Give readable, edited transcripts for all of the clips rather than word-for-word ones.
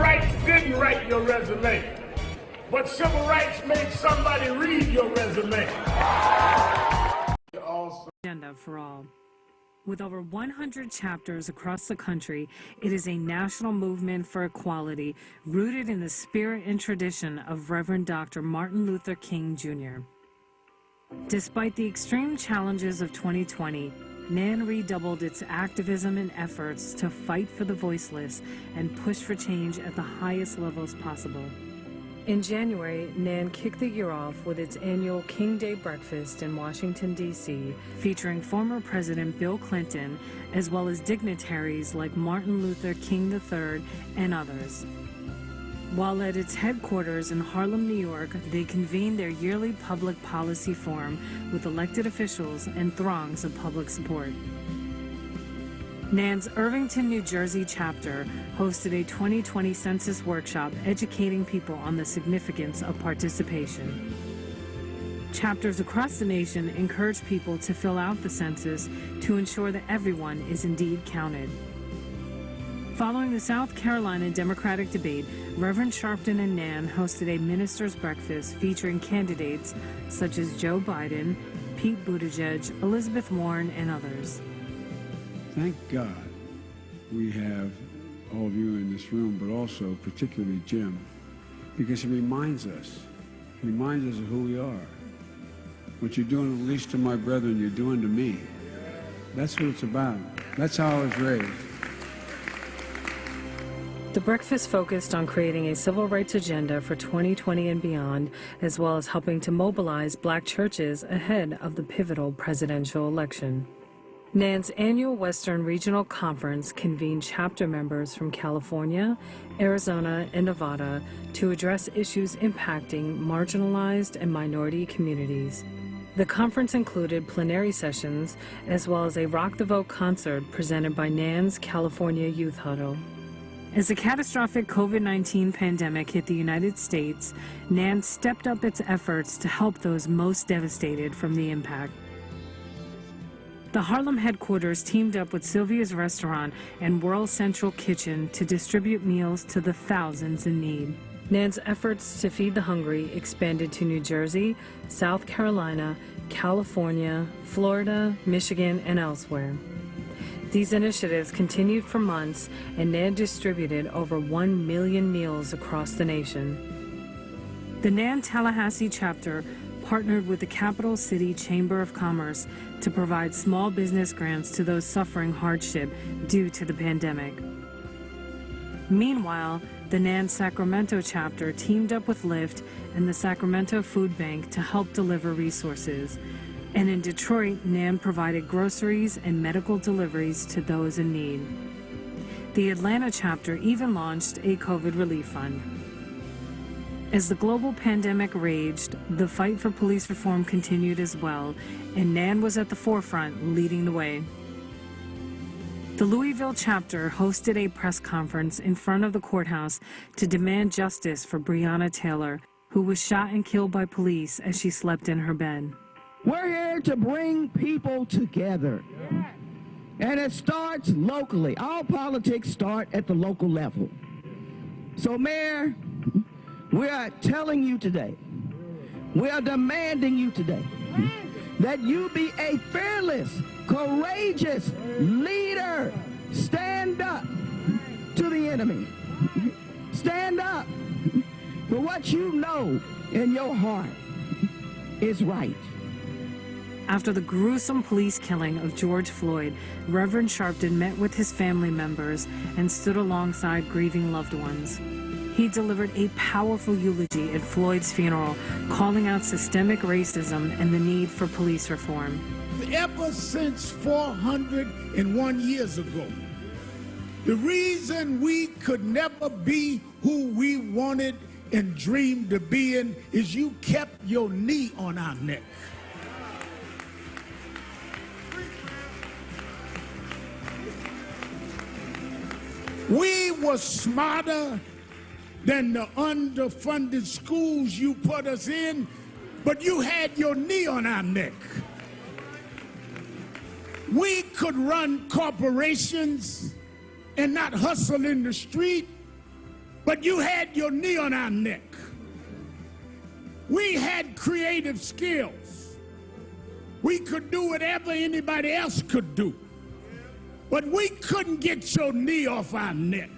rights didn't write your resume, but civil rights made somebody read your resume. Agenda for all. With over 100 chapters across the country, it is a national movement for equality rooted in the spirit and tradition of Reverend Dr. Martin Luther King, Jr. Despite the extreme challenges of 2020, NAN redoubled its activism and efforts to fight for the voiceless and push for change at the highest levels possible. In January, NAN kicked the year off with its annual King Day breakfast in Washington, D.C., featuring former President Bill Clinton, as well as dignitaries like Martin Luther King III and others. While at its headquarters in Harlem, New York, they convened their yearly public policy forum with elected officials and throngs of public support. NAN's Irvington, New Jersey chapter hosted a 2020 census workshop educating people on the significance of participation. Chapters across the nation encourage people to fill out the census to ensure that everyone is indeed counted. Following the South Carolina Democratic debate, Reverend Sharpton and NAN hosted a minister's breakfast featuring candidates such as Joe Biden, Pete Buttigieg, Elizabeth Warren, and others. Thank God we have all of you in this room, but also particularly Jim, because he reminds us of who we are. What you're doing, at least to my brethren, you're doing to me. That's what it's about. That's how I was raised. The breakfast focused on creating a civil rights agenda for 2020 and beyond, as well as helping to mobilize black churches ahead of the pivotal presidential election. NAN's annual Western Regional Conference convened chapter members from California, Arizona, and Nevada to address issues impacting marginalized and minority communities. The conference included plenary sessions, as well as a Rock the Vote concert presented by NAN's California Youth Huddle. As the catastrophic COVID-19 pandemic hit the United States, NAN stepped up its efforts to help those most devastated from the impact. The Harlem headquarters teamed up with Sylvia's Restaurant and World Central Kitchen to distribute meals to the thousands in need. NAN's efforts to feed the hungry expanded to New Jersey, South Carolina, California, Florida, Michigan, and elsewhere. These initiatives continued for months, and NAN distributed over 1 million meals across the nation. The NAN Tallahassee chapter partnered with the Capital City Chamber of Commerce to provide small business grants to those suffering hardship due to the pandemic. Meanwhile, the NAN Sacramento chapter teamed up with Lyft and the Sacramento Food Bank to help deliver resources. And in Detroit, NAN provided groceries and medical deliveries to those in need. The Atlanta chapter even launched a COVID relief fund. As the global pandemic raged, the fight for police reform continued as well, and NAN was at the forefront, leading the way. The Louisville chapter hosted a press conference in front of the courthouse to demand justice for Breonna Taylor, who was shot and killed by police as she slept in her bed. We're here to bring people together, and it starts locally. All politics start at the local level. So, Mayor, we are telling you today, we are demanding you today, that you be a fearless, courageous leader. Stand up to the enemy. Stand up for what you know in your heart is right. After the gruesome police killing of George Floyd, Reverend Sharpton met with his family members and stood alongside grieving loved ones. He delivered a powerful eulogy at Floyd's funeral, calling out systemic racism and the need for police reform. Ever since 401 years ago, the reason we could never be who we wanted and dreamed of being is you kept your knee on our neck. We were smarter than the underfunded schools you put us in, but you had your knee on our neck. We could run corporations and not hustle in the street, but you had your knee on our neck. We had creative skills. We could do whatever anybody else could do, but we couldn't get your knee off our neck.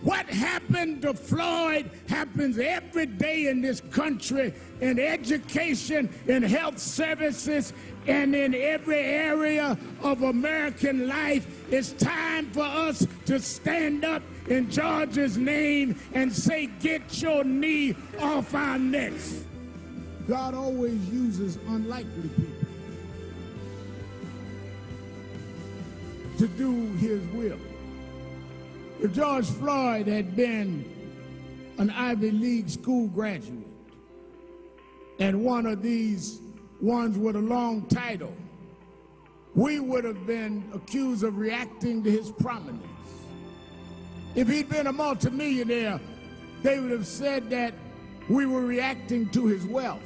What happened to Floyd happens every day in this country, in education, in health services, and in every area of American life. It's time for us to stand up in George's name and say, get your knee off our necks. God always uses unlikely people to do his will. If George Floyd had been an Ivy League school graduate and one of these ones with a long title, we would have been accused of reacting to his prominence. If he'd been a multimillionaire, they would have said that we were reacting to his wealth.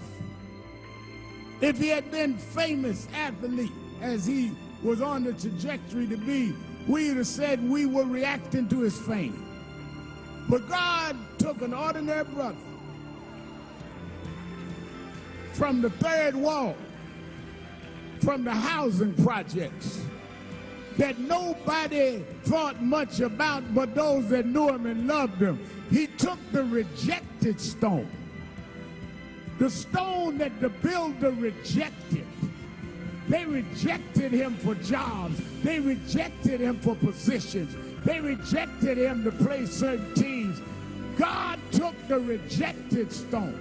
If he had been famous athlete, as he was on the trajectory to be, we would have said we were reacting to his fame. But God took an ordinary brother from the third ward, from the housing projects that nobody thought much about but those that knew him and loved him. He took the rejected stone, the stone that the builder rejected. They rejected him for jobs. They rejected him for positions. They rejected him to play certain teams. God took the rejected stone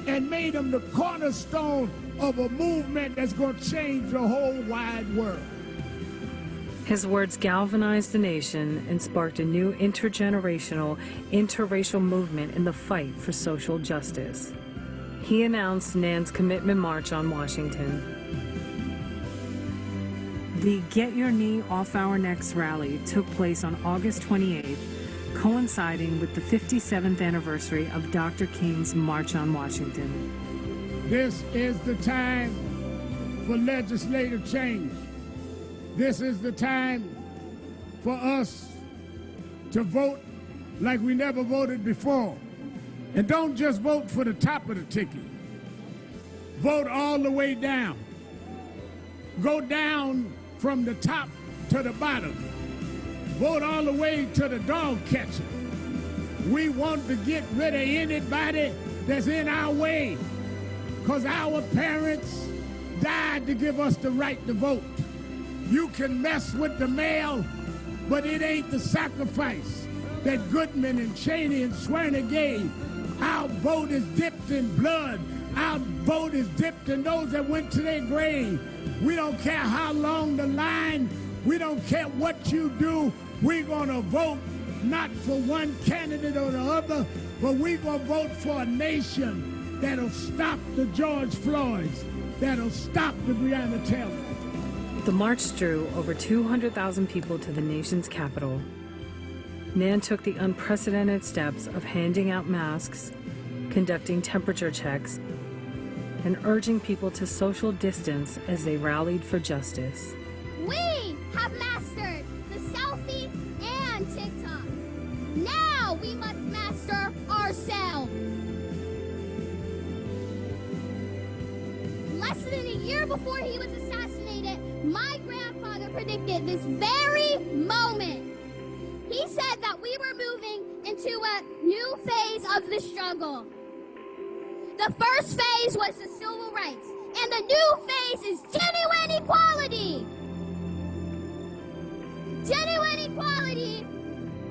and made him the cornerstone of a movement that's going to change the whole wide world. His words galvanized the nation and sparked a new intergenerational, interracial movement in the fight for social justice. He announced NAN's Commitment March on Washington. The Get Your Knee Off Our Necks rally took place on August 28th, coinciding with the 57th anniversary of Dr. King's March on Washington. This is the time for legislative change. This is the time for us to vote like we never voted before. And don't just vote for the top of the ticket. Vote all the way down. Go down from the top to the bottom. Vote all the way to the dog catcher. We want to get rid of anybody that's in our way, because our parents died to give us the right to vote. You can mess with the mail, but it ain't the sacrifice that Goodman and Cheney and Swerner gave. Our vote is dipped in blood. Our vote is dipped in those that went to their grave. We don't care how long the line. We don't care what you do. We're going to vote not for one candidate or the other, but we're going to vote for a nation that'll stop the George Floyds, that'll stop the Breonna Taylor. The march drew over 200,000 people to the nation's capital. NAN took the unprecedented steps of handing out masks, conducting temperature checks, and urging people to social distance as they rallied for justice. We have mastered the selfie and TikTok. Now we must master ourselves. Less than a year before he was assassinated, my grandfather predicted this very moment. He said that we were moving into a new phase of the struggle. The first phase was the civil rights, and the new phase is genuine equality. Genuine equality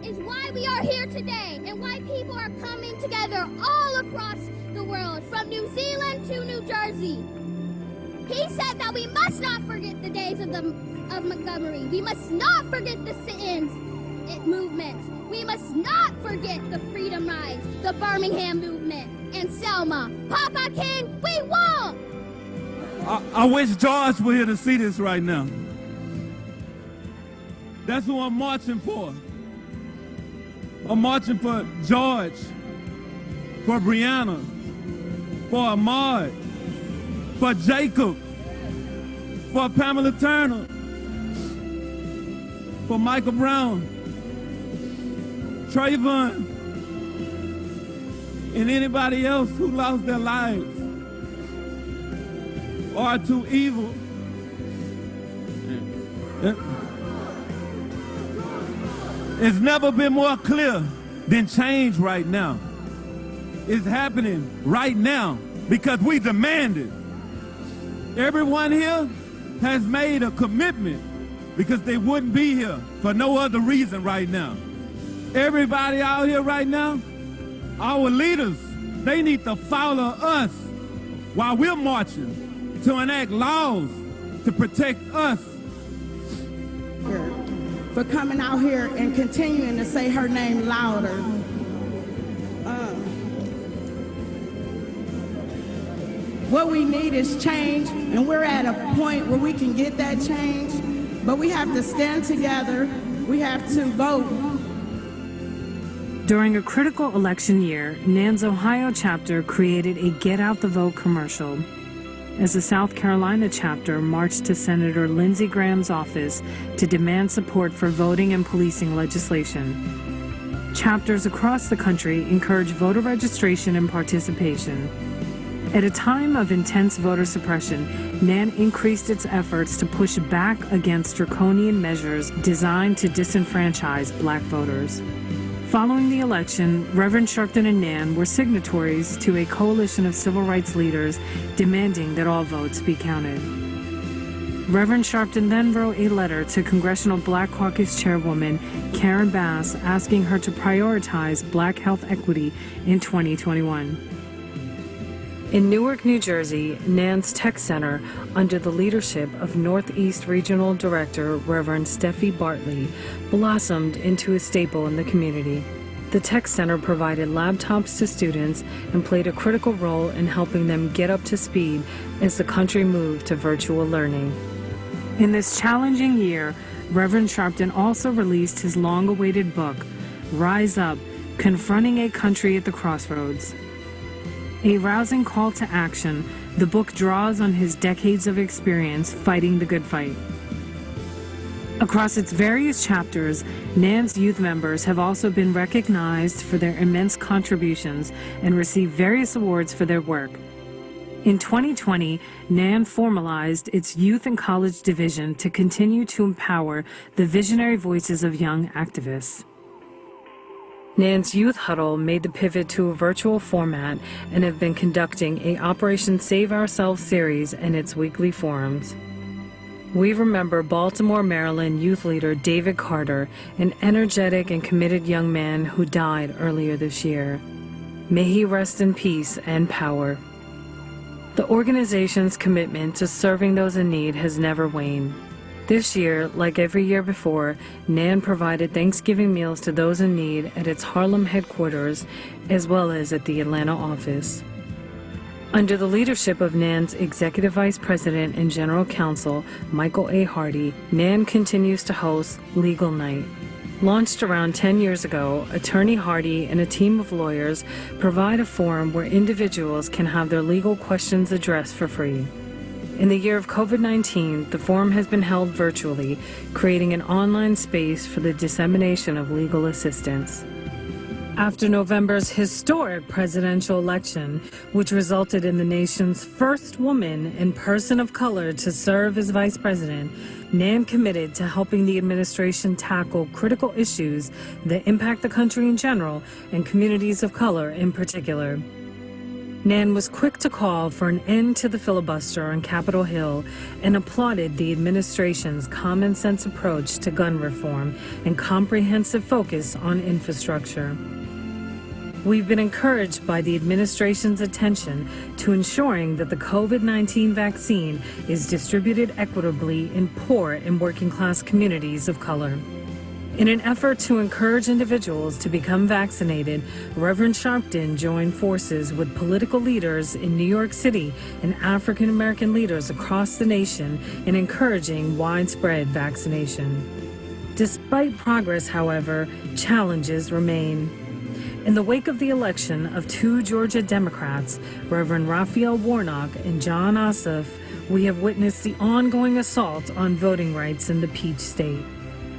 is why we are here today and why people are coming together all across the world, from New Zealand to New Jersey. He said that we must not forget the days of Montgomery. We must not forget the sit-ins movement. We must not forget the Freedom Rides, the Birmingham movement, and Selma. Papa King, we won't! I wish George were here to see this right now. That's who I'm marching for. I'm marching for George, for Breonna, for Ahmaud, for Jacob, for Pamela Turner, for Michael Brown, Trayvon, and anybody else who lost their lives or are too evil. It's never been more clear than change right now. It's happening right now because we demand it. Everyone here has made a commitment because they wouldn't be here for no other reason right now. Everybody out here right now, our leaders, they need to follow us while we're marching to enact laws to protect us. For coming out here and continuing to say her name louder. What we need is change, and we're at a point where we can get that change, but we have to stand together. We have to vote. During a critical election year, NAN's Ohio chapter created a Get Out the Vote commercial. As the South Carolina chapter marched to Senator Lindsey Graham's office to demand support for voting and policing legislation. Chapters across the country encourage voter registration and participation. At a time of intense voter suppression, NAN increased its efforts to push back against draconian measures designed to disenfranchise black voters. Following the election, Reverend Sharpton and NAN were signatories to a coalition of civil rights leaders demanding that all votes be counted. Reverend Sharpton then wrote a letter to Congressional Black Caucus Chairwoman Karen Bass asking her to prioritize black health equity in 2021. In Newark, New Jersey, NAN's Tech Center, under the leadership of Northeast Regional Director Reverend Steffi Bartley, blossomed into a staple in the community. The Tech Center provided laptops to students and played a critical role in helping them get up to speed as the country moved to virtual learning. In this challenging year, Reverend Sharpton also released his long-awaited book, Rise Up, Confronting a Country at the Crossroads. A rousing call to action, the book draws on his decades of experience fighting the good fight. Across its various chapters, NAN's youth members have also been recognized for their immense contributions and received various awards for their work. In 2020, NAN formalized its Youth and College Division to continue to empower the visionary voices of young activists. NAN's Youth Huddle made the pivot to a virtual format and have been conducting a Operation Save Ourselves series in its weekly forums. We remember Baltimore, Maryland youth leader David Carter, an energetic and committed young man who died earlier this year. May he rest in peace and power. The organization's commitment to serving those in need has never waned. This year, like every year before, NAN provided Thanksgiving meals to those in need at its Harlem headquarters as well as at the Atlanta office. Under the leadership of NAN's Executive Vice President and General Counsel, Michael A. Hardy, NAN continues to host Legal Night. Launched around 10 years ago, Attorney Hardy and a team of lawyers provide a forum where individuals can have their legal questions addressed for free. In the year of COVID-19, the forum has been held virtually, creating an online space for the dissemination of legal assistance. After November's historic presidential election, which resulted in the nation's first woman and person of color to serve as vice president, NAN committed to helping the administration tackle critical issues that impact the country in general and communities of color in particular. NAN was quick to call for an end to the filibuster on Capitol Hill and applauded the administration's common sense approach to gun reform and comprehensive focus on infrastructure. We've been encouraged by the administration's attention to ensuring that the COVID-19 vaccine is distributed equitably in poor and working class communities of color. In an effort to encourage individuals to become vaccinated, Reverend Sharpton joined forces with political leaders in New York City and African American leaders across the nation in encouraging widespread vaccination. Despite progress, however, challenges remain. In the wake of the election of two Georgia Democrats, Reverend Raphael Warnock and John Ossoff, we have witnessed the ongoing assault on voting rights in the Peach State.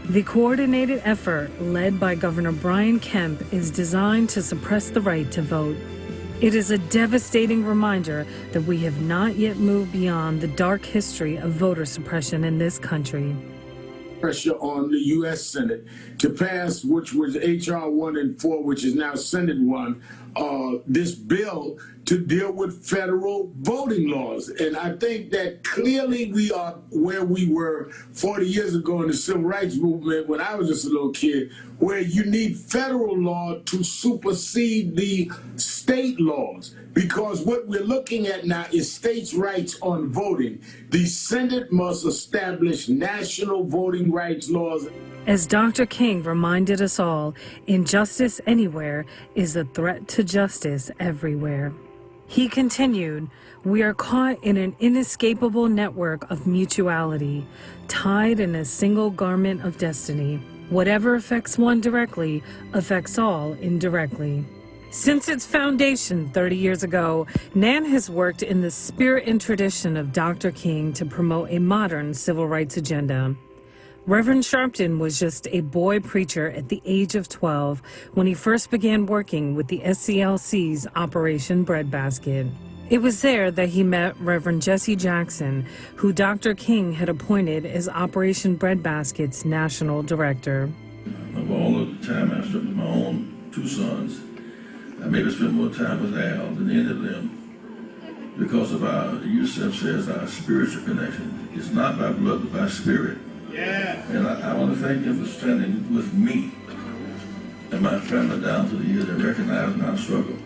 The coordinated effort led by Governor Brian Kemp is designed to suppress the right to vote. It is a devastating reminder that we have not yet moved beyond the dark history of voter suppression in this country. Pressure on the U.S. Senate to pass, which was H.R. 1 and 4, which is now Senate 1, this bill to deal with federal voting laws. And I think that clearly we are where we were 40 years ago in the civil rights movement when I was just a little kid, where you need federal law to supersede the state laws. Because what we're looking at now is states' rights on voting. The Senate must establish national voting rights laws. As Dr. King reminded us all, injustice anywhere is a threat to justice everywhere. He continued, "We are caught in an inescapable network of mutuality, tied in a single garment of destiny. Whatever affects one directly affects all indirectly." Since its foundation 30 years ago, NAN has worked in the spirit and tradition of Dr. King to promote a modern civil rights agenda. Reverend Sharpton was just a boy preacher at the age of 12 when he first began working with the SCLC's Operation Breadbasket. It was there that he met Reverend Jesse Jackson, who Dr. King had appointed as Operation Breadbasket's national director. Of all of the time I spent with my own two sons, I maybe spent more time with Al than any of them because of our, Yusef says, our spiritual connection. It's not by blood, but by spirit. Yeah. And I want to thank him for standing with me and my family down through the years and recognizing our struggle.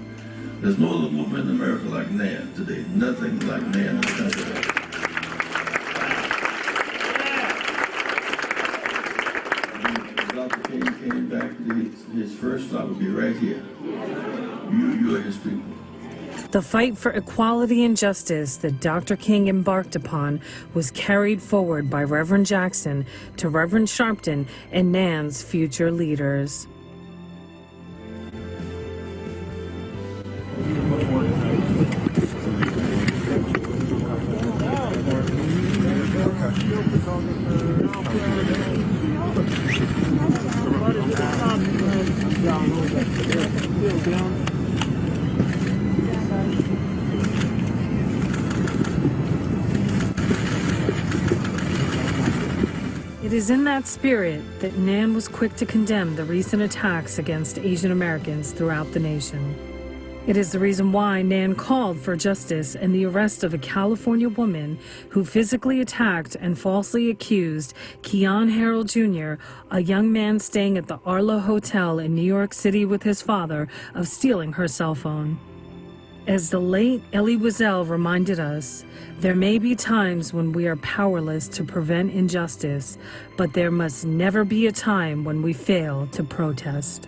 There's no other movement in America like NAN today. Nothing like NAN in the country. Dr. King came back, his first stop would be right here. You are his people. The fight for equality and justice that Dr. King embarked upon was carried forward by Reverend Jackson to Reverend Sharpton and NAN's future leaders. It is in that spirit that NAN was quick to condemn the recent attacks against Asian Americans throughout the nation. It is the reason why NAN called for justice and the arrest of a California woman who physically attacked and falsely accused Keon Harold Jr., a young man staying at the Arlo Hotel in New York City with his father, of stealing her cell phone. As the late Elie Wiesel reminded us, there may be times when we are powerless to prevent injustice, but there must never be a time when we fail to protest.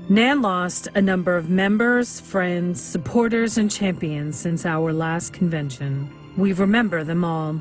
NAN lost a number of members, friends, supporters, and champions since our last convention. We remember them all.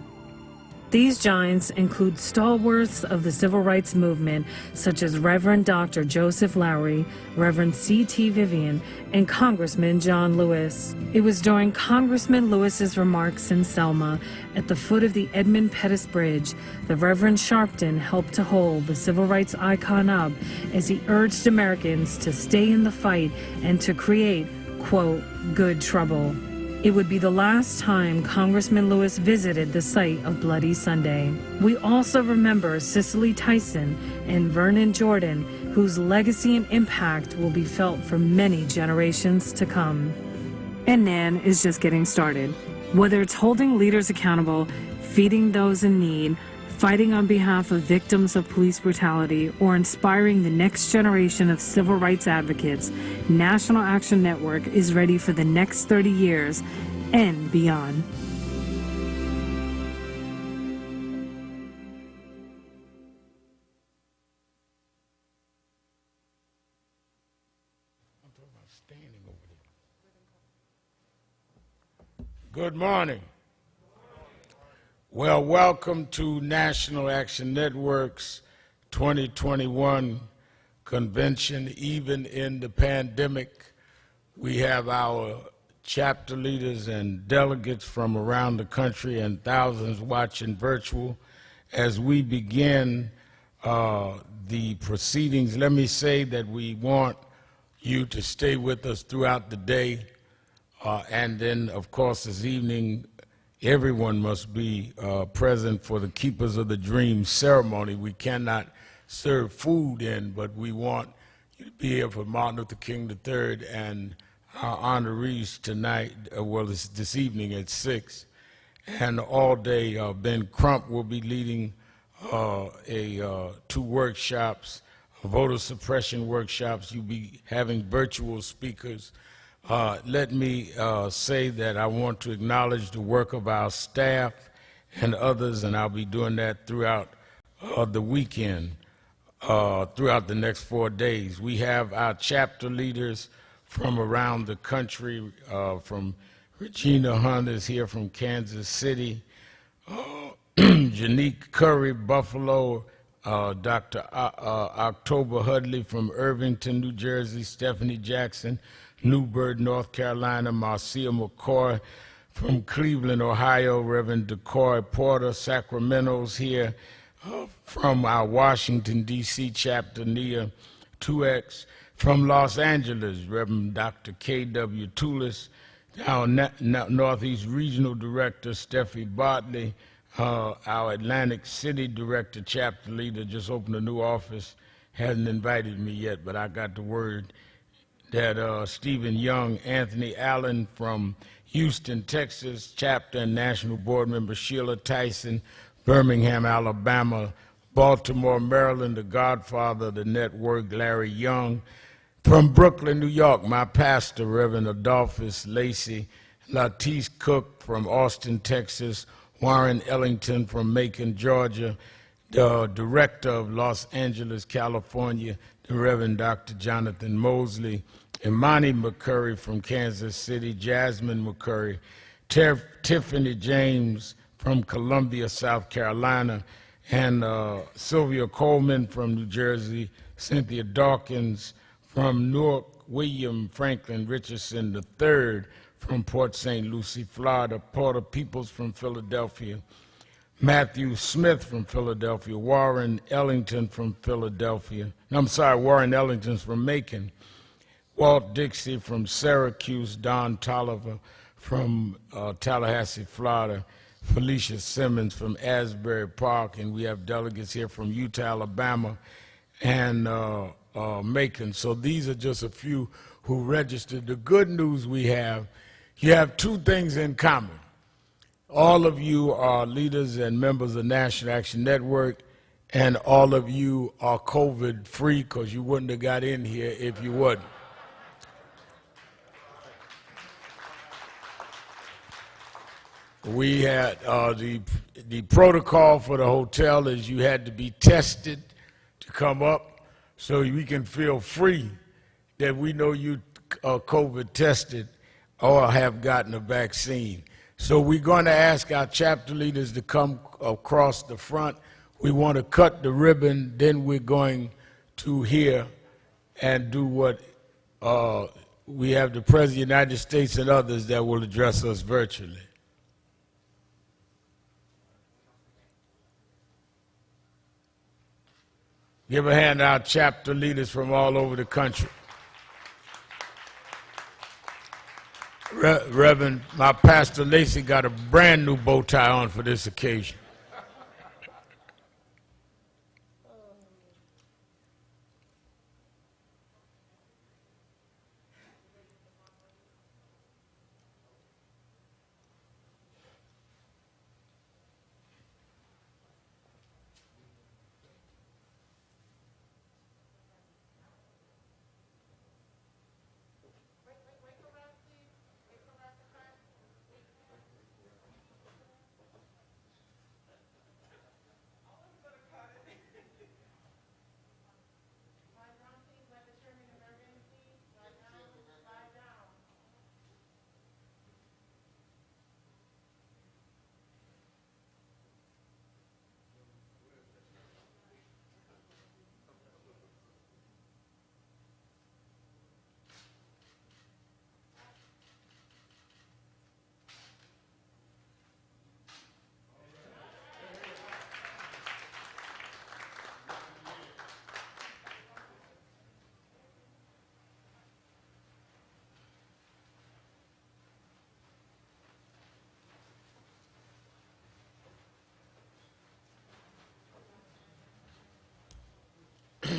These giants include stalwarts of the civil rights movement such as Reverend Dr. Joseph Lowery, Reverend C.T. Vivian, and Congressman John Lewis. It was during Congressman Lewis's remarks in Selma at the foot of the Edmund Pettus Bridge that Reverend Sharpton helped to hold the civil rights icon up as he urged Americans to stay in the fight and to create, quote, good trouble. It would be the last time Congressman Lewis visited the site of Bloody Sunday. We also remember Cicely Tyson and Vernon Jordan, whose legacy and impact will be felt for many generations to come. And NAN is just getting started. Whether it's holding leaders accountable, feeding those in need, fighting on behalf of victims of police brutality, or inspiring the next generation of civil rights advocates, National Action Network is ready for the next 30 years and beyond. Good morning. Well, welcome to National Action Network's 2021 convention. Even in the pandemic, we have our chapter leaders and delegates from around the country and thousands watching virtual as we begin the proceedings. Let me say that we want you to stay with us throughout the day. And then, of course, this evening, everyone must be present for the Keepers of the Dream ceremony. We cannot serve food in, but we want you to be here for Martin Luther King III and our honorees tonight, well, this evening at 6. And all day, Ben Crump will be leading 2 workshops, voter suppression workshops. You'll be having virtual speakers. Let me say that I want to acknowledge the work of our staff and others, and I'll be doing that throughout the weekend, throughout the next 4 days. We have our chapter leaders from around the country, from Regina Hunt is here from Kansas City, Janique Curry, Buffalo, Dr. October Hudley from Irvington, New Jersey, Stephanie Jackson, Newburgh, North Carolina, Marcia McCoy from Cleveland, Ohio, Reverend DeCoy Porter, Sacramento's here, from our Washington, D.C. chapter, Nia 2X, from Los Angeles, Reverend Dr. K.W. Toulis, our Northeast Regional Director, Steffi Bartley, our Atlantic City Director, chapter leader, just opened a new office, hasn't invited me yet, but I got the word that Stephen Young, Anthony Allen from Houston, Texas, chapter and national board member Sheila Tyson, Birmingham, Alabama, Baltimore, Maryland, the godfather of the network, Larry Young, from Brooklyn, New York, my pastor, Reverend Adolphus Lacey, Latisse Cook from Austin, Texas, Warren Ellington from Macon, Georgia, the director of Los Angeles, California, the Reverend Dr. Jonathan Mosley, Imani McCurry from Kansas City, Jasmine McCurry, Tiffany James from Columbia, South Carolina, and Sylvia Coleman from New Jersey, Cynthia Dawkins from Newark, William Franklin Richardson III from Port St. Lucie, Florida, Porter Peoples from Philadelphia, Matthew Smith from Philadelphia, Warren Ellington from Philadelphia, Warren Ellington's from Macon, Walt Dixie from Syracuse, Don Tolliver from Tallahassee, Florida, Felicia Simmons from Asbury Park, and we have delegates here from Utah, Alabama, and Macon. So these are just a few who registered. The good news we have, you have 2 things in common. All of you are leaders and members of National Action Network, and all of you are COVID-free because you wouldn't have got in here if you wouldn't. We had the protocol for the hotel is you had to be tested to come up, so we can feel free that we know you are COVID tested or have gotten a vaccine. So we're going to ask our chapter leaders to come across the front. We want to cut the ribbon, then we're going to hear and do what we have the President of the United States and others that will address us virtually. Give a hand to our chapter leaders from all over the country. Reverend, my pastor Lacey got a brand new bow tie on for this occasion.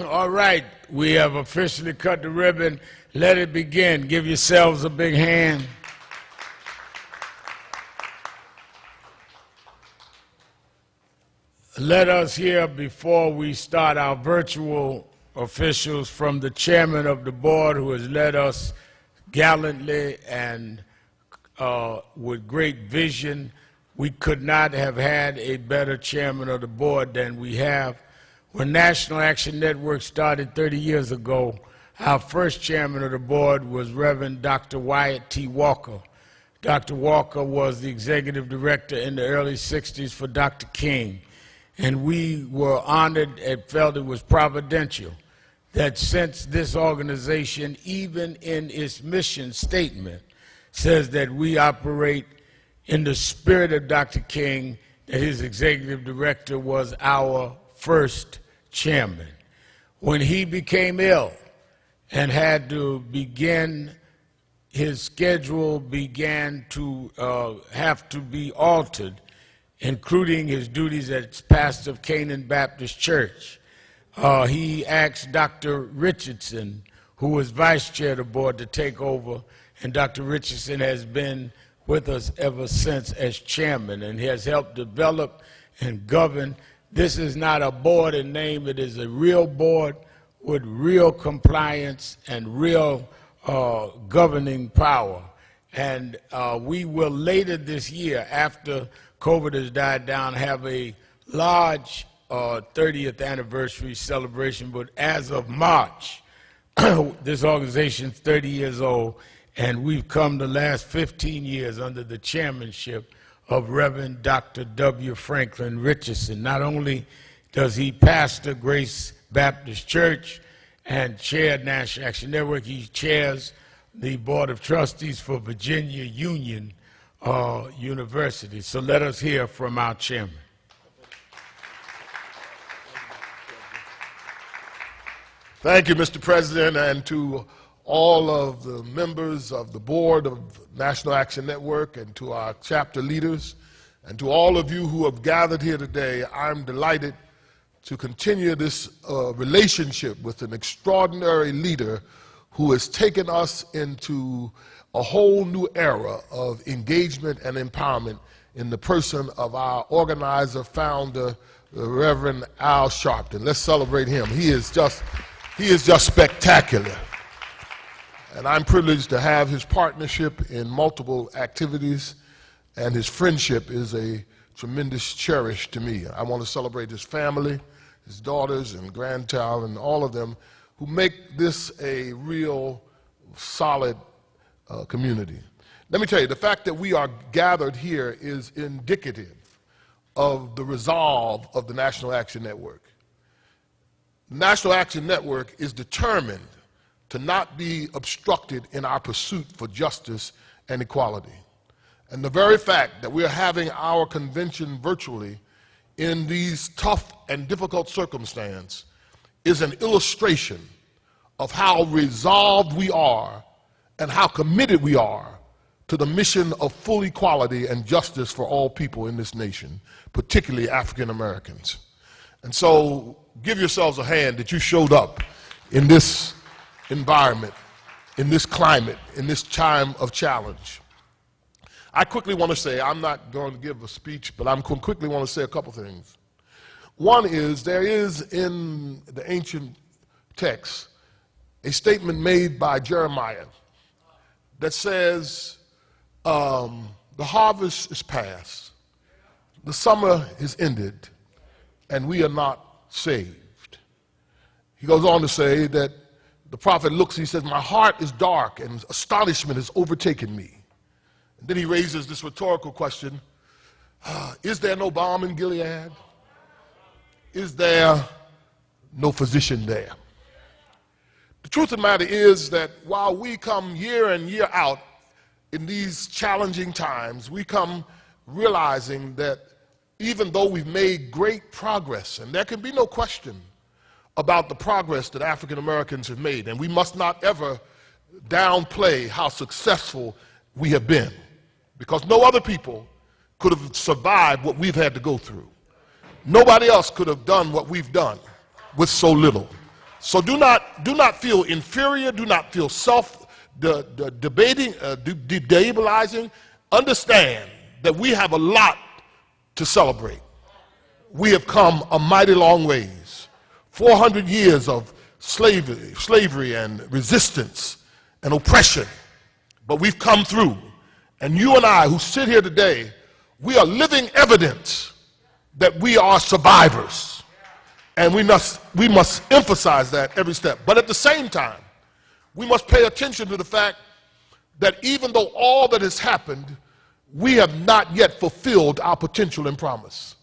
All right, we have officially cut the ribbon. Let it begin. Give yourselves a big hand. Let us hear, before we start, our virtual officials from the chairman of the board, who has led us gallantly and with great vision. We could not have had a better chairman of the board than we have. When National Action Network started 30 years ago, our first chairman of the board was Reverend Dr. Wyatt T. Walker. Dr. Walker was the executive director in the early 60s for Dr. King. And we were honored and felt it was providential that since this organization, even in its mission statement, says that we operate in the spirit of Dr. King, that his executive director was our first chairman. When he became ill and had to begin, his schedule began to have to be altered, including his duties as pastor of Canaan Baptist Church. He asked Dr. Richardson, who was vice chair of the board, to take over, and Dr. Richardson has been with us ever since as chairman and has helped develop and govern. This is not a board in name, it is a real board with real compliance and real governing power. And we will later this year, after COVID has died down, have a large 30th anniversary celebration, but as of March, this organization's 30 years old, and we've come the last 15 years under the chairmanship of Reverend Dr. W. Franklin Richardson. Not only does he pastor Grace Baptist Church and chair National Action Network, he chairs the Board of Trustees for Virginia Union University. So let us hear from our chairman. Thank you, Mr. President, and to all of the members of the board of National Action Network, and to our chapter leaders, and to all of you who have gathered here today. I'm delighted to continue this relationship with an extraordinary leader who has taken us into a whole new era of engagement and empowerment in the person of our organizer, founder, the Reverend Al Sharpton. Let's celebrate him. He is just spectacular. And I'm privileged to have his partnership in multiple activities, and his friendship is a tremendous cherish to me. I want to celebrate his family, his daughters and grandchild, and all of them who make this a real solid community. Let me tell you, the fact that we are gathered here is indicative of the resolve of the National Action Network. The National Action Network is determined to not be obstructed in our pursuit for justice and equality. And the very fact that we're having our convention virtually in these tough and difficult circumstances is an illustration of how resolved we are and how committed we are to the mission of full equality and justice for all people in this nation, particularly African Americans. And so give yourselves a hand that you showed up in this environment, in this climate, in this time of challenge. I quickly want to say, I'm not going to give a speech, but I quickly want to say a couple things. One is, there is in the ancient text a statement made by Jeremiah that says, the harvest is past, the summer is ended, and we are not saved. He goes on to say that the prophet looks, he says, my heart is dark and astonishment has overtaken me. And then he raises this rhetorical question, is there no balm in Gilead? Is there no physician there? The truth of the matter is that while we come year in, year out in these challenging times, we come realizing that even though we've made great progress, and there can be no question about the progress that African Americans have made, and we must not ever downplay how successful we have been, because no other people could have survived what we've had to go through. Nobody else could have done what we've done with so little. So do not feel inferior. Do not feel destabilizing. Understand that we have a lot to celebrate. We have come a mighty long ways. 400 years of slavery and resistance and oppression. But we've come through. And you and I who sit here today, we are living evidence that we are survivors. And we must emphasize that every step. But at the same time, we must pay attention to the fact that even though all that has happened, we have not yet fulfilled our potential and promise.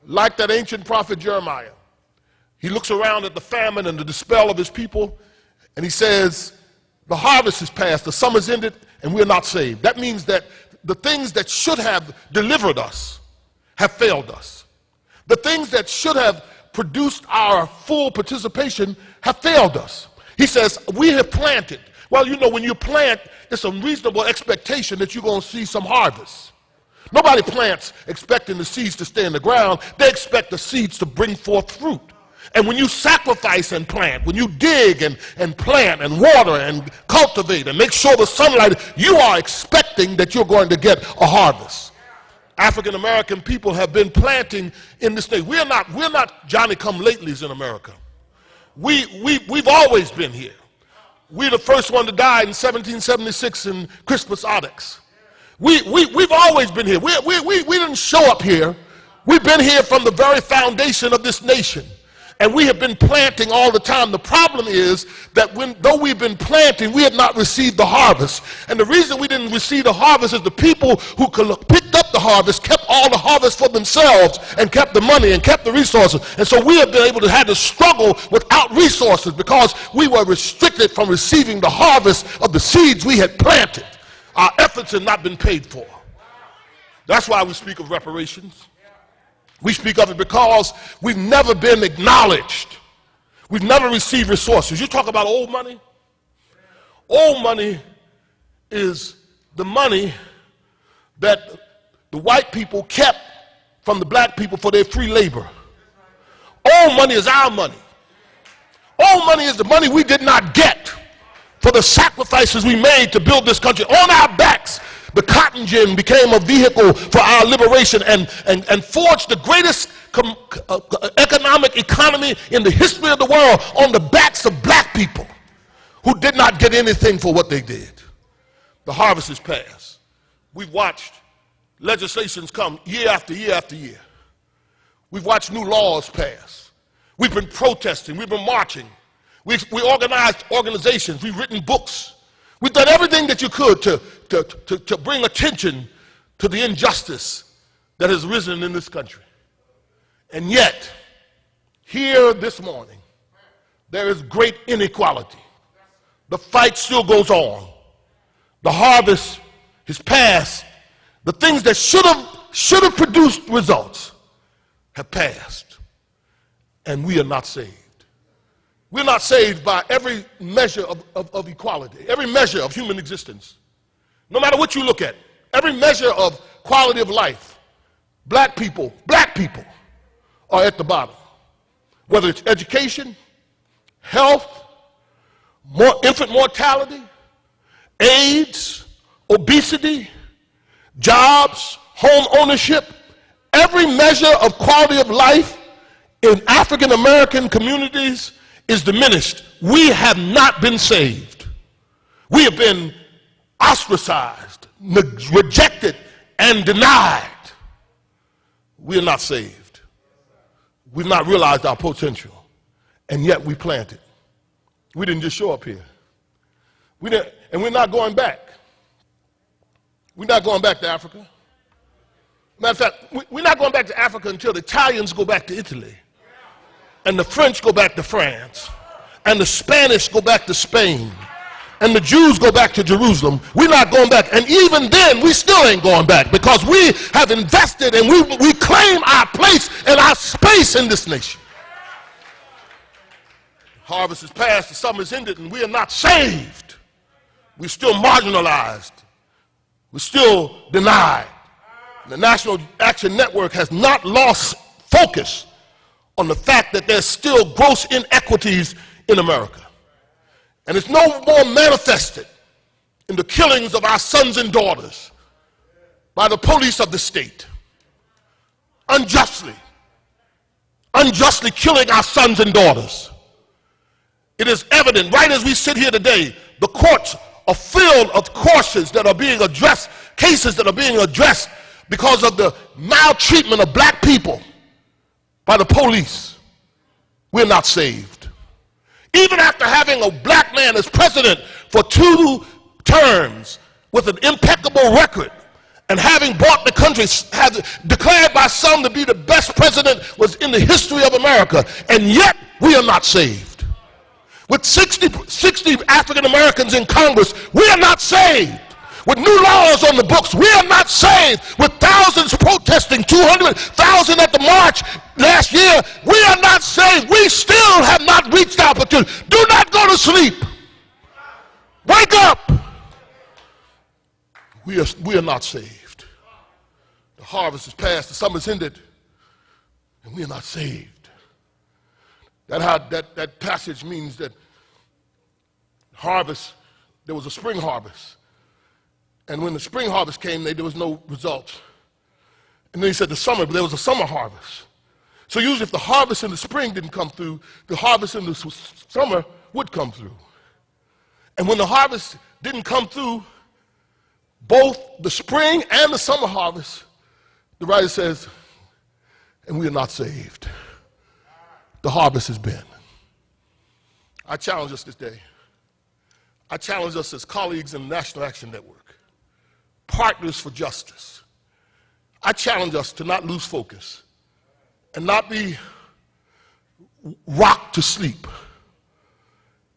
Like that ancient prophet Jeremiah, he looks around at the famine and the despair of his people, and he says, the harvest is past, the summer's ended, and we're not saved. That means that the things that should have delivered us have failed us. The things that should have produced our full participation have failed us. He says, we have planted. Well, you know, when you plant, it's a reasonable expectation that you're going to see some harvest. Nobody plants expecting the seeds to stay in the ground. They expect the seeds to bring forth fruit. And when you sacrifice and plant, when you dig and plant and water and cultivate and make sure the sunlight, you are expecting that you're going to get a harvest. African American people have been planting in this state. We're not Johnny-come-latelys in America. We've always been here. We're the first one to die in 1776 in Crispus Attucks. We've always been here. We didn't show up here. We've been here from the very foundation of this nation. And we have been planting all the time. The problem is that though we've been planting, we have not received the harvest. And the reason we didn't receive the harvest is the people who picked up the harvest kept all the harvest for themselves and kept the money and kept the resources. And so we have been able to have to struggle without resources because we were restricted from receiving the harvest of the seeds we had planted. Our efforts have not been paid for. That's why we speak of reparations. We speak of it because we've never been acknowledged. We've never received resources. You talk about old money. Old money is the money that the white people kept from the black people for their free labor. Old money is our money. Old money is the money we did not get for the sacrifices we made to build this country. On our backs, the cotton gin became a vehicle for our liberation and forged the greatest economic economy in the history of the world on the backs of black people who did not get anything for what they did. The harvest is past. We've watched legislations come year after year after year. We've watched new laws pass. We've been protesting. We've been marching. We organized organizations. We've written books. We've done everything that you could to bring attention to the injustice that has risen in this country. And yet, here this morning, there is great inequality. The fight still goes on. The harvest is past. The things that should have produced results have passed. And we are not saved. We're not saved by every measure of equality, every measure of human existence. No matter what you look at, every measure of quality of life, black people are at the bottom. Whether it's education, health, infant mortality, AIDS, obesity, jobs, home ownership, every measure of quality of life in African American communities is diminished. We have not been saved. We have been ostracized, rejected, and denied. We are not saved. We've not realized our potential, and yet we planted. We didn't just show up here. And we're not going back. We're not going back to Africa. Matter of fact, we're not going back to Africa until the Italians go back to Italy, and the French go back to France, and the Spanish go back to Spain, and the Jews go back to Jerusalem. We're not going back. And even then, we still ain't going back because we have invested and we claim our place and our space in this nation. Harvest is past, the summer is ended, and we are not saved. We're still marginalized. We're still denied. The National Action Network has not lost focus on the fact that there's still gross inequities in America. And it's no more manifested in the killings of our sons and daughters by the police of the state, unjustly killing our sons and daughters. It is evident, right as we sit here today, the courts are filled of cases that are being addressed because of the maltreatment of black people by the police. We're not saved. Even after having a black man as president for 2 terms with an impeccable record and having brought the country, declared by some to be the best president was in the history of America, and yet we are not saved. With 60 African Americans in Congress, we are not saved. With new laws on the books, we are not saved. With thousands protesting, 200,000 at the march last year, we are not saved. We still have not reached our opportunity. Do not go to sleep. Wake up. We are not saved. The harvest is past, the summer's ended, and we are not saved. That passage means that harvest, there was a spring harvest. And when the spring harvest came, there was no results. And then he said the summer, but there was a summer harvest. So usually if the harvest in the spring didn't come through, the harvest in the summer would come through. And when the harvest didn't come through, both the spring and the summer harvest, the writer says, and we are not saved. The harvest has been. I challenge us this day. I challenge us as colleagues in the National Action Network, partners for justice. I challenge us to not lose focus and not be rocked to sleep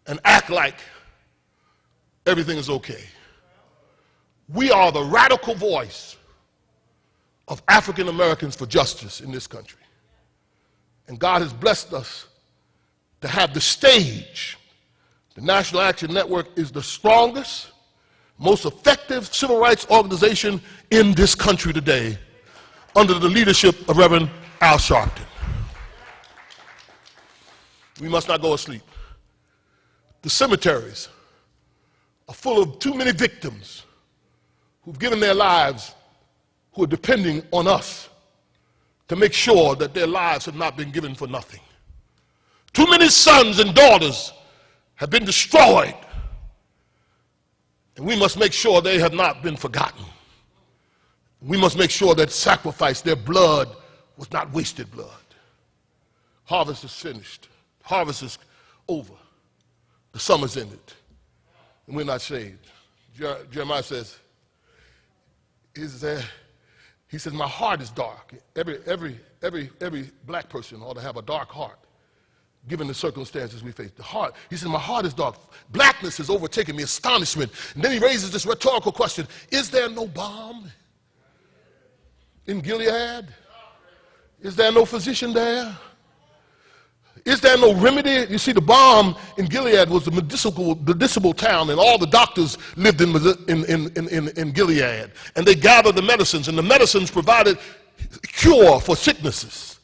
and act like everything is okay. We are the radical voice of African Americans for justice in this country. And God has blessed us to have the stage. The National Action Network is the strongest, most effective civil rights organization in this country today, under the leadership of Reverend Al Sharpton. We must not go asleep. The cemeteries are full of too many victims who've given their lives, who are depending on us to make sure that their lives have not been given for nothing. Too many sons and daughters have been destroyed, and we must make sure they have not been forgotten. We must make sure that sacrifice, their blood, was not wasted blood. Harvest is finished. Harvest is over. The summer's ended, and we're not saved. Jeremiah says, he says, my heart is dark. Every black person ought to have a dark heart, given the circumstances we face. He says, my heart is dark. Blackness has overtaken me, astonishment. And then he raises this rhetorical question, is there no balm in Gilead? Is there no physician there? Is there no remedy? You see, the balm in Gilead was a medicinal town, and all the doctors lived in Gilead. And they gathered the medicines, and the medicines provided cure for sicknesses.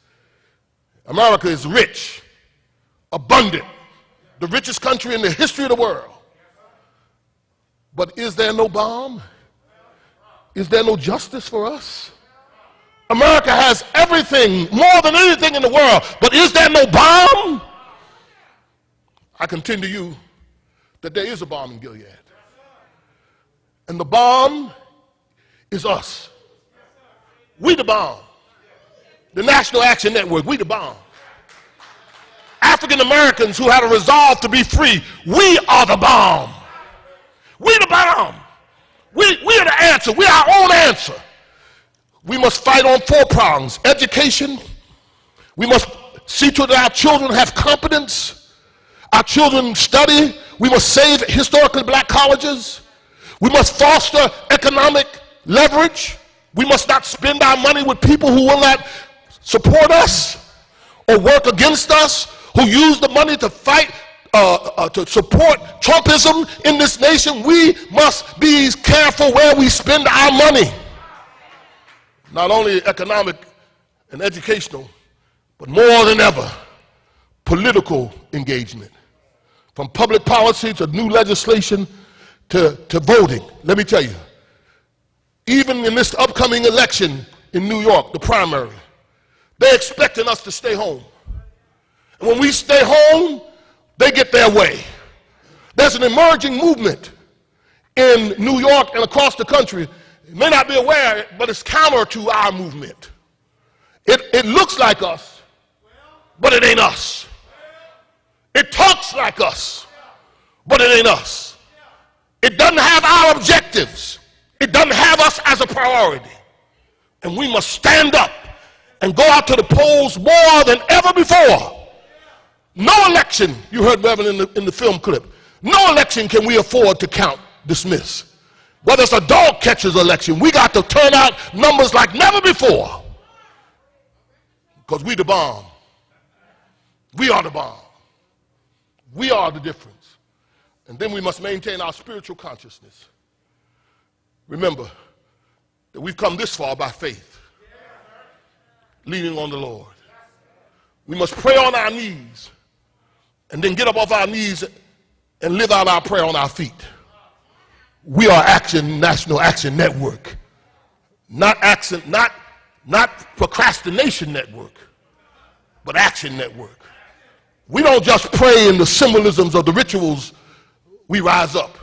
America is rich, abundant, the richest country in the history of the world. But is there no balm? Is there no justice for us? America has everything, more than anything in the world, but is there no balm? I contend to you that there is a balm in Gilead. And the balm is us. We the balm. The National Action Network, we the balm. African Americans who had a resolve to be free, we are the balm. We the balm. We are the answer. We are our own answer. We must fight on 4 prongs. Education. We must see to it that our children have competence. Our children study. We must save historically black colleges. We must foster economic leverage. We must not spend our money with people who will not support us or work against us, who use the money to fight, to support Trumpism in this nation. We must be careful where we spend our money. Not only economic and educational, but more than ever, political engagement. from public policy to new legislation to voting. Let me tell you, even in this upcoming election in New York, the primary, they're expecting us to stay home. And when we stay home, they get their way. There's an emerging movement in New York and across the country. You may not be aware, but it's counter to our movement. It looks like us, but it ain't us. It talks like us, but it ain't us. It doesn't have our objectives. It doesn't have us as a priority. And we must stand up and go out to the polls more than ever before. No election, you heard Reverend in the film clip, no election can we afford to count, dismiss. Whether it's a dog catcher's election, we got to turn out numbers like never before. Because we the bomb. We are the bomb. We are the difference. And then we must maintain our spiritual consciousness. Remember that we've come this far by faith, leaning on the Lord. We must pray on our knees and then get up off our knees and live out our prayer on our feet. We are National Action Network, not procrastination network, but action network. We don't just pray in the symbolisms of the rituals. We rise up,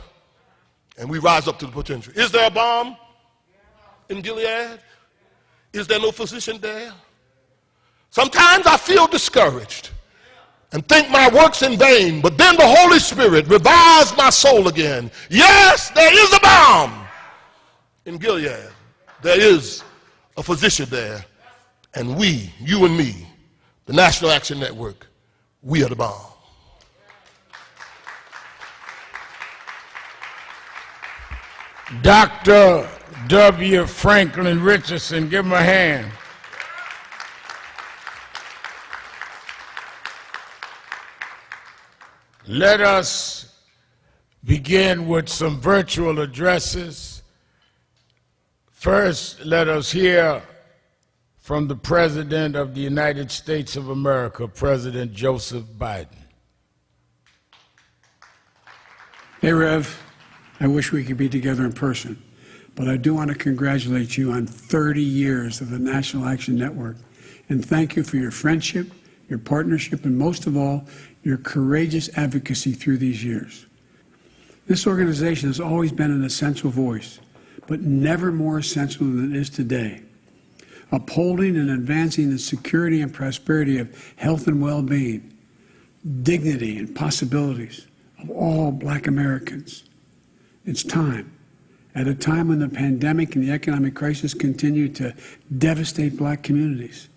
and we rise up to the potential. Is there a bomb in Gilead? Is there no physician there? Sometimes I feel discouraged and think my work's in vain, but then the Holy Spirit revives my soul again. Yes, there is a balm in Gilead. There is a physician there, and we, you and me, the National Action Network, we are the bomb. Dr. W. Franklin Richardson, give him a hand. Let us begin with some virtual addresses. First, let us hear from the President of the United States of America, President Joseph Biden. Hey, Rev, I wish we could be together in person, but I do want to congratulate you on 30 years of the National Action Network, and thank you for your friendship, your partnership, and most of all, your courageous advocacy through these years. This organization has always been an essential voice, but never more essential than it is today. Upholding and advancing the security and prosperity of health and well-being, dignity and possibilities of all Black Americans. It's time, at a time when the pandemic and the economic crisis continue to devastate Black communities,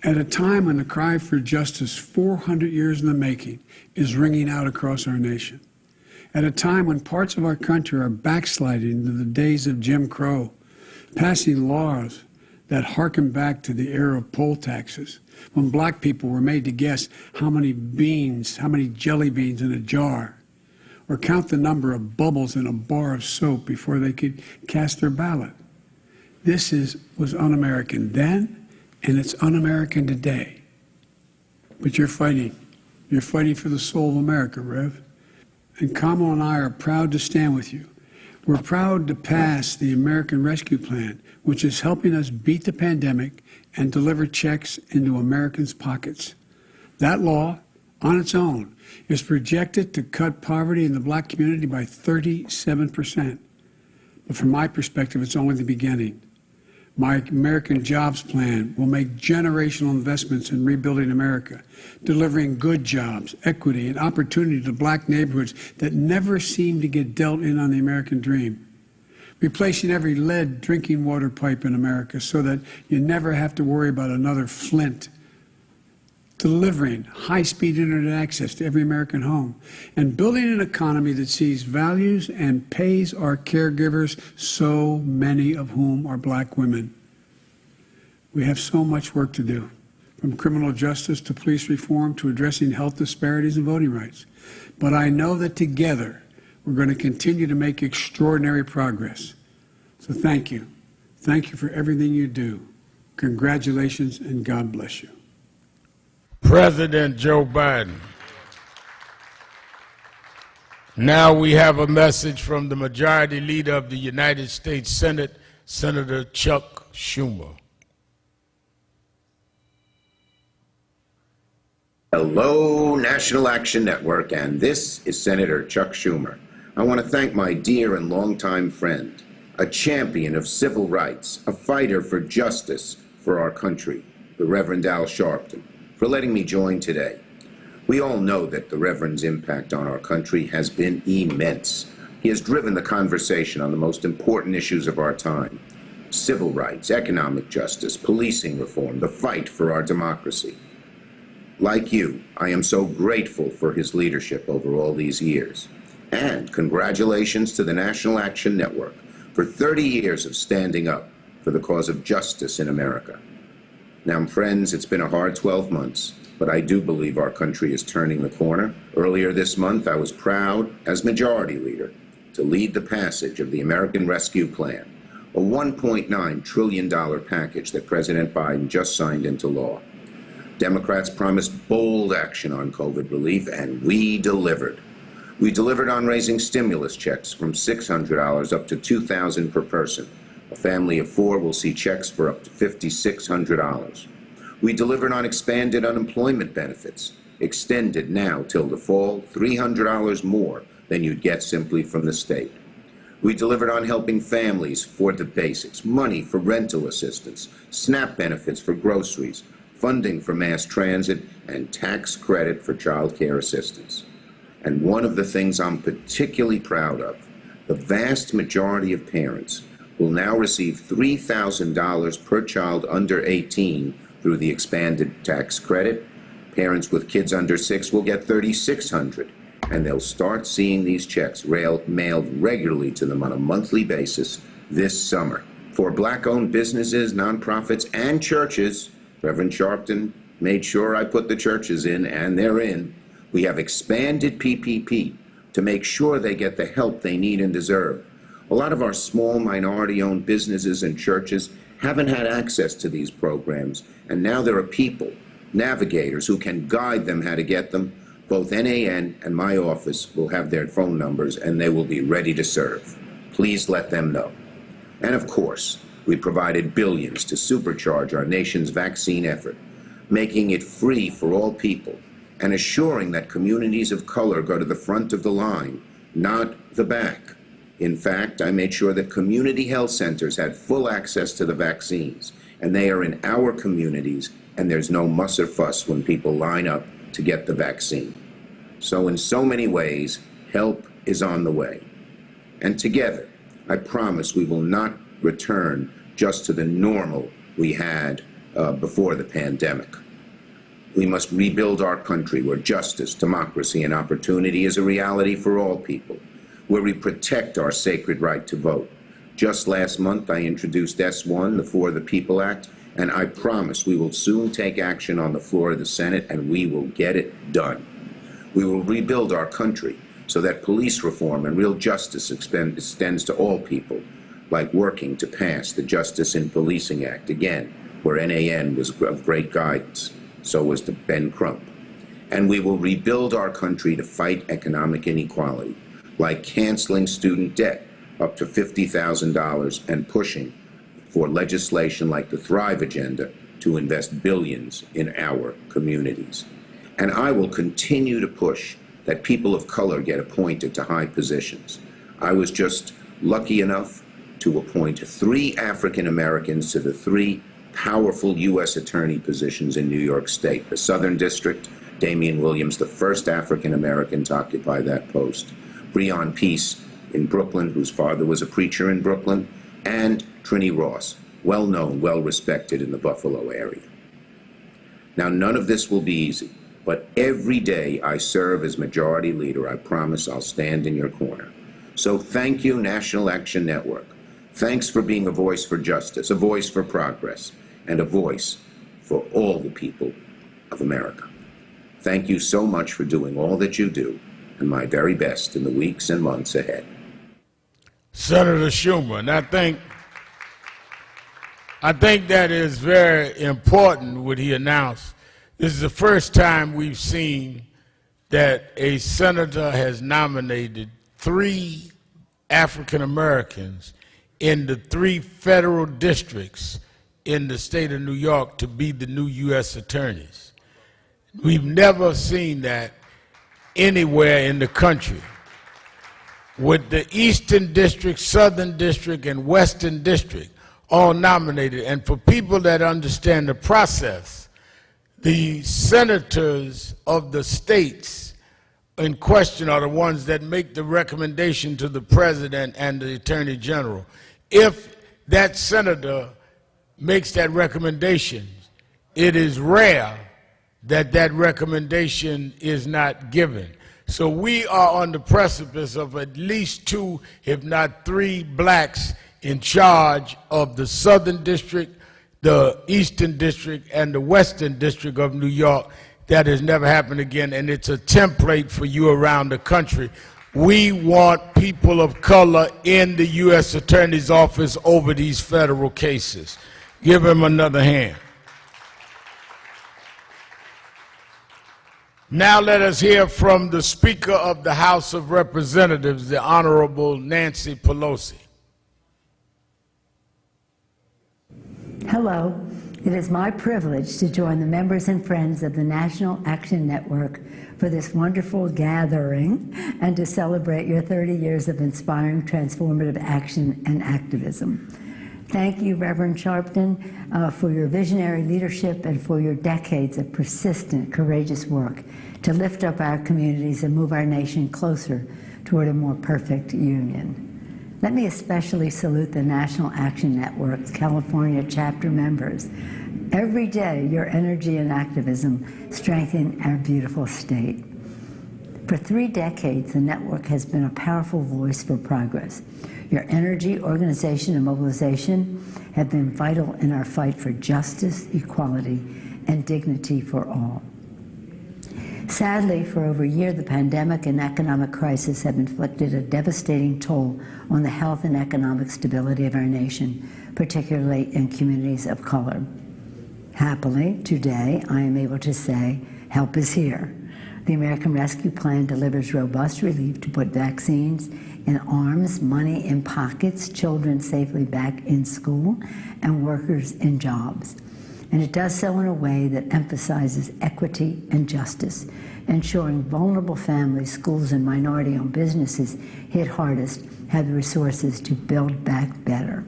at a time when the cry for justice, 400 years in the making, is ringing out across our nation, at a time when parts of our country are backsliding into the days of Jim Crow, passing laws that harken back to the era of poll taxes, when Black people were made to guess how many jelly beans in a jar, or count the number of bubbles in a bar of soap before they could cast their ballot. This was un-American then, and it's un-American today. But you're fighting. You're fighting for the soul of America, Rev. And Kamala and I are proud to stand with you. We're proud to pass the American Rescue Plan, which is helping us beat the pandemic and deliver checks into Americans' pockets. That law, on its own, is projected to cut poverty in the Black community by 37%. But from my perspective, it's only the beginning. My American Jobs Plan will make generational investments in rebuilding America, delivering good jobs, equity, and opportunity to Black neighborhoods that never seem to get dealt in on the American dream. Replacing every lead drinking water pipe in America so that you never have to worry about another Flint. Delivering high-speed internet access to every American home, and building an economy that sees values and pays our caregivers, so many of whom are Black women. We have so much work to do, from criminal justice to police reform to addressing health disparities and voting rights. But I know that together we're going to continue to make extraordinary progress. So thank you. Thank you for everything you do. Congratulations, and God bless you. President Joe Biden. Now we have a message from the Majority Leader of the United States Senate, Senator Chuck Schumer. Hello, National Action Network, and this is Senator Chuck Schumer. I want to thank my dear and longtime friend, a champion of civil rights, a fighter for justice for our country, the Reverend Al Sharpton, for letting me join today. We all know that the Reverend's impact on our country has been immense. He has driven the conversation on the most important issues of our time: civil rights, economic justice, policing reform, the fight for our democracy. Like you, I am so grateful for his leadership over all these years. And congratulations to the National Action Network for 30 years of standing up for the cause of justice in America. Now, friends, it's been a hard 12 months, but I do believe our country is turning the corner. Earlier this month, I was proud, as Majority Leader, to lead the passage of the American Rescue Plan, a $1.9 trillion package that President Biden just signed into law. Democrats promised bold action on COVID relief, and we delivered. We delivered on raising stimulus checks from $600 up to $2,000 per person. A family of 4 will see checks for up to $5,600. We delivered on expanded unemployment benefits, extended now till the fall, $300 more than you'd get simply from the state. We delivered on helping families afford the basics, money for rental assistance, SNAP benefits for groceries, funding for mass transit, and tax credit for child care assistance. And one of the things I'm particularly proud of, the vast majority of parents will now receive $3,000 per child under 18 through the expanded tax credit. Parents with kids under 6 will get $3,600, and they'll start seeing these checks mailed regularly to them on a monthly basis this summer. For Black-owned businesses, nonprofits, and churches, Reverend Sharpton made sure I put the churches in, and they're in. We have expanded PPP to make sure they get the help they need and deserve. A lot of our small minority-owned businesses and churches haven't had access to these programs, and now there are people, navigators, who can guide them how to get them. Both NAN and my office will have their phone numbers, and they will be ready to serve. Please let them know. And of course, we provided billions to supercharge our nation's vaccine effort, making it free for all people, and assuring that communities of color go to the front of the line, not the back. In fact, I made sure that community health centers had full access to the vaccines, and they are in our communities, and there's no muss or fuss when people line up to get the vaccine. So in so many ways, help is on the way. And together, I promise we will not return just to the normal we had before the pandemic. We must rebuild our country where justice, democracy, and opportunity is a reality for all people, where we protect our sacred right to vote. Just last month, I introduced S1, the For the People Act, and I promise we will soon take action on the floor of the Senate, and we will get it done. We will rebuild our country so that police reform and real justice extends to all people, like working to pass the Justice in Policing Act, again, where NAN was of great guidance. So was the Ben Crump. And we will rebuild our country to fight economic inequality, like canceling student debt up to $50,000 and pushing for legislation like the Thrive Agenda to invest billions in our communities. And I will continue to push that people of color get appointed to high positions. I was just lucky enough to appoint 3 African Americans to the 3 powerful U.S. attorney positions in New York State. The Southern District, Damian Williams, the first African American to occupy that post. Breon Peace in Brooklyn, whose father was a preacher in Brooklyn, and Trini Ross, well known, well respected in the Buffalo area. Now, none of this will be easy, but every day I serve as Majority Leader, I promise I'll stand in your corner. So thank you, National Action Network. Thanks for being a voice for justice, a voice for progress, and a voice for all the people of America. Thank you so much for doing all that you do, and my very best in the weeks and months ahead. Senator Schumer, and I think that is very important what he announced. This is the first time we've seen that a senator has nominated 3 African Americans in the 3 federal districts in the state of New York to be the new U.S. attorneys. We've never seen that anywhere in the country. With the Eastern District, Southern District, and Western District all nominated. And for people that understand the process, the senators of the states in question are the ones that make the recommendation to the president and the attorney general. If that senator makes that recommendation, it is rare that that recommendation is not given. So we are on the precipice of at least 2, if not 3 blacks in charge of the Southern District, the Eastern District, and the Western District of New York. That has never happened again, and it's a template for you around the country. We want people of color in the U.S. Attorney's Office over these federal cases. Give him another hand. Now let us hear from the Speaker of the House of Representatives, the Honorable Nancy Pelosi. Hello. It is my privilege to join the members and friends of the National Action Network for this wonderful gathering and to celebrate your 30 years of inspiring transformative action and activism. Thank you, Reverend Sharpton, for your visionary leadership and for your decades of persistent, courageous work to lift up our communities and move our nation closer toward a more perfect union. Let me especially salute the National Action Network's California chapter members. Every day, your energy and activism strengthen our beautiful state. For 3 decades, the network has been a powerful voice for progress. Your energy, organization, and mobilization have been vital in our fight for justice, equality, and dignity for all. Sadly, for over a year, the pandemic and economic crisis have inflicted a devastating toll on the health and economic stability of our nation, particularly in communities of color. Happily, today, I am able to say, help is here. The American Rescue Plan delivers robust relief to put vaccines in arms, money in pockets, children safely back in school, and workers in jobs. And it does so in a way that emphasizes equity and justice, ensuring vulnerable families, schools, and minority-owned businesses hit hardest have the resources to build back better.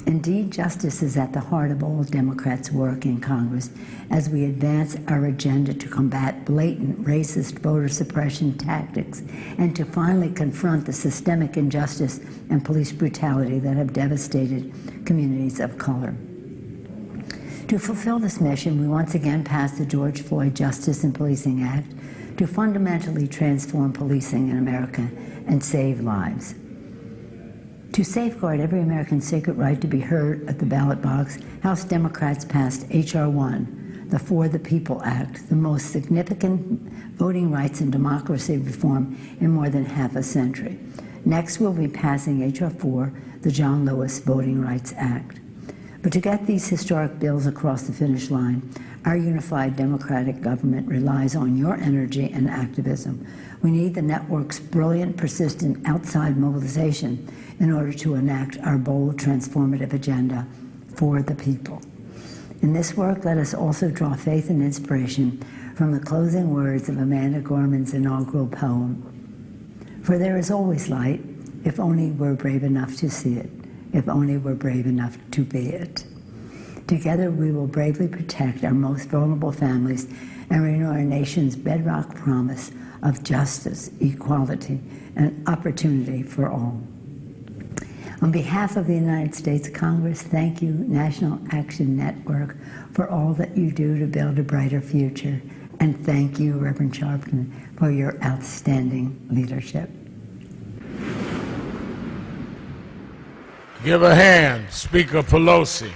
Indeed, justice is at the heart of all Democrats' work in Congress as we advance our agenda to combat blatant racist voter suppression tactics and to finally confront the systemic injustice and police brutality that have devastated communities of color. To fulfill this mission, we once again passed the George Floyd Justice and Policing Act to fundamentally transform policing in America and save lives. To safeguard every American's sacred right to be heard at the ballot box, House Democrats passed H.R. 1, the For the People Act, the most significant voting rights and democracy reform in more than half a century. Next, we'll be passing H.R. 4, the John Lewis Voting Rights Act. But to get these historic bills across the finish line, our unified democratic government relies on your energy and activism. We need the network's brilliant, persistent outside mobilization in order to enact our bold, transformative agenda for the people. In this work, let us also draw faith and inspiration from the closing words of Amanda Gorman's inaugural poem. For there is always light, if only we're brave enough to see it. If only we're brave enough to be it. Together, we will bravely protect our most vulnerable families and renew our nation's bedrock promise of justice, equality, and opportunity for all. On behalf of the United States Congress, thank you, National Action Network, for all that you do to build a brighter future. And thank you, Reverend Sharpton, for your outstanding leadership. Give a hand, Speaker Pelosi.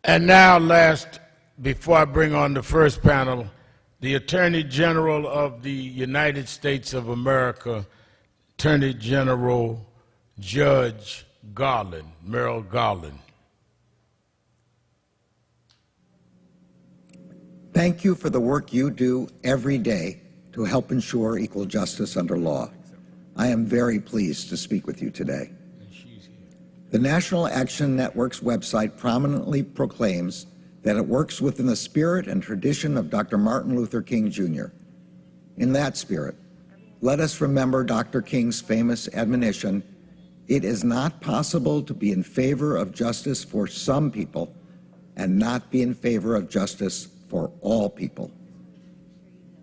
And now, before I bring on the first panel, the Attorney General of the United States of America, Attorney General Judge Garland, Merrick Garland. Thank you for the work you do every day to help ensure equal justice under law. I am very pleased to speak with you today. The National Action Network's website prominently proclaims that it works within the spirit and tradition of Dr. Martin Luther King, Jr. In that spirit, let us remember Dr. King's famous admonition, "It is not possible to be in favor of justice for some people and not be in favor of justice for all people."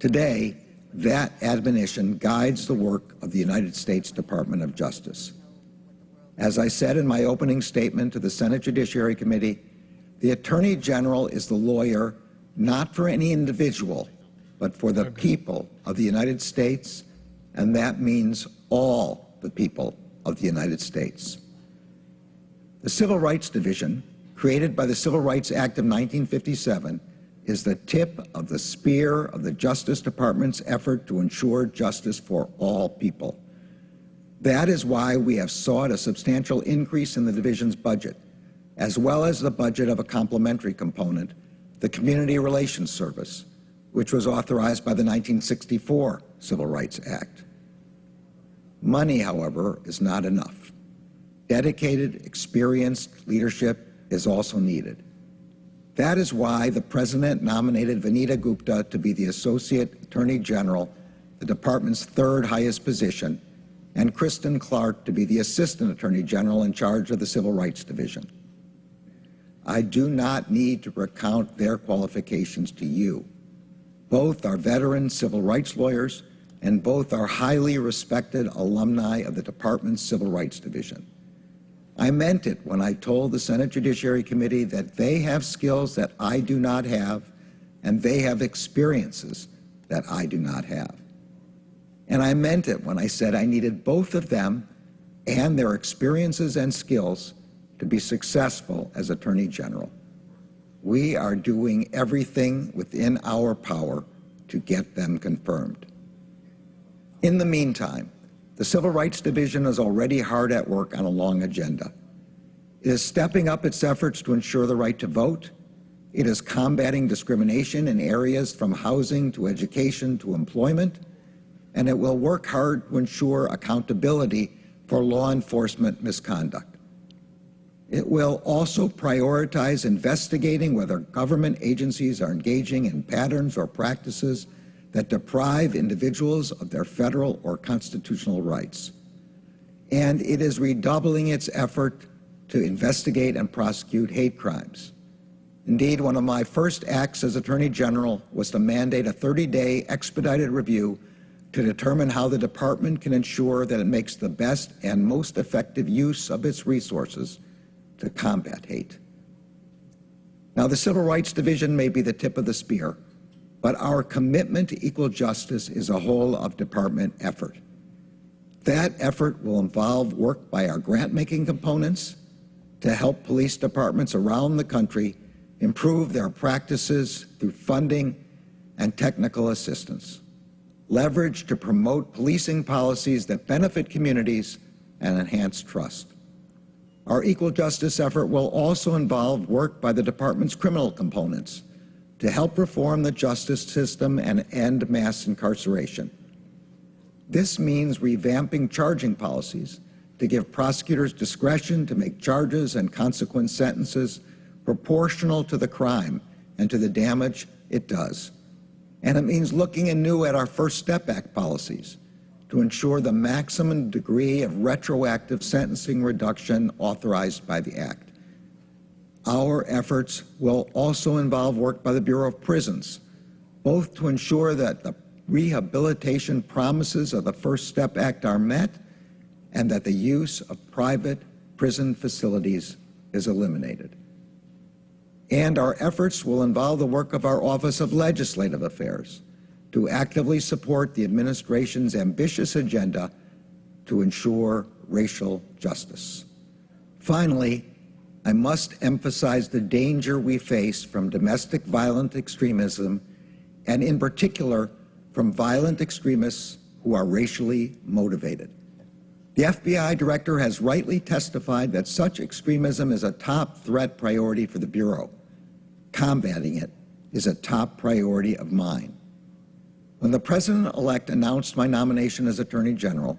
Today, that admonition guides the work of the United States Department of Justice. As I said in my opening statement to the Senate Judiciary Committee, the Attorney General is the lawyer not for any individual, but for the people of the United States, and that means all the people of the United States. The Civil Rights Division, created by the Civil Rights Act of 1957, is the tip of the spear of the Justice Department's effort to ensure justice for all people. That is why we have sought a substantial increase in the division's budget, as well as the budget of a complementary component, the Community Relations Service, which was authorized by the 1964 Civil Rights Act. Money, however, is not enough. Dedicated, experienced leadership is also needed. That is why the President nominated Vanita Gupta to be the Associate Attorney General, the department's third highest position, and Kristen Clark to be the Assistant Attorney General in charge of the Civil Rights Division. I do not need to recount their qualifications to you. Both are veteran civil rights lawyers, and both are highly respected alumni of the department's Civil Rights Division. I meant it when I told the Senate Judiciary Committee that they have skills that I do not have, and they have experiences that I do not have. And I meant it when I said I needed both of them and their experiences and skills to be successful as Attorney General. We are doing everything within our power to get them confirmed. In the meantime, the Civil Rights Division is already hard at work on a long agenda. It is stepping up its efforts to ensure the right to vote. It is combating discrimination in areas from housing to education to employment. And it will work hard to ensure accountability for law enforcement misconduct. It will also prioritize investigating whether government agencies are engaging in patterns or practices that deprive individuals of their federal or constitutional rights. And it is redoubling its effort to investigate and prosecute hate crimes. Indeed, one of my first acts as Attorney General was to mandate a 30-day expedited review to determine how the department can ensure that it makes the best and most effective use of its resources to combat hate. Now, the Civil Rights Division may be the tip of the spear, but our commitment to equal justice is a whole of department effort. That effort will involve work by our grant-making components to help police departments around the country improve their practices through funding and technical assistance, leverage to promote policing policies that benefit communities and enhance trust. Our equal justice effort will also involve work by the department's criminal components to help reform the justice system and end mass incarceration. This means revamping charging policies to give prosecutors discretion to make charges and consequent sentences proportional to the crime and to the damage it does. And it means looking anew at our First Step Act policies to ensure the maximum degree of retroactive sentencing reduction authorized by the Act. Our efforts will also involve work by the Bureau of Prisons, both to ensure that the rehabilitation promises of the First Step Act are met and that the use of private prison facilities is eliminated. And our efforts will involve the work of our Office of Legislative Affairs to actively support the administration's ambitious agenda to ensure racial justice. Finally, I must emphasize the danger we face from domestic violent extremism, and in particular, from violent extremists who are racially motivated. The FBI director has rightly testified that such extremism is a top threat priority for the Bureau. Combating it is a top priority of mine. When the President-elect announced my nomination as Attorney General,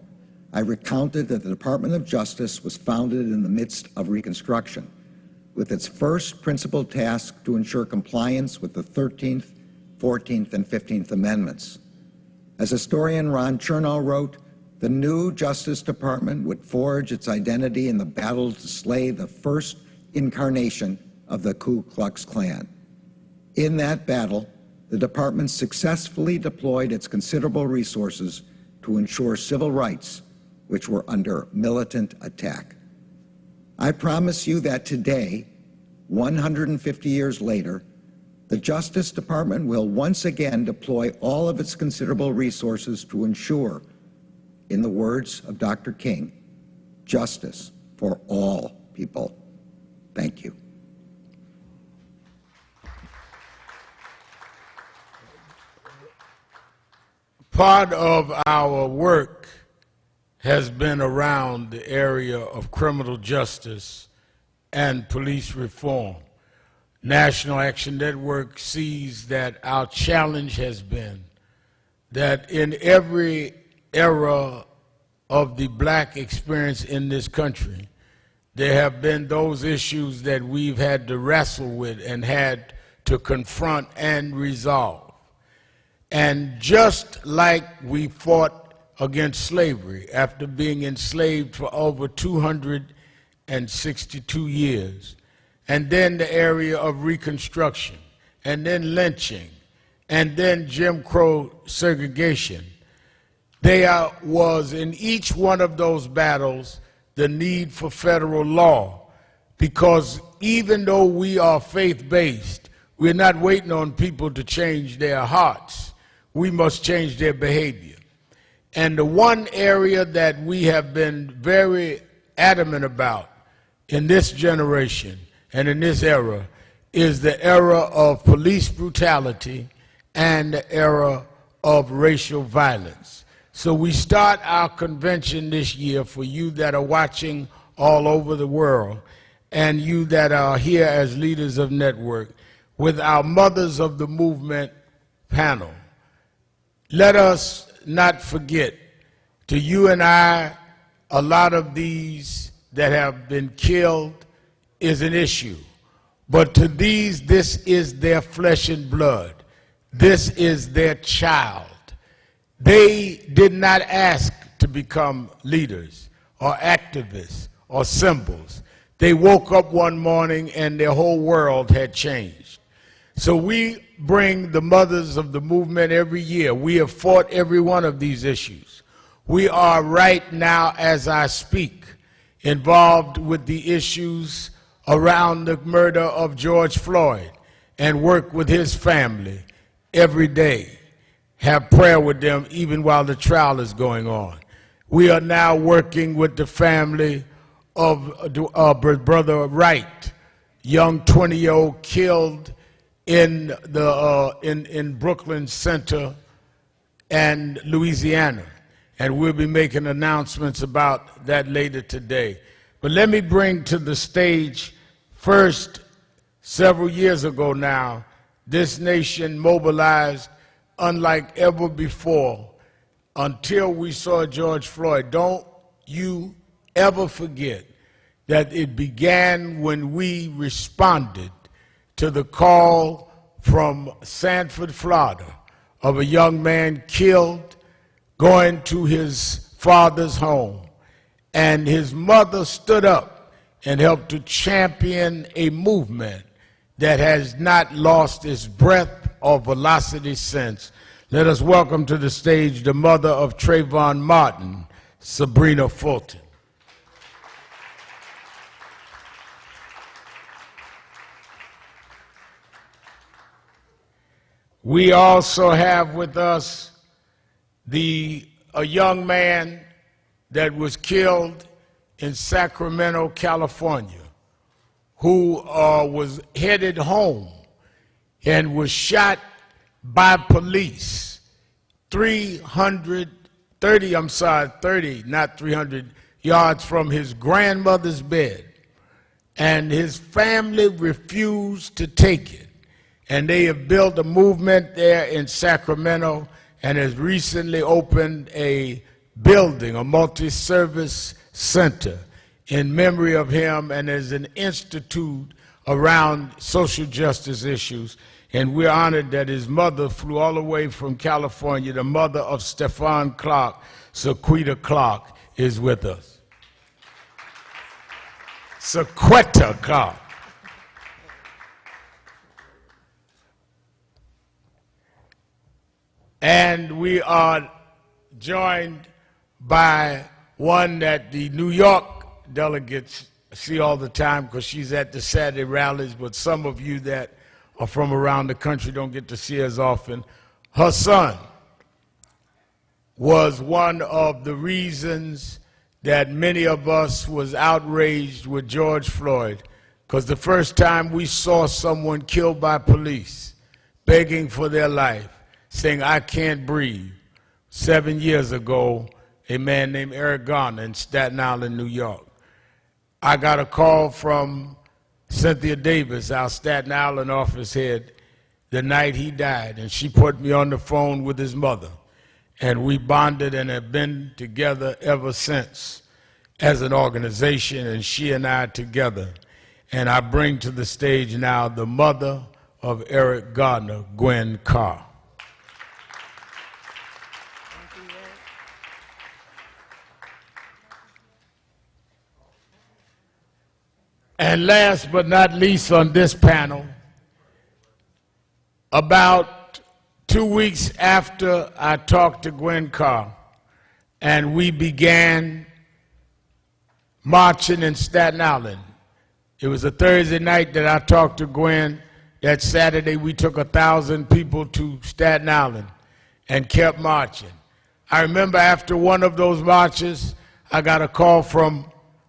I recounted that the Department of Justice was founded in the midst of Reconstruction, with its first principal task to ensure compliance with the 13th, 14th, and 15th Amendments. As historian Ron Chernow wrote, the new Justice Department would forge its identity in the battle to slay the first incarnation of the Ku Klux Klan. In that battle, the department successfully deployed its considerable resources to ensure civil rights, which were under militant attack. I promise you that today, 150 years later, the Justice Department will once again deploy all of its considerable resources to ensure, in the words of Dr. King, justice for all people. Thank you. Part of our work has been around the area of criminal justice and police reform. National Action Network sees that our challenge has been that in every era of the black experience in this country, there have been those issues that we've had to wrestle with and had to confront and resolve. And just like we fought against slavery after being enslaved for over 262 years, and then the area of Reconstruction, and then lynching, and then Jim Crow segregation, there was in each one of those battles the need for federal law, because even though we are faith-based, we're not waiting on people to change their hearts. We must change their behavior. And the one area that we have been very adamant about in this generation and in this era is the era of police brutality and the era of racial violence. So we start our convention this year for you that are watching all over the world and you that are here as leaders of network with our Mothers of the Movement panel. Let us not forget, to you and I, a lot of these that have been killed is an issue. But to these, this is their flesh and blood. This is their child. They did not ask to become leaders or activists or symbols. They woke up one morning and their whole world had changed. So we bring the Mothers of the Movement every year. We have fought every one of these issues. We are right now, as I speak, involved with the issues around the murder of George Floyd and work with his family every day. Have prayer with them even while the trial is going on. We are now working with the family of Brother Wright, young 20-year-old killed in Brooklyn Center and Louisiana. And we'll be making announcements about that later today. But let me bring to the stage first, several years ago now, this nation mobilized unlike ever before until we saw George Floyd. Don't you ever forget that it began when we responded to the call from Sanford, Florida, of a young man killed going to his father's home. And his mother stood up and helped to champion a movement that has not lost its breath or velocity since. Let us welcome to the stage the mother of Trayvon Martin, Sybrina Fulton. We also have with us a young man that was killed in Sacramento, California, who was headed home and was shot by police 30, not 300 yards from his grandmother's bed. And his family refused to take it. And they have built a movement there in Sacramento and has recently opened a building, a multi-service center in memory of him, and as an institute around social justice issues. And we're honored that his mother flew all the way from California. The mother of Stephon Clark, Sequette Clark, is with us. Sequette Clark. And we are joined by one that the New York delegates see all the time because she's at the Saturday rallies, but some of you that are from around the country don't get to see her as often. Her son was one of the reasons that many of us was outraged with George Floyd, because the first time we saw someone killed by police, begging for their life, saying, "I can't breathe," 7 years ago, a man named Eric Garner in Staten Island, New York. I got a call from Cynthia Davis, our Staten Island office head, the night he died, and she put me on the phone with his mother. And we bonded and have been together ever since as an organization, and she and I together. And I bring to the stage now the mother of Eric Garner, Gwen Carr. And last but not least on this panel, about 2 weeks after I talked to Gwen Carr and we began marching in Staten Island. It was a Thursday night that I talked to Gwen. That Saturday we took 1,000 people to Staten Island and kept marching. I remember after one of those marches, I got a call from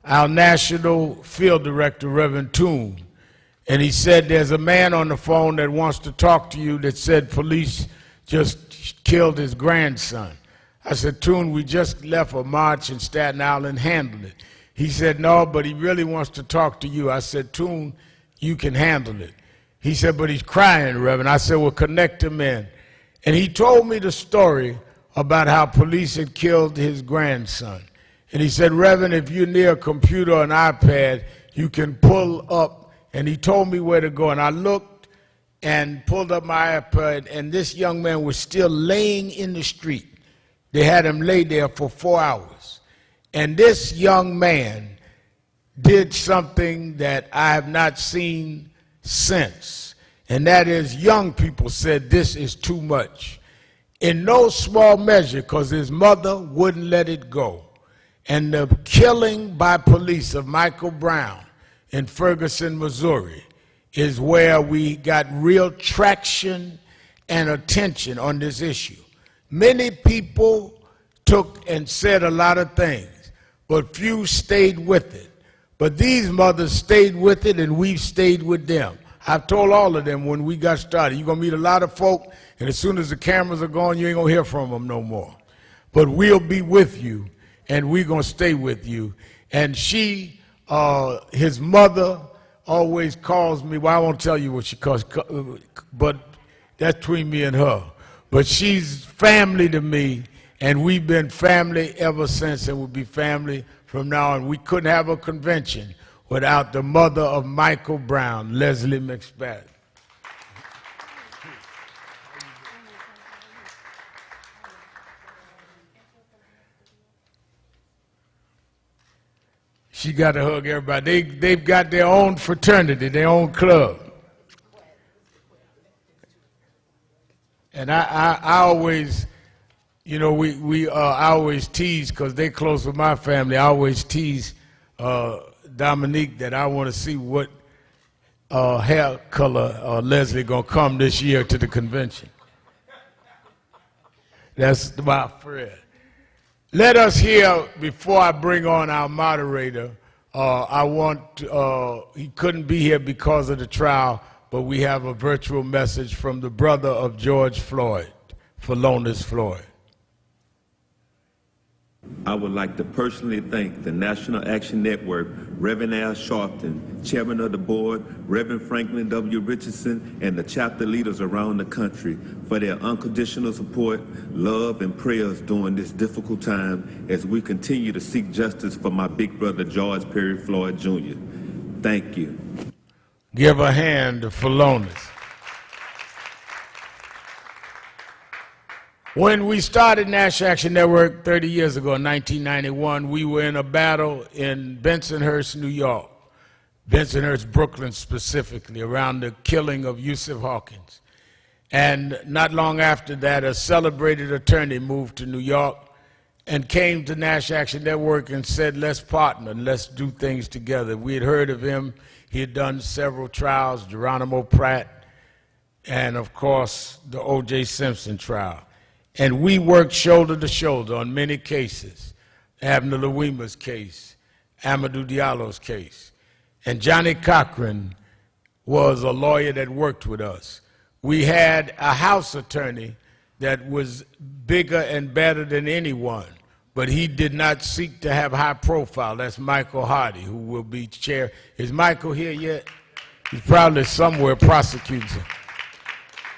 our national field director, Reverend Toon, and he said, "There's a man on the phone that wants to talk to you that said police just killed his grandson." I said, "Toon, we just left a march in Staten Island, handle it." He said, "No, but he really wants to talk to you." I said, "Toon, you can handle it." He said, "But he's crying, Reverend." I said, "Well, connect him in." And he told me the story about how police had killed his grandson. And he said, "Reverend, if you're near a computer or an iPad, you can pull up." And he told me where to go. And I looked and pulled up my iPad, and this young man was still laying in the street. They had him lay there for 4 hours. And this young man did something that I have not seen since. And that is, young people said, "This is too much." In no small measure, because his mother wouldn't let it go. And the killing by police of Michael Brown in Ferguson, Missouri, is where we got real traction and attention on this issue. Many people took and said a lot of things, but few stayed with it. But these mothers stayed with it, and we've stayed with them. I've told all of them when we got started, you're going to meet a lot of folk, and as soon as the cameras are gone, you ain't going to hear from them no more. But we'll be with you, and we're going to stay with you. And she, his mother, always calls me. Well, I won't tell you what she calls, but that's between me and her. But she's family to me, and we've been family ever since, and we'll be family from now on. We couldn't have a convention without the mother of Michael Brown, Lesley McSpadden. She got to hug everybody. They've got their own fraternity, their own club. And I always, you know, I always tease, because they're close with my family, I always tease Dominique that I want to see what hair color Lesley going to come this year to the convention. That's my friend. Let us hear, before I bring on our moderator, he couldn't be here because of the trial, but we have a virtual message from the brother of George Floyd, Philonis Floyd. I would like to personally thank the National Action Network, Reverend Al Sharpton, Chairman of the Board, Reverend Franklin W. Richardson, and the chapter leaders around the country for their unconditional support, love, and prayers during this difficult time as we continue to seek justice for my big brother, George Perry Floyd, Jr. Thank you. Give a hand to Fulonis. When we started National Action Network 30 years ago in 1991, we were in a battle in Bensonhurst, New York, Bensonhurst, Brooklyn specifically, around the killing of Yusuf Hawkins. And not long after that, a celebrated attorney moved to New York and came to National Action Network and said, let's partner and let's do things together. We had heard of him. He had done several trials, Geronimo Pratt, and of course, the O.J. Simpson trial. And we worked shoulder to shoulder on many cases. Abner Louima's case, Amadou Diallo's case. And Johnny Cochran was a lawyer that worked with us. We had a house attorney that was bigger and better than anyone, but he did not seek to have high profile. That's Michael Hardy, who will be chair. Is Michael here yet? He's probably somewhere prosecuting.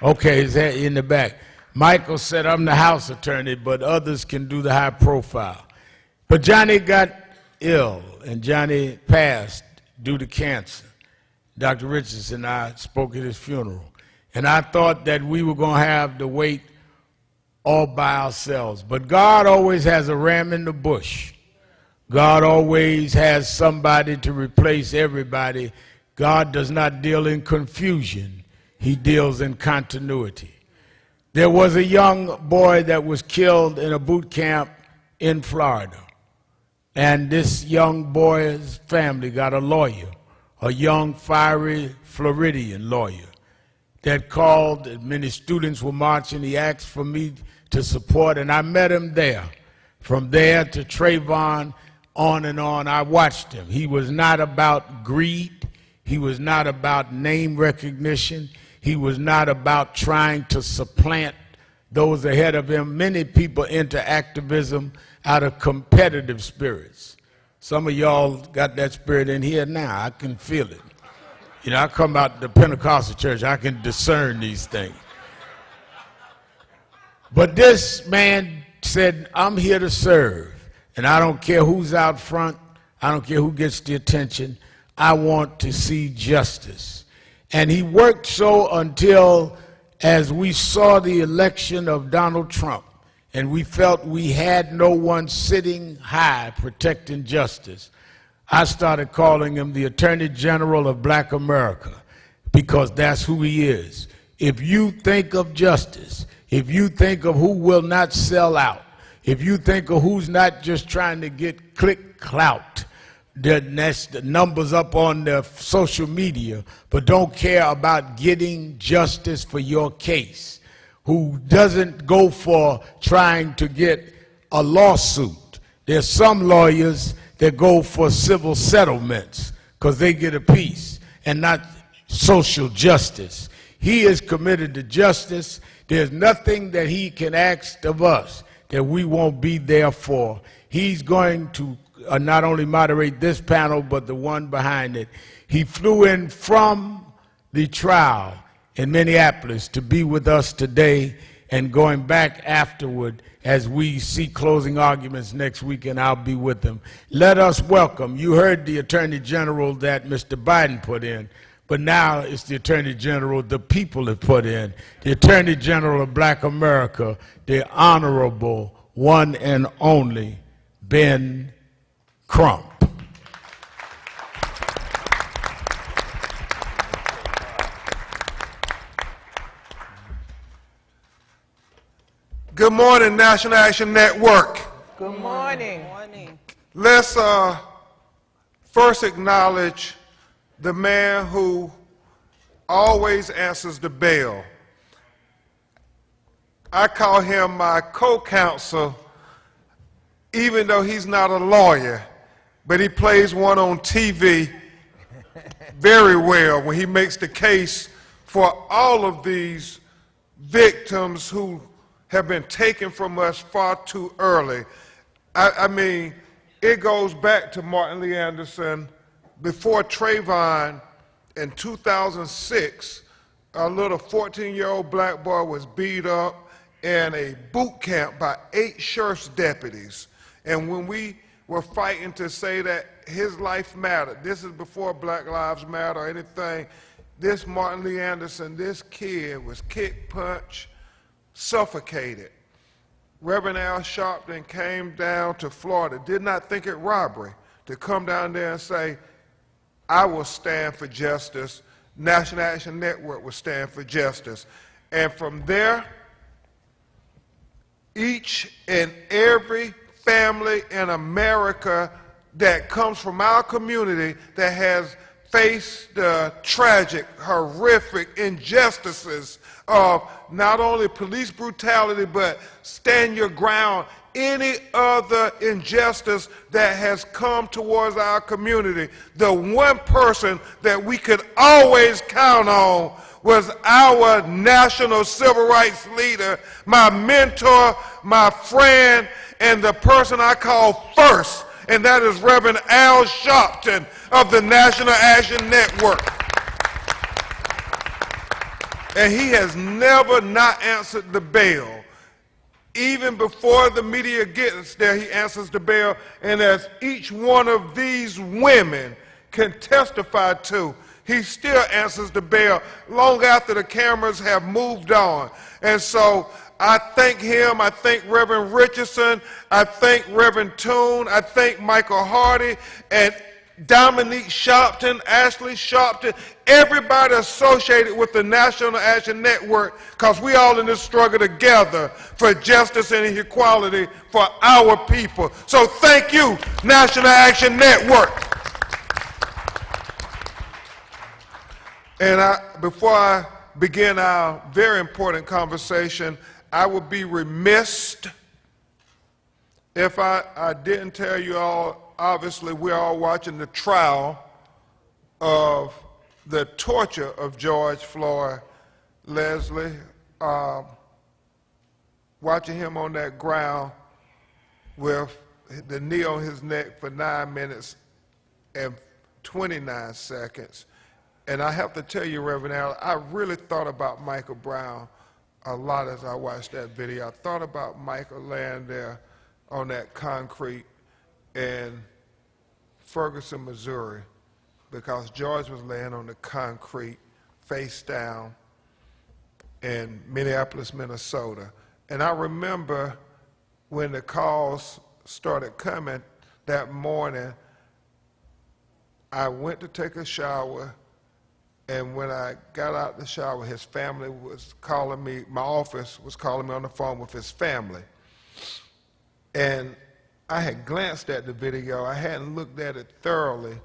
Okay, he's in the back. Michael said, I'm the house attorney, but others can do the high profile. But Johnny got ill, and Johnny passed due to cancer. Dr. Richardson and I spoke at his funeral. And I thought that we were going to have to wait all by ourselves. But God always has a ram in the bush. God always has somebody to replace everybody. God does not deal in confusion. He deals in continuity. There was a young boy that was killed in a boot camp in Florida. And this young boy's family got a lawyer, a young, fiery Floridian lawyer that called. Many students were marching. He asked for me to support, and I met him there. From there to Trayvon, on and on, I watched him. He was not about greed. He was not about name recognition. He was not about trying to supplant those ahead of him. Many people enter activism out of competitive spirits. Some of y'all got that spirit in here now. I can feel it. You know, I come out the Pentecostal church, I can discern these things. But this man said, I'm here to serve, and I don't care who's out front. I don't care who gets the attention. I want to see justice. And he worked so until, as we saw the election of Donald Trump, and we felt we had no one sitting high protecting justice, I started calling him the Attorney General of Black America, because that's who he is. If you think of justice, if you think of who will not sell out, if you think of who's not just trying to get click clout, that's the numbers up on the social media, but don't care about getting justice for your case, who doesn't go for trying to get a lawsuit. There's some lawyers that go for civil settlements because they get a piece and not social justice. He is committed to justice. There's nothing that he can ask of us that we won't be there for. He's going to not only moderate this panel, but the one behind it. He flew in from the trial in Minneapolis to be with us today, and going back afterward as we see closing arguments next week, and I'll be with them. Let us welcome, you heard the Attorney General that Mr. Biden put in, but now it's the Attorney General the people have put in, the Attorney General of Black America, the Honorable one and only Ben Crump. Good morning, National Action Network. Good morning. Let's first acknowledge the man who always answers the bell. I call him my co-counsel, even though he's not a lawyer, but he plays one on TV very well when he makes the case for all of these victims who have been taken from us far too early. I mean, it goes back to Martin Lee Anderson. Before Trayvon in 2006, a little 14-year-old black boy was beat up in a boot camp by 8 sheriff's deputies. And when we were fighting to say that his life mattered, this is before Black Lives Matter or anything, this Martin Lee Anderson, this kid was kicked, punched, suffocated. Reverend Al Sharpton came down to Florida, did not think it robbery to come down there and say, I will stand for justice. National Action Network will stand for justice. And from there, each and every family in America that comes from our community that has faced the tragic, horrific injustices of not only police brutality, but stand your ground, any other injustice that has come towards our community, the one person that we could always count on was our national civil rights leader, my mentor, my friend, and the person I call first, and that is Reverend Al Sharpton of the National Action Network. And he has never not answered the bell. Even before the media gets there, he answers the bell, and as each one of these women can testify to, he still answers the bell long after the cameras have moved on. And so I thank him, I thank Reverend Richardson, I thank Reverend Toone, I thank Michael Hardy, and Dominique Sharpton, Ashley Sharpton, everybody associated with the National Action Network, because we all in this struggle together for justice and equality for our people. So thank you, National Action Network. And before I begin our very important conversation, I would be remiss if I didn't tell you all. Obviously, we're all watching the trial of the torture of George Floyd, Lesley, watching him on that ground with the knee on his neck for 9 minutes and 29 seconds. And I have to tell you, Reverend Al, I really thought about Michael Brown a lot as I watched that video. I thought about Michael laying there on that concrete in Ferguson, Missouri, because George was laying on the concrete face down in Minneapolis, Minnesota. And I remember when the calls started coming that morning, I went to take a shower, and when I got out the shower, his family was calling me, my office was calling me on the phone with his family. And I had glanced at the video, I hadn't looked at it thoroughly,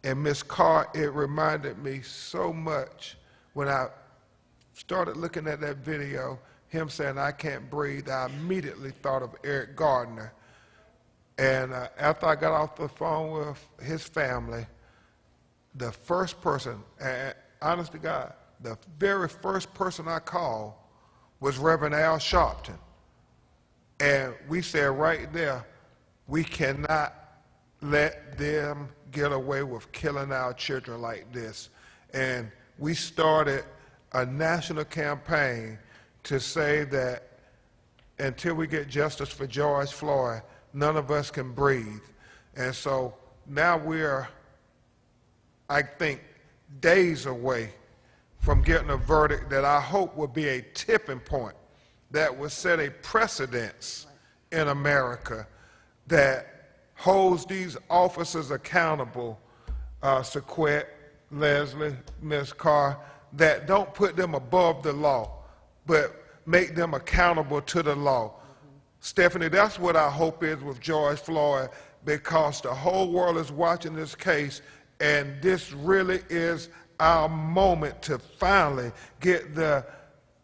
and Ms. Carr, it reminded me so much when I started looking at that video, him saying, I can't breathe, I immediately thought of Eric Garner. And after I got off the phone with his family, the first person, and honest to God, the very first person I called was Reverend Al Sharpton. And we said right there, we cannot let them get away with killing our children like this. And we started a national campaign to say that until we get justice for George Floyd, none of us can breathe. And so now we're, I think, days away from getting a verdict that I hope will be a tipping point that will set a precedence in America that holds these officers accountable, Sequette, Lesley, Ms. Carr, that don't put them above the law, but make them accountable to the law. Stephanie, that's what our hope is with George Floyd, because the whole world is watching this case, and this really is our moment to finally get the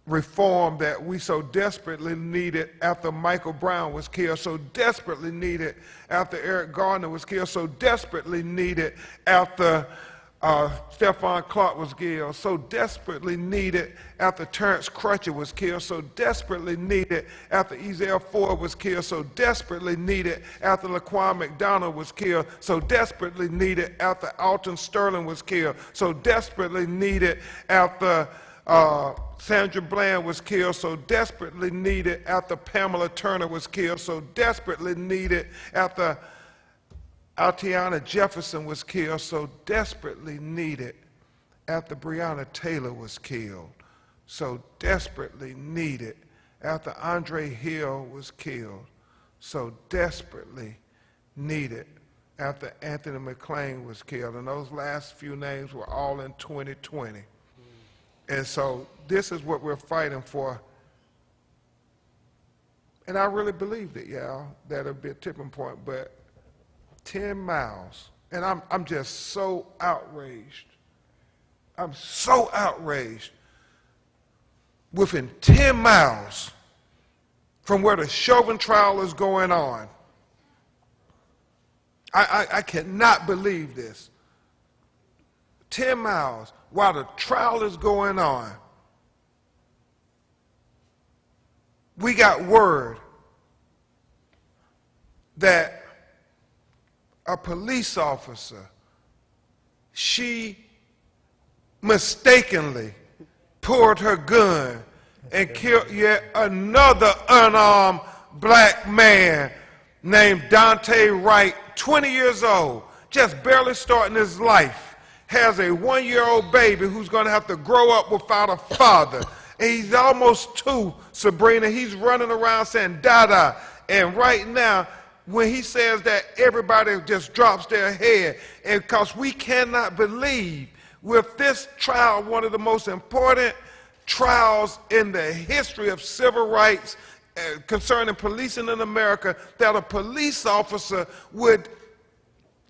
reform that we so desperately needed after Michael Brown was killed, so desperately needed after Eric Garner was killed, so desperately needed after Stephon Clark was killed, so desperately needed after Terrence Crutcher was killed, so desperately needed after Ezell Ford was killed, so desperately needed after Laquan McDonald was killed, so desperately needed after Alton Sterling was killed, so desperately needed after Sandra Bland was killed, so desperately needed after Pamela Turner was killed, so desperately needed after Altiana Jefferson was killed, so desperately needed after Breonna Taylor was killed, so desperately needed after Andre Hill was killed, so desperately needed after Anthony McClain was killed. And those last few names were all in 2020. And so this is what we're fighting for. And I really believed it, y'all, that it'd be a tipping point, but 10 miles, and I'm just so outraged. I'm so outraged. Within 10 miles from where the Chauvin trial is going on, I cannot believe this. 10 miles while the trial is going on, we got word that a police officer, she mistakenly pulled her gun and killed yet another unarmed black man named Dante Wright, 20 years old, just barely starting his life, has a 1-year-old baby who's going to have to grow up without a father. And he's almost 2, Sybrina. He's running around saying, "Dada." And right now, when he says that, everybody just drops their head. And because we cannot believe with this trial, one of the most important trials in the history of civil rights concerning policing in America, that a police officer would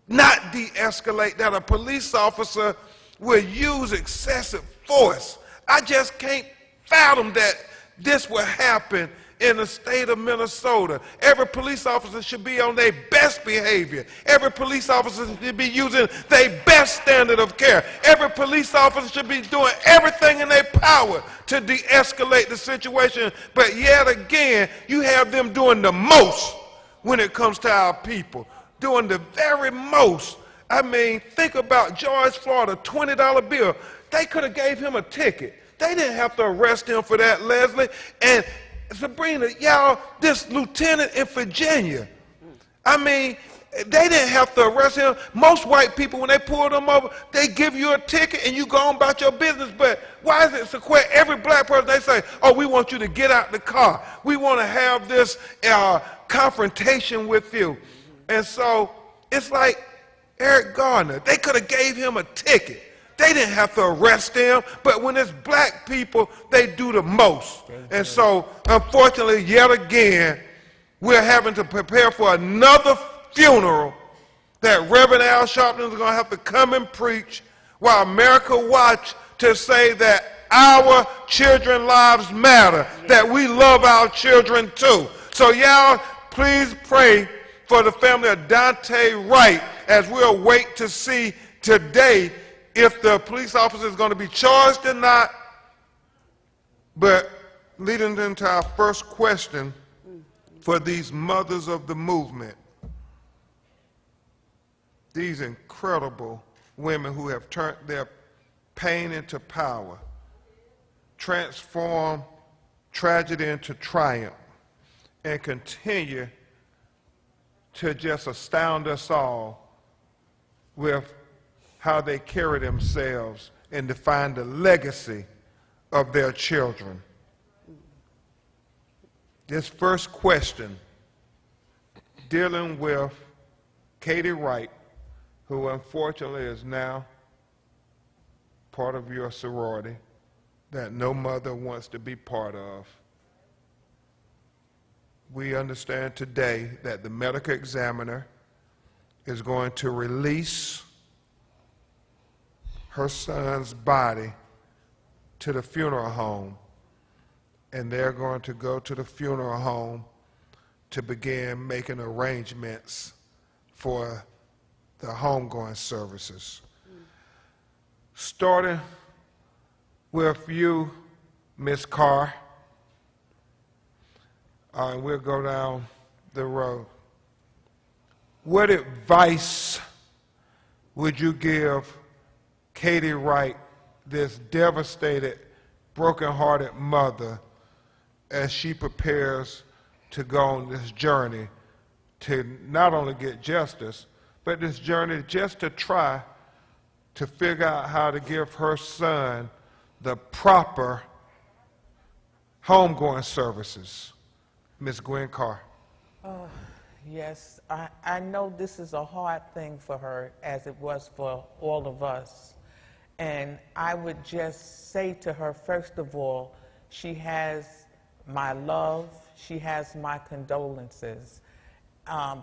not de-escalate, that a police officer would use excessive force. I just can't fathom that this would happen in the state of Minnesota. Every police officer should be on their best behavior. Every police officer should be using their best standard of care. Every police officer should be doing everything in their power to de-escalate the situation. But yet again, you have them doing the most when it comes to our people, doing the very most. I mean, think about George Floyd, a $20 bill. They could have gave him a ticket. They didn't have to arrest him for that, Lesley. And Sybrina, y'all, this lieutenant in Virginia, I mean, they didn't have to arrest him. Most white people, when they pull them over, they give you a ticket and you go on about your business. But why is it Sequette? Every black person, they say, "Oh, we want you to get out the car. We want to have this confrontation with you." And so it's like Eric Garner. They could have gave him a ticket. They didn't have to arrest him, but when it's black people, they do the most. And so, unfortunately, yet again, we're having to prepare for another funeral that Reverend Al Sharpton is going to have to come and preach while America watch to say that our children's lives matter, that we love our children too. So y'all, please pray for the family of Dante Wright as we'll wait to see today if the police officer is going to be charged or not. But leading into our first question for these mothers of the movement, these incredible women who have turned their pain into power, transformed tragedy into triumph, and continue to just astound us all with how they carry themselves and define the legacy of their children. This first question, dealing with Katie Wright, who unfortunately is now part of your sorority that no mother wants to be part of. We understand today that the medical examiner is going to release her son's body to the funeral home, and they're going to go to the funeral home to begin making arrangements for the homegoing services. starting with you, Ms. Carr, and we'll go down the road. What advice would you give Katie Wright, this devastated, broken-hearted mother, as she prepares to go on this journey to not only get justice, but this journey just to try to figure out how to give her son the proper homegoing services? Ms. Gwen Carr. Yes, I know this is a hard thing for her, as it was for all of us. And I would just say to her, first of all, she has my love, she has my condolences.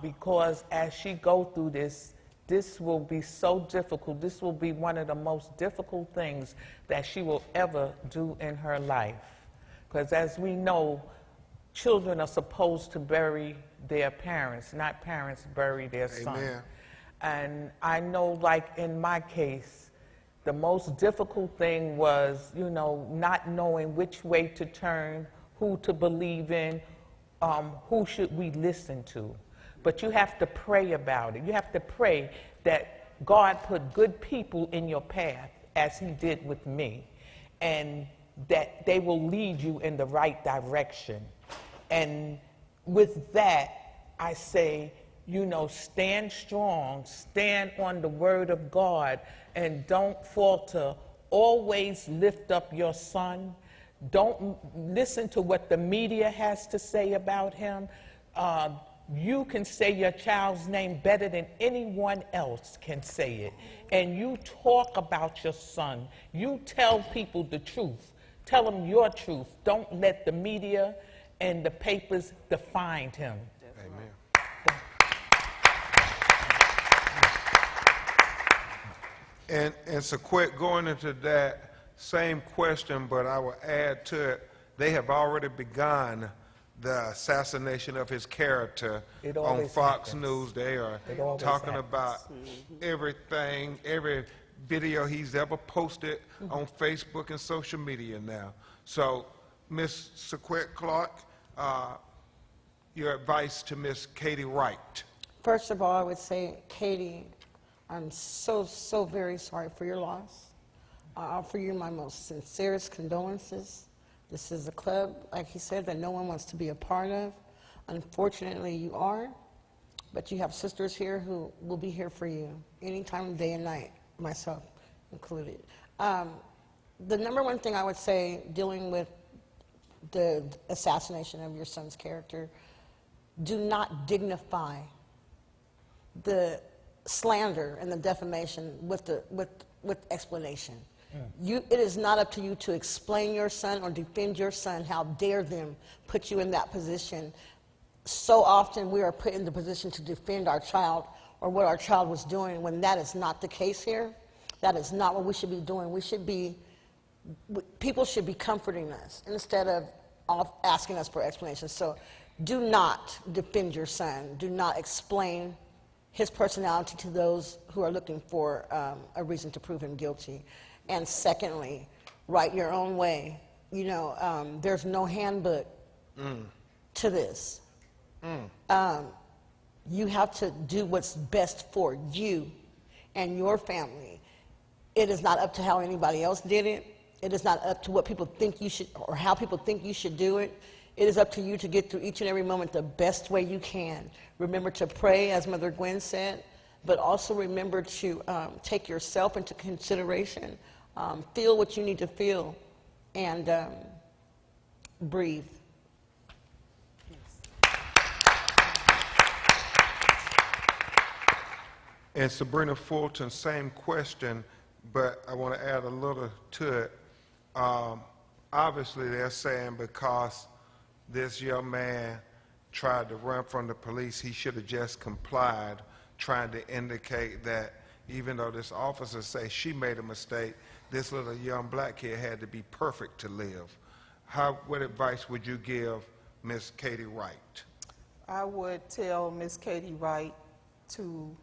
Because as she go through this, this will be so difficult. This will be one of the most difficult things that she will ever do in her life. Because as we know, children are supposed to bury their parents, not parents bury their son. Amen. And I know, like in my case, the most difficult thing was, you know, not knowing which way to turn, who to believe in, who should we listen to. But you have to pray about it. You have to pray that God put good people in your path, as he did with me, and that they will lead you in the right direction. And with that, I say, you know, stand strong, stand on the word of God, and don't falter. Always lift up your son. Don't listen to what the media has to say about him. You can say your child's name better than anyone else can say it. And you talk about your son. You tell people the truth. Tell them your truth. Don't let the media and the papers define him. Amen. And Sequette, going into that same question, but I will add to it, they have already begun the assassination of his character on Fox News. They are talking about everything, every video he's ever posted on Facebook and social media now. So, Ms. Sequette Clark, your advice to Ms. Katie Wright. First of all, I would say, Katie, I'm so very sorry for your loss. I offer you my most sincerest condolences. This is a club, like he said, that no one wants to be a part of. Unfortunately, you are, but you have sisters here who will be here for you anytime, day and night, myself included. The number one thing I would say, dealing with the assassination of your son's character, do not dignify the slander and the defamation with explanation. It is not up to you to explain your son or defend your son. How dare them put you in that position? So often we are put in the position to defend our child or what our child was doing, when that is not the case here. That is not what we should be doing. People should be comforting us instead of asking us for explanations. So do not defend your son. Do not explain his personality to those who are looking for a reason to prove him guilty. And secondly, write your own way. You know, there's no handbook to this. You have to do what's best for you and your family. It is not up to how anybody else did it. It is not up to what people think you should, or how people think you should do it. It is up to you to get through each and every moment the best way you can. Remember to pray, as Mother Gwen said, but also remember to take yourself into consideration. Feel what you need to feel, and breathe. And Sybrina Fulton, same question, but I want to add a little to it. Obviously, they're saying because this young man tried to run from the police, he should have just complied, trying to indicate that even though this officer say she made a mistake, this little young black kid had to be perfect to live. What advice would you give Miss Katie Wright? I would tell Miss Katie Wright to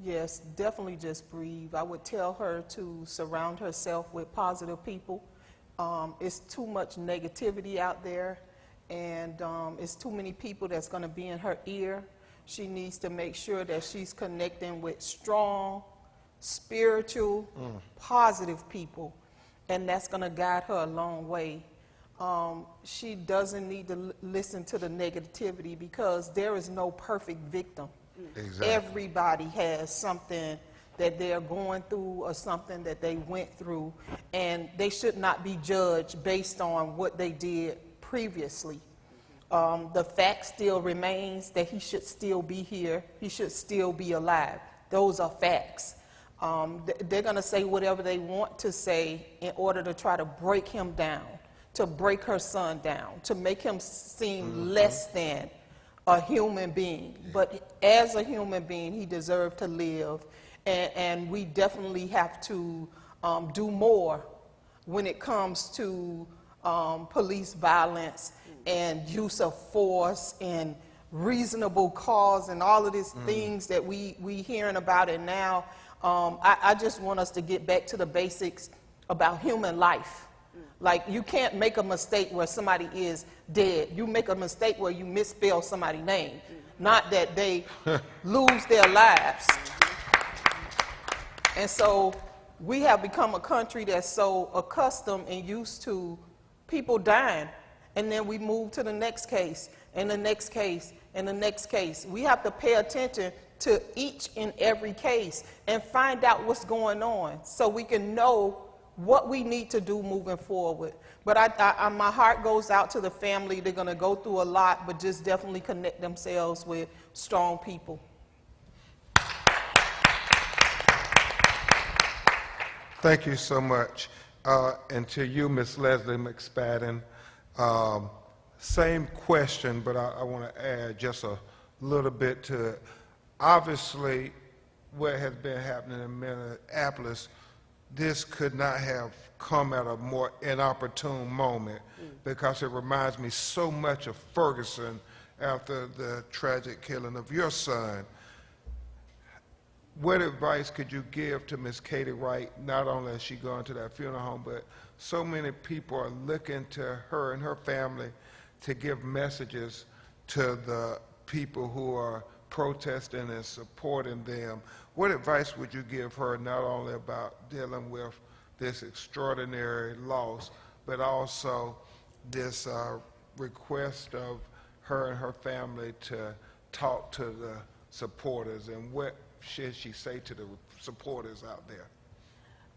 Yes, definitely just breathe. I would tell her to surround herself with positive people. It's too much negativity out there, and it's too many people that's going to be in her ear. She needs to make sure that she's connecting with strong, spiritual, positive people, and that's going to guide her a long way. She doesn't need to listen to the negativity, because there is no perfect victim. Exactly. Everybody has something that they're going through or something that they went through, and they should not be judged based on what they did previously. The fact still remains that he should still be here. He should still be alive. Those are facts. They're going to say whatever they want to say in order to try to break him down, to break her son down, to make him seem less than a human being. But as a human being, he deserved to live, and we definitely have to do more when it comes to police violence and use of force and reasonable cause and all of these things that we hearing about it now. I just want us to get back to the basics about human life. Like, you can't make a mistake where somebody is dead. You make a mistake where you misspell somebody's name, not that they lose their lives. And so we have become a country that's so accustomed and used to people dying, and then we move to the next case, and the next case, and the next case. We have to pay attention to each and every case and find out what's going on so we can know what we need to do moving forward. But my heart goes out to the family. They're going to go through a lot, but just definitely connect themselves with strong people. Thank you so much. And to you, Ms. Lesley McSpadden, same question, but I want to add just a little bit to it. Obviously, what has been happening in Minneapolis, this could not have come at a more inopportune moment, because it reminds me so much of Ferguson after the tragic killing of your son. What advice could you give to Miss Katie Wright, not only as she gone to that funeral home, but so many people are looking to her and her family to give messages to the people who are protesting and supporting them? What advice would you give her, not only about dealing with this extraordinary loss, but also this request of her and her family to talk to the supporters, and what should she say to the supporters out there?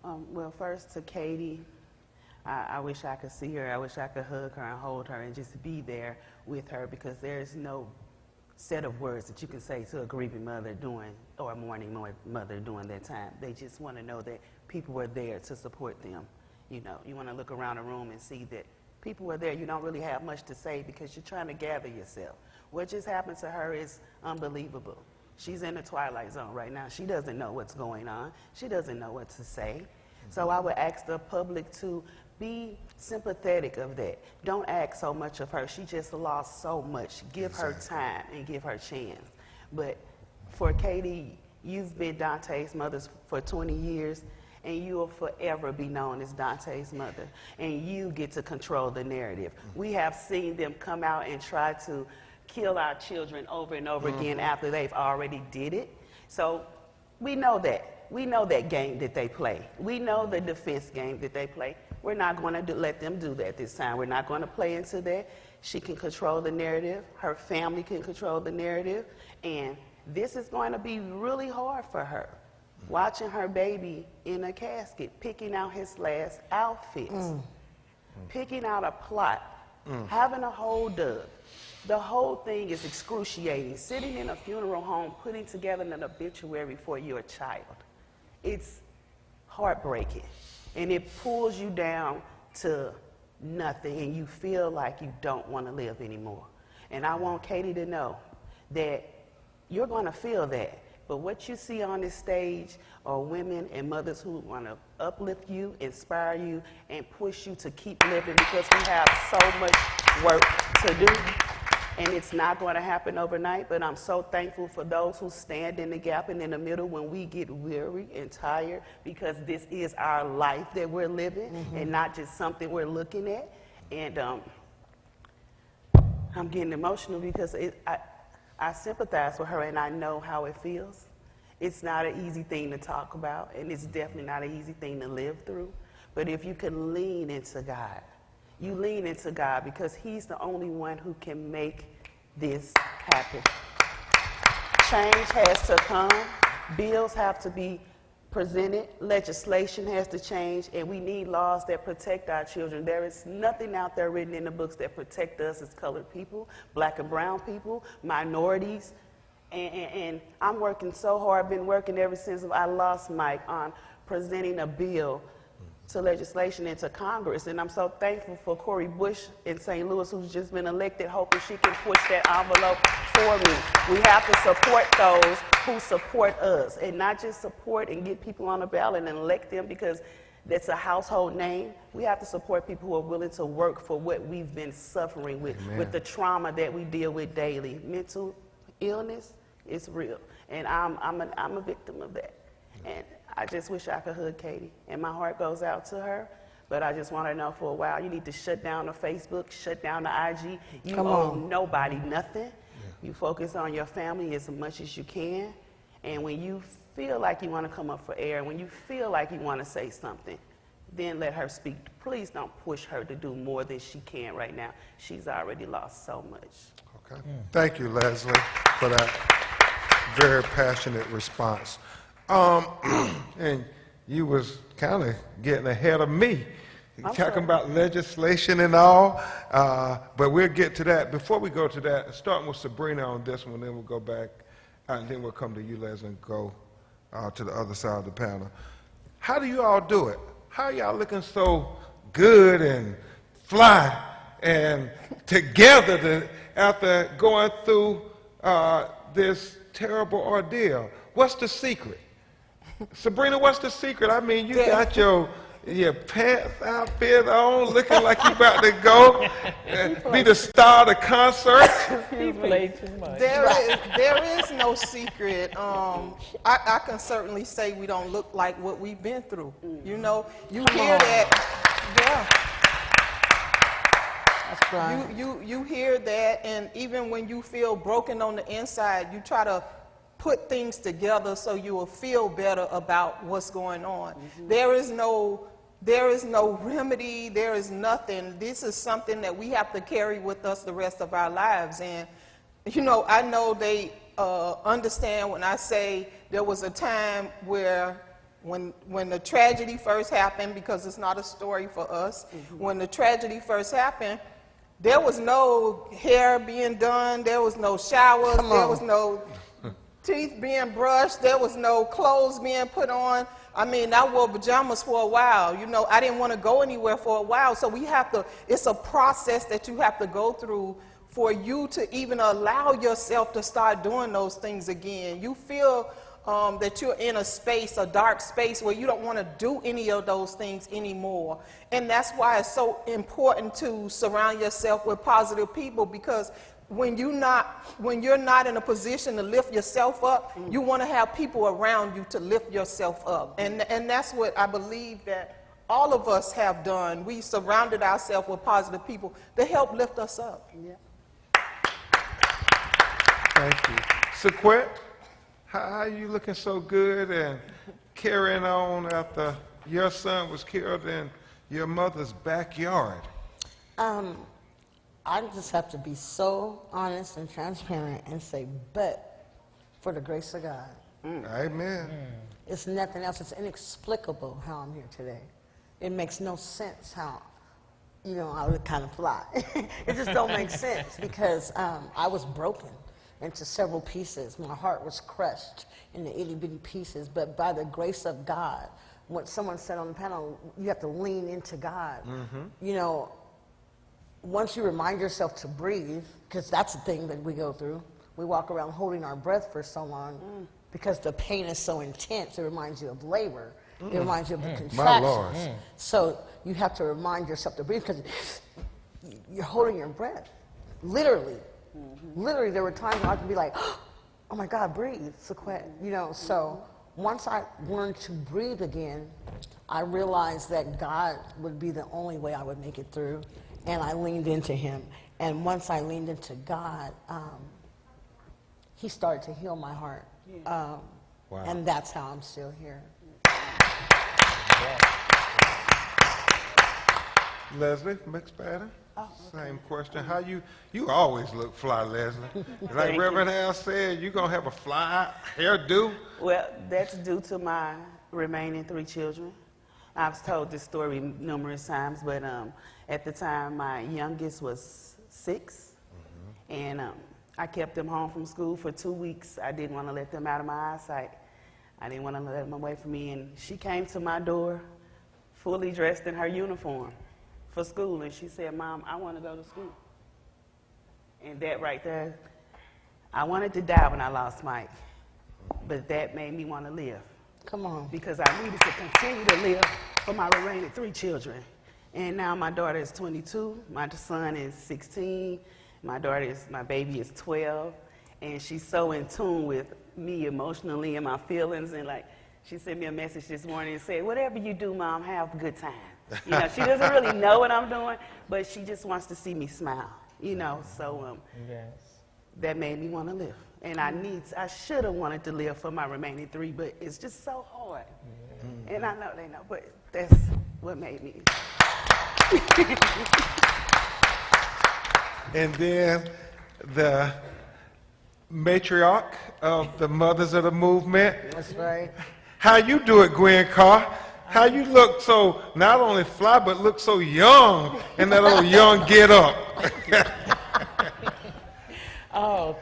Well, first to Katie, I wish I could see her. I wish I could hug her and hold her and just be there with her, because there's no set of words that you can say to a grieving mother during, or a mourning mother during that time. They just want to know that people were there to support them. You know, you want to look around the room and see that people were there. You don't really have much to say because you're trying to gather yourself. What just happened to her is unbelievable. She's in the twilight zone right now. She doesn't know what's going on. She doesn't know what to say. So I would ask the public to be sympathetic of that. Don't ask so much of her. She just lost so much. Give her time and give her chance. But for Katie, you've been Dante's mother for 20 years, and you will forever be known as Dante's mother. And you get to control the narrative. We have seen them come out and try to kill our children over and over again after they've already did it. So we know that. We know that game that they play. We know the defense game that they play. We're not going to let them do that this time. We're not going to play into that. She can control the narrative. Her family can control the narrative. And this is going to be really hard for her. Watching her baby in a casket, picking out his last outfits, picking out a plot, having a hold-up. The whole thing is excruciating. Sitting in a funeral home, putting together an obituary for your child. It's heartbreaking. And it pulls you down to nothing, and you feel like you don't want to live anymore. And I want Katie to know that you're going to feel that. But what you see on this stage are women and mothers who want to uplift you, inspire you, and push you to keep living, because we have so much work to do. and it's not going to happen overnight, but I'm so thankful for those who stand in the gap and in the middle when we get weary and tired, because this is our life that we're living and not just something we're looking at. And I'm getting emotional because I sympathize with her and I know how it feels. It's not an easy thing to talk about, and it's definitely not an easy thing to live through. But if you can lean into God, you lean into God because He's the only one who can make this happen. Change has to come. Bills have to be presented. Legislation has to change, and we need laws that protect our children. There is nothing out there written in the books that protect us as colored people, black and brown people, minorities. And I'm working so hard. I've been working ever since I lost Mike on presenting a bill to legislation and to Congress. And I'm so thankful for Cori Bush in St. Louis, who's just been elected, hoping she can push that envelope for me. We have to support those who support us, and not just support and get people on the ballot and elect them because that's a household name. We have to support people who are willing to work for what we've been suffering with the trauma that we deal with daily. Mental illness is real, and I'm a victim of that. And I just wish I could hug Katie, and my heart goes out to her. But I just want to know for a while, you need to shut down the Facebook, shut down the IG. You owe nobody nothing. You focus on your family as much as you can. And when you feel like you want to come up for air, when you feel like you want to say something, then let her speak. Please don't push her to do more than she can right now. She's already lost so much. Okay. Thank you, Lesley, for that very passionate response. And you was kind of getting ahead of me, talking about legislation and all, but we'll get to that. Before we go to that, starting with Sybrina on this one, then we'll go back, and then we'll come to you, Lesley, and go to the other side of the panel. How do you all do it? How are y'all looking so good and fly and together after going through this terrible ordeal? What's the secret? Sybrina, what's the secret? I mean, you got your pants outfit on, looking like you about to go be the star of the concert. He played too much. There is no secret. I can certainly say we don't look like what we've been through. You know, you hear that. Yeah. That's right. You hear that, and even when you feel broken on the inside, you try to put things together so you will feel better about what's going on. There is no remedy, there is nothing. This is something that we have to carry with us the rest of our lives. And you know, I know they understand when I say there was a time where when the tragedy first happened, because it's not a story for us, when the tragedy first happened, there was no hair being done, there was no showers, there was no teeth being brushed, there was no clothes being put on. I mean, I wore pajamas for a while. You know, I didn't want to go anywhere for a while. So we have to, it's a process that you have to go through for you to even allow yourself to start doing those things again. You feel that you're in a space, a dark space, where you don't want to do any of those things anymore. And that's why it's so important to surround yourself with positive people, because when you're not in a position to lift yourself up, you want to have people around you to lift yourself up. And that's what I believe that all of us have done. We surrounded ourselves with positive people to help lift us up. Yeah. Thank you. Sequette, how are you looking so good and carrying on after your son was killed in your mother's backyard? I just have to be so honest and transparent and say, but for the grace of God. Amen. It's nothing else. It's inexplicable how I'm here today. It makes no sense how, you know, I would kind of fly. It just don't make sense, because I was broken into several pieces. My heart was crushed into itty bitty pieces, but by the grace of God, what someone said on the panel, you have to lean into God. You know, once you remind yourself to breathe, because that's the thing that we go through, we walk around holding our breath for so long because the pain is so intense. It reminds you of labor. It reminds you of the contractions. So you have to remind yourself to breathe, because you're holding your breath, literally. Literally, there were times when I could be like, oh my God, breathe, Sequette, you know. So once I learned to breathe again, I realized that God would be the only way I would make it through, and I leaned into him. And once I leaned into God, he started to heal my heart. Wow. And that's how I'm still here. Lesley, McSpadden, same question. How you always look fly, Lesley. Like Reverend Al said, you gonna have a fly hairdo? Well, that's due to my remaining 3 children. I've told this story numerous times, but at the time, my youngest was 6, and I kept them home from school for 2 weeks. I didn't want to let them out of my eyesight. I didn't want to let them away from me, and she came to my door fully dressed in her uniform for school, and she said, Mom, I want to go to school. And that right there, I wanted to die when I lost Mike, but that made me want to live. Come on. Because I needed to continue to live for my remaining 3 children. And now my daughter is 22, my son is 16, my baby is 12, and she's so in tune with me emotionally and my feelings. And like, she sent me a message this morning and said, whatever you do, Mom, have a good time. You know, she doesn't really know what I'm doing, but she just wants to see me smile, you know. So that made me want to live. And I should have wanted to live for my remaining 3, but it's just so hard. And I know they know, but that's what made me. And then the matriarch of the Mothers of the Movement. That's right. How you do it, Gwen Carr? How you look so, not only fly, but look so young in that old young get up. Oh,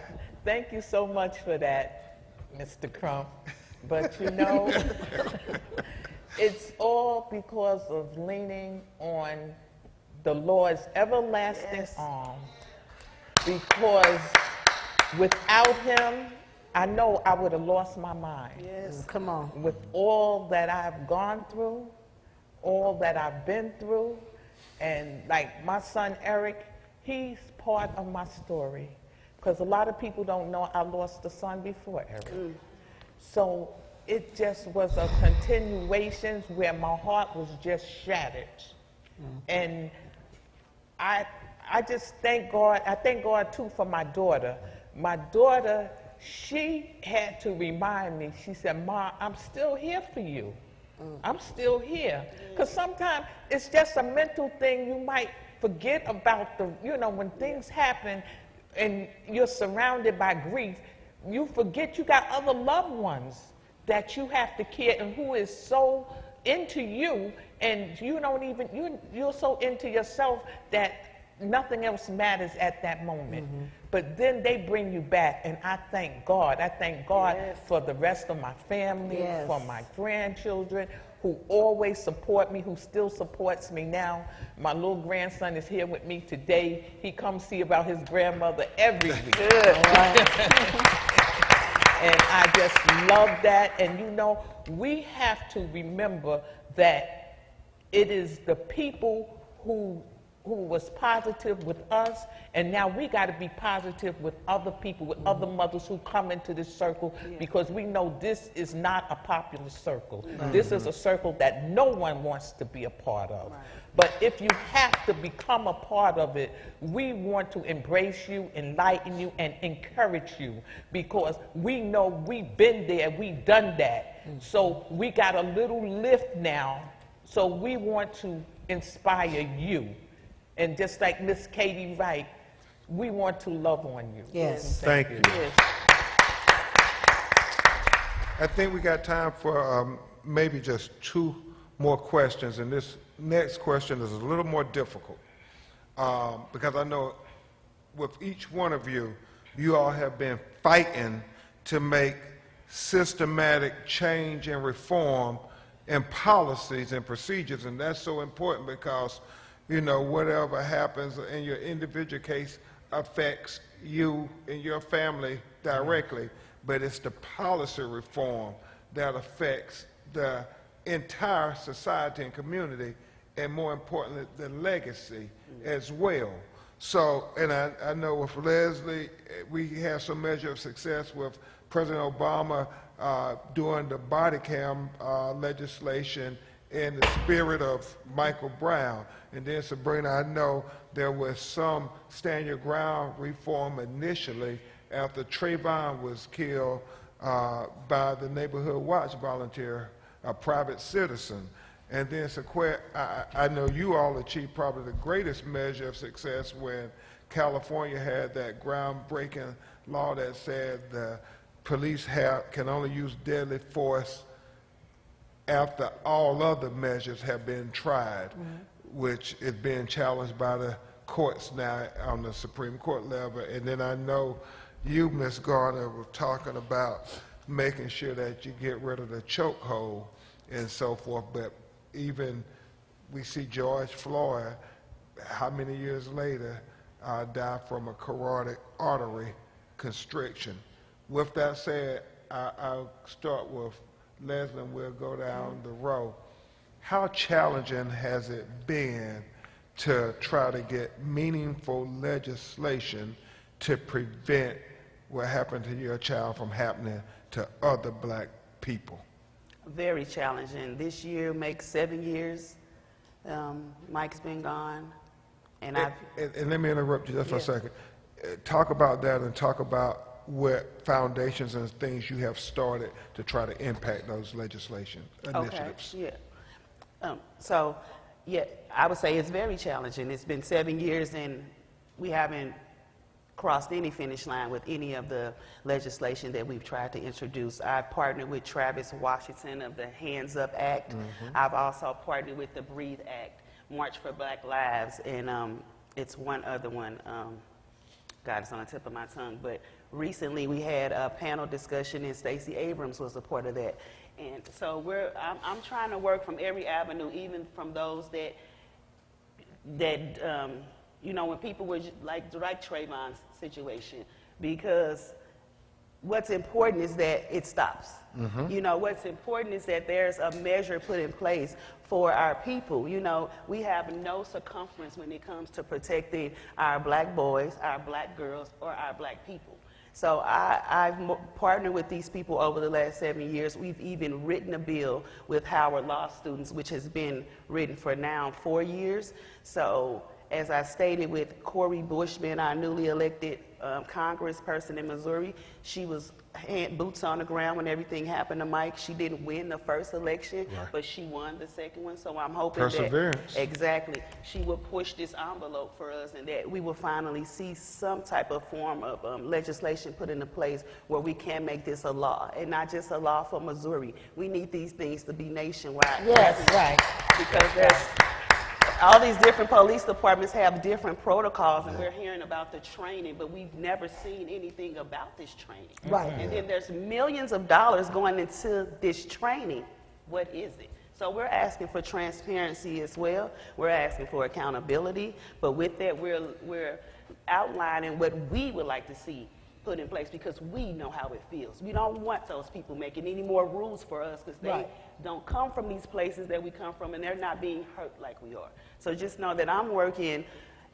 thank you so much for that, Mr. Crump. But you know, it's all because of leaning on the Lord's everlasting arm. Because without him, I know I would have lost my mind. Yes, come on. With all that I've gone through, all that I've been through, and like my son Eric, he's part of my story. Because a lot of people don't know I lost a son before Eric. So it just was a continuation where my heart was just shattered. And I just thank God. I thank God too for my daughter. My daughter, she had to remind me. She said, "Ma, I'm still here for you. I'm still here." Because sometimes it's just a mental thing. You might forget about when things happen and you're surrounded by grief, you forget you got other loved ones that you have to care and who is so into you, and you're so into yourself that nothing else matters at that moment. But then they bring you back, and I thank God. I thank God for the rest of my family, for my grandchildren, who always support me, who still supports me now. My little grandson is here with me today. He comes see about his grandmother every week. And I just love that. And we have to remember that it is the people who was positive with us, and now we got to be positive with other people, with other mothers who come into this circle, because we know this is not a popular circle. This is a circle that no one wants to be a part of. But if you have to become a part of it, we want to embrace you, enlighten you, and encourage you, because we know we've been there, we've done that. So we got a little lift now, so we want to inspire you. And just like Miss Katie Wright, we want to love on you. Yes. Thank you. Yes. I think we got time for maybe just 2 more questions, and this next question is a little more difficult because I know with each one of you, you all have been fighting to make systematic change and reform in policies and procedures, and that's so important because whatever happens in your individual case affects you and your family directly, but it's the policy reform that affects the entire society and community, and more importantly, the legacy as well. So, and I know with Lesley, we had some measure of success with President Obama doing the body cam legislation in the spirit of Michael Brown. And then Sybrina, I know there was some stand your ground reform initially after Trayvon was killed by the Neighborhood Watch volunteer, a private citizen. And then Sequette, I know you all achieved probably the greatest measure of success when California had that groundbreaking law that said the police can only use deadly force after all other measures have been tried, which is being challenged by the courts now on the Supreme Court level. And then I know you, Ms. Garner, were talking about making sure that you get rid of the chokehold and so forth. But even we see George Floyd, how many years later, died from a carotid artery constriction. With that said, I'll start with Lesley and we'll go down the row. How challenging has it been to try to get meaningful legislation to prevent what happened to your child from happening to other black people? Very challenging. This year makes 7 years. Mike's been gone. And let me interrupt you just for a second. Talk about that and talk about what foundations and things you have started to try to impact those legislation initiatives. Okay, yeah. I would say it's very challenging. It's been 7 years and we haven't crossed any finish line with any of the legislation that we've tried to introduce. I've partnered with Travis Washington of the Hands Up Act. I've also partnered with the Breathe Act, March for Black Lives, and it's one other one. God, it's on the tip of my tongue, but recently we had a panel discussion and Stacey Abrams was a part of that. And so I'm trying to work from every avenue, even from those that you know, when people were like Trayvon's situation, because what's important is that it stops. You know, what's important is that there's a measure put in place for our people. You know, we have no circumference when it comes to protecting our black boys, our black girls, or our black people. So I've partnered with these people over the last 7 years. We've even written a bill with Howard Law students, which has been written for now 4 years. So as I stated with Cori Bushman, our newly elected congressperson in Missouri, she was boots on the ground when everything happened to Mike. She didn't win the first election, but she won the second one. So I'm hoping Perseverance. that exactly she will push this envelope for us, and that we will finally see some type of form of legislation put into place where we can make this a law, and not just a law for Missouri. We need these things to be nationwide. Yes, right. Because there's all these different police departments have different protocols, and we're hearing about the training, but we've never seen anything about this training. Right. And then there's millions of dollars going into this training. What is it? So we're asking for transparency as well. We're asking for accountability, but with that, we're outlining what we would like to see put in place, because we know how it feels. We don't want those people making any more rules for us, because they don't come from these places that we come from, and they're not being hurt like we are. So just know that I'm working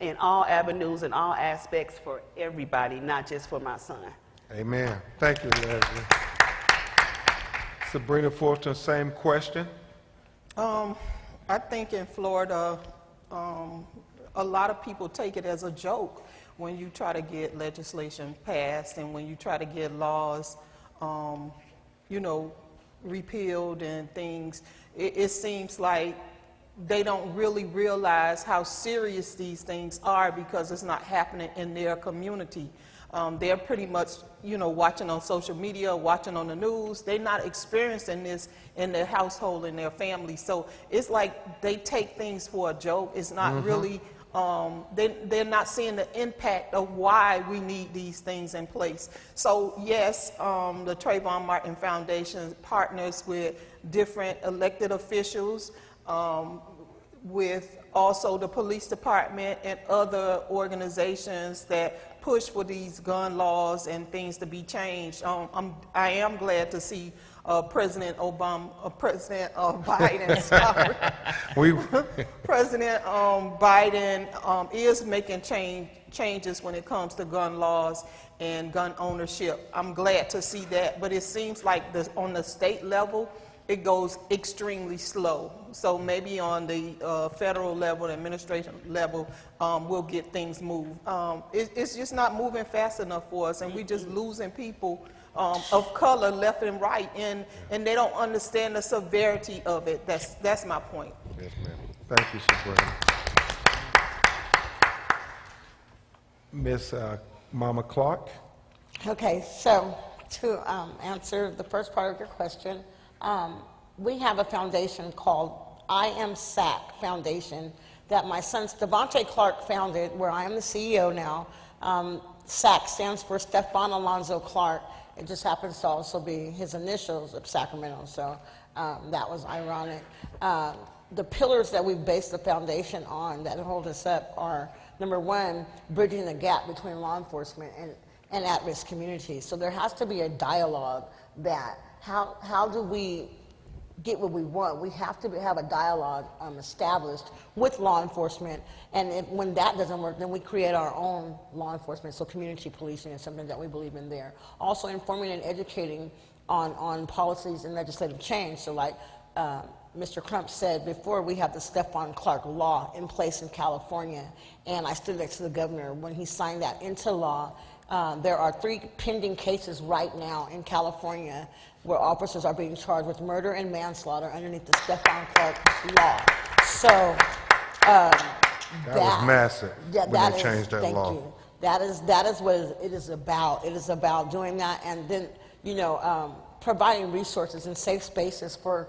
in all avenues and all aspects for everybody, not just for my son. Amen. Thank you, Lesley. Sybrina Fulton, same question. I think in Florida, a lot of people take it as a joke when you try to get legislation passed and when you try to get laws, you know, repealed and things. It seems like they don't really realize how serious these things are because it's not happening in their community. They're pretty much, you know, watching on social media, watching on the news. They're not experiencing this in their household, in their family. So it's like they take things for a joke. It's not really, they're not seeing the impact of why we need these things in place. So yes, the Trayvon Martin Foundation partners with different elected officials, with also the police department and other organizations that push for these gun laws and things to be changed. I am glad to see President Biden, sorry. President Biden is making changes when it comes to gun laws and gun ownership. I'm glad to see that, but it seems like on the state level, it goes extremely slow. So maybe on the federal level, the administration level, we'll get things moved. It's just not moving fast enough for us, and we're just losing people of color left and right, and they don't understand the severity of it. That's my point. Yes, ma'am. Thank you, Sybrina. Miss Mama Clark. Okay, so to answer the first part of your question, we have a foundation called I Am SAC Foundation that my son Devontae Clark founded, where I am the CEO now. SAC stands for Stephon Alonzo Clark. It just happens to also be his initials of Sacramento, so that was ironic. The pillars that we've based the foundation on that hold us up are, number one, bridging the gap between law enforcement and at-risk communities. So there has to be a dialogue that how do we get what we want? We have to have a dialogue established with law enforcement, and when that doesn't work, then we create our own law enforcement. So community policing is something that we believe in there. Also informing and educating on policies and legislative change. So like Mr. Crump said before, we have the Stephon Clark law in place in California, and I stood next to the governor when he signed that into law. There are 3 pending cases right now in California where officers are being charged with murder and manslaughter underneath the Stephon Clark law. So that was massive when they changed that law. Thank you. That is what it is about. It is about doing that, and then providing resources and safe spaces for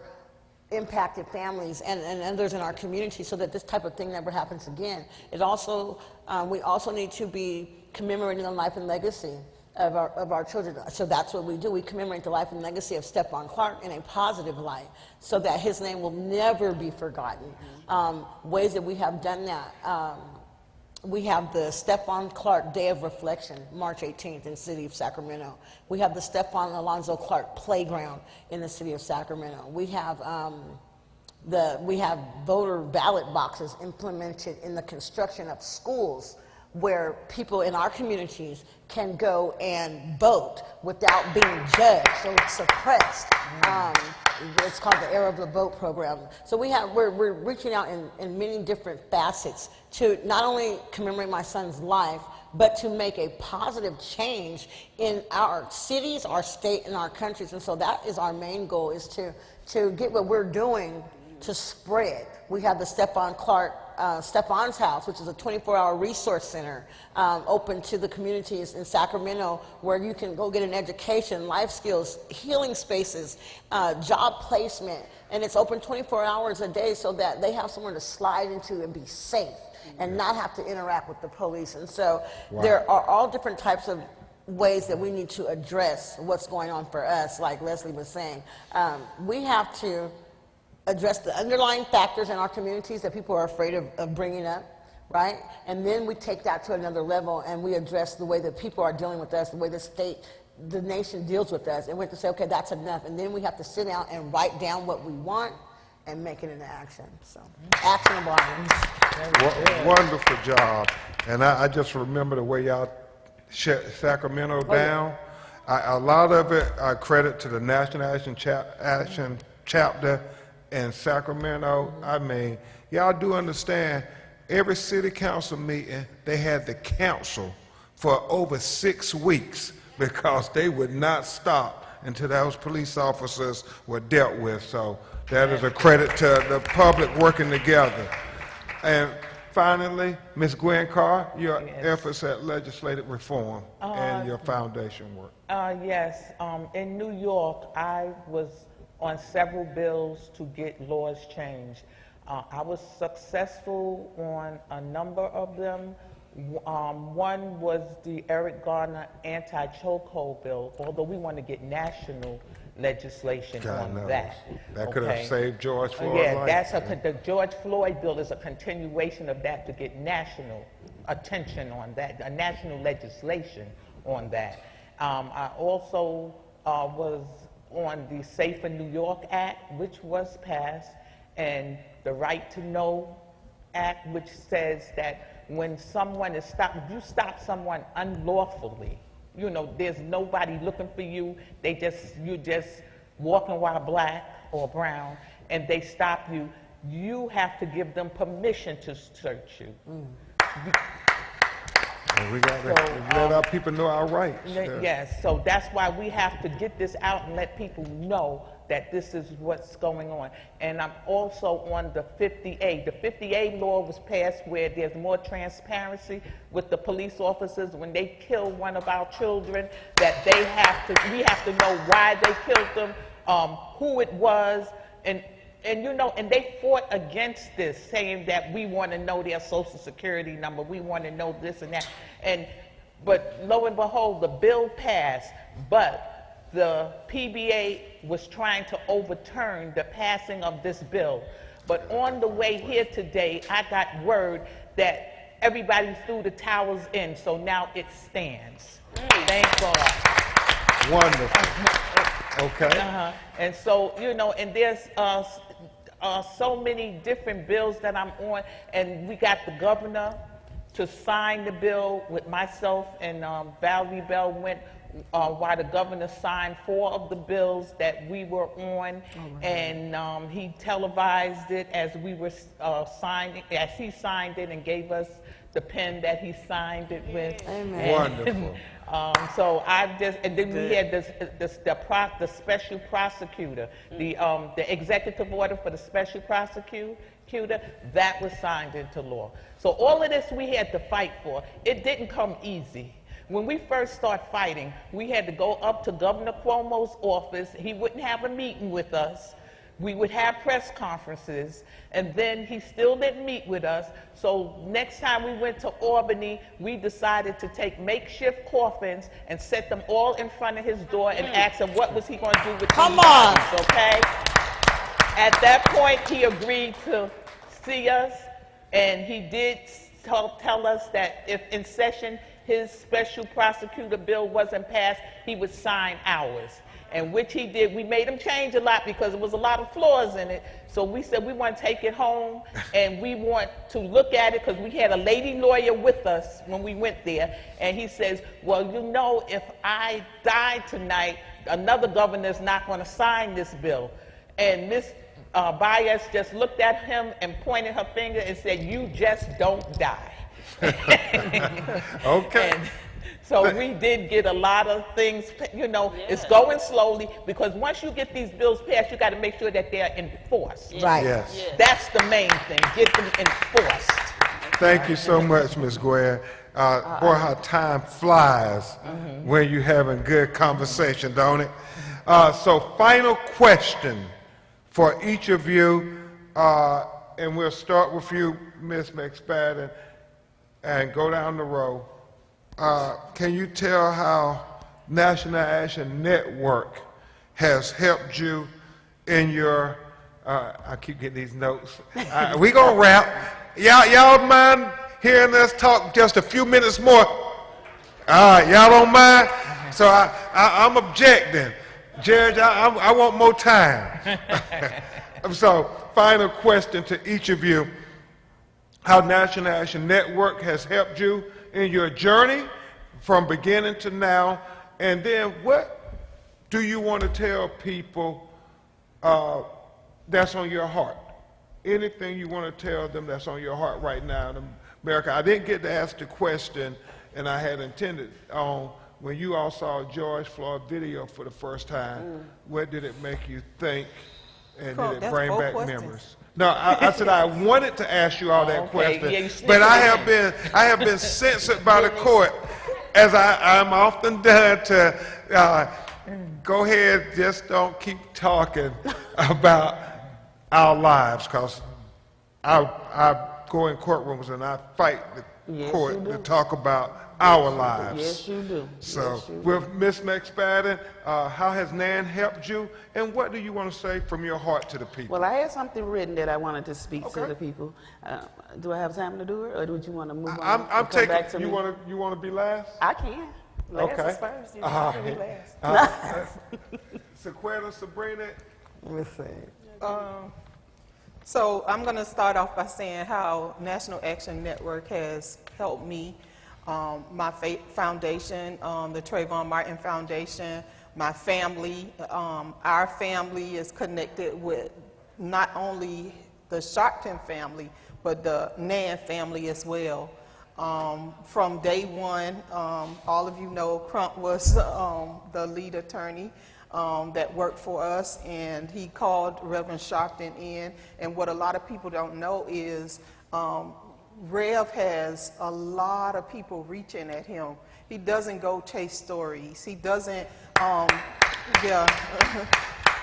impacted families and others in our community, so that this type of thing never happens again. It also we also need to be commemorating the life and legacy of our children. So that's what we do. We commemorate the life and legacy of Stephon Clark in a positive light, so that his name will never be forgotten. Ways that we have done that. We have the Stephon Clark Day of Reflection, March 18th in the city of Sacramento. We have the Stephon Alonzo Clark Playground in the city of Sacramento. We have voter ballot boxes implemented in the construction of schools, where people in our communities can go and vote without being judged or suppressed. It's called the Era of the Vote program. So we're reaching out in many different facets to not only commemorate my son's life, but to make a positive change in our cities, our state, and our countries. And so that is our main goal, is to get what we're doing to spread. We have the Stephon Clark Stephon's House, which is a 24-hour resource center open to the communities in Sacramento, where you can go get an education, life skills, healing spaces, job placement, and it's open 24 hours a day so that they have somewhere to slide into and be safe and not have to interact with the police. And so there are all different types of ways that we need to address what's going on for us, like Lesley was saying. We have to address the underlying factors in our communities that people are afraid of bringing up, right? And then we take that to another level, and we address the way that people are dealing with us, the way the state, the nation deals with us, and we have to say, okay, that's enough. And then we have to sit down and write down what we want and make it into action. So, actionable items. Wonderful job. And I just remember the way y'all shut Sacramento down. A lot of it I credit to the National Action Chapter in Sacramento. I mean, y'all do understand, every city council meeting, they had the council for over 6 weeks because they would not stop until those police officers were dealt with. So that is a credit to the public working together. And finally, Ms. Gwen Carr, your efforts at legislative reform and your foundation work. Yes, in New York, I was on several bills to get laws changed. I was successful on a number of them. One was the Eric Garner anti-chokehold bill, although we want to get national legislation on that. That could have saved George Floyd's life. That's the George Floyd bill is a continuation of that, to get national attention on that, a national legislation on that. I also was on the Safer New York Act, which was passed, and the Right to Know Act, which says that when someone is stopped, if you stop someone unlawfully, you know, there's nobody looking for you, you're just walking while black or brown, and they stop you, you have to give them permission to search you. And we got to let our people know our rights. Yes, so that's why we have to get this out and let people know that this is what's going on. And I'm also on the 50A. The 50A law was passed where there's more transparency with the police officers when they kill one of our children, that we have to know why they killed them, who it was, and you know, and they fought against this, saying that we want to know their social security number, we want to know this and that. But lo and behold, the bill passed, but the PBA was trying to overturn the passing of this bill. But on the way here today, I got word that everybody threw the towels in, so now it stands. Thank God. Wonderful. Okay. And so, you know, and there's so many different bills that I'm on, and we got the governor to sign the bill with myself and Valerie Bell went while the governor signed 4 of the bills that we were on, and he televised it as we were signing, as he signed it and gave us the pen that he signed it with. Amen. Wonderful. So I've just, and then we had the special prosecutor, the executive order for the special prosecutor, that was signed into law. So all of this we had to fight for. It didn't come easy. When we first started fighting, we had to go up to Governor Cuomo's office. He wouldn't have a meeting with us. We would have press conferences, and then he still didn't meet with us. So next time we went to Albany, we decided to take makeshift coffins and set them all in front of his door and ask him what was he going to do with these bodies, okay? At that point, he agreed to see us, and he did tell us that if in session his special prosecutor bill wasn't passed, he would sign ours. And which he did. We made him change a lot because there was a lot of flaws in it. So we said we want to take it home and we want to look at it, because we had a lady lawyer with us when we went there. And he says, well, you know, if I die tonight, another governor's not going to sign this bill. And Miss Baez just looked at him and pointed her finger and said, you just don't die. Okay. And so we did get a lot of things, you know, it's going slowly, because once you get these bills passed, you got to make sure that they're enforced. Right. Yes. That's the main thing, get them enforced. Thank you so much, Ms. Gwen. Boy, how time flies when you're having good conversation, don't it? So final question for each of you, and we'll start with you, Ms. McSpadden, and go down the row. Can you tell how National Action Network has helped you in your, I keep getting these notes. We gonna wrap. Y'all mind hearing us talk just a few minutes more? Y'all don't mind? So I'm objecting. Judge, I want more time. So final question to each of you. How National Action Network has helped you in your journey from beginning to now, and then what do you want to tell people that's on your heart? Anything you want to tell them that's on your heart right now in America? I didn't get to ask the question, and I had intended on when you all saw George Floyd video for the first time, what did it make you think, and did it bring back memories? No, I said I wanted to ask you all that question, but I have been censored by the court, as I'm often done, to go ahead, just don't keep talking about our lives, because I go in courtrooms and I fight the court to talk about our lives. Yes, you do. So, yes, you do. with Ms. McSpadden, how has NAN helped you, and what do you want to say from your heart to the people? Well, I had something written that I wanted to speak to the people. Do I have time to do it, or would you want to move on? I'm taking. Back to you want to be last? I can. Last okay. is first. You know, be last. Sequette or Sybrina? Let me see. So I'm going to start off by saying how National Action Network has helped me. My foundation, the Trayvon Martin Foundation, my family, our family is connected with not only the Sharpton family, but the NAN family as well. From day one, all of you know Crump was the lead attorney that worked for us, and he called Reverend Sharpton in. And what a lot of people don't know is Rev has a lot of people reaching at him. He doesn't go chase stories. He doesn't,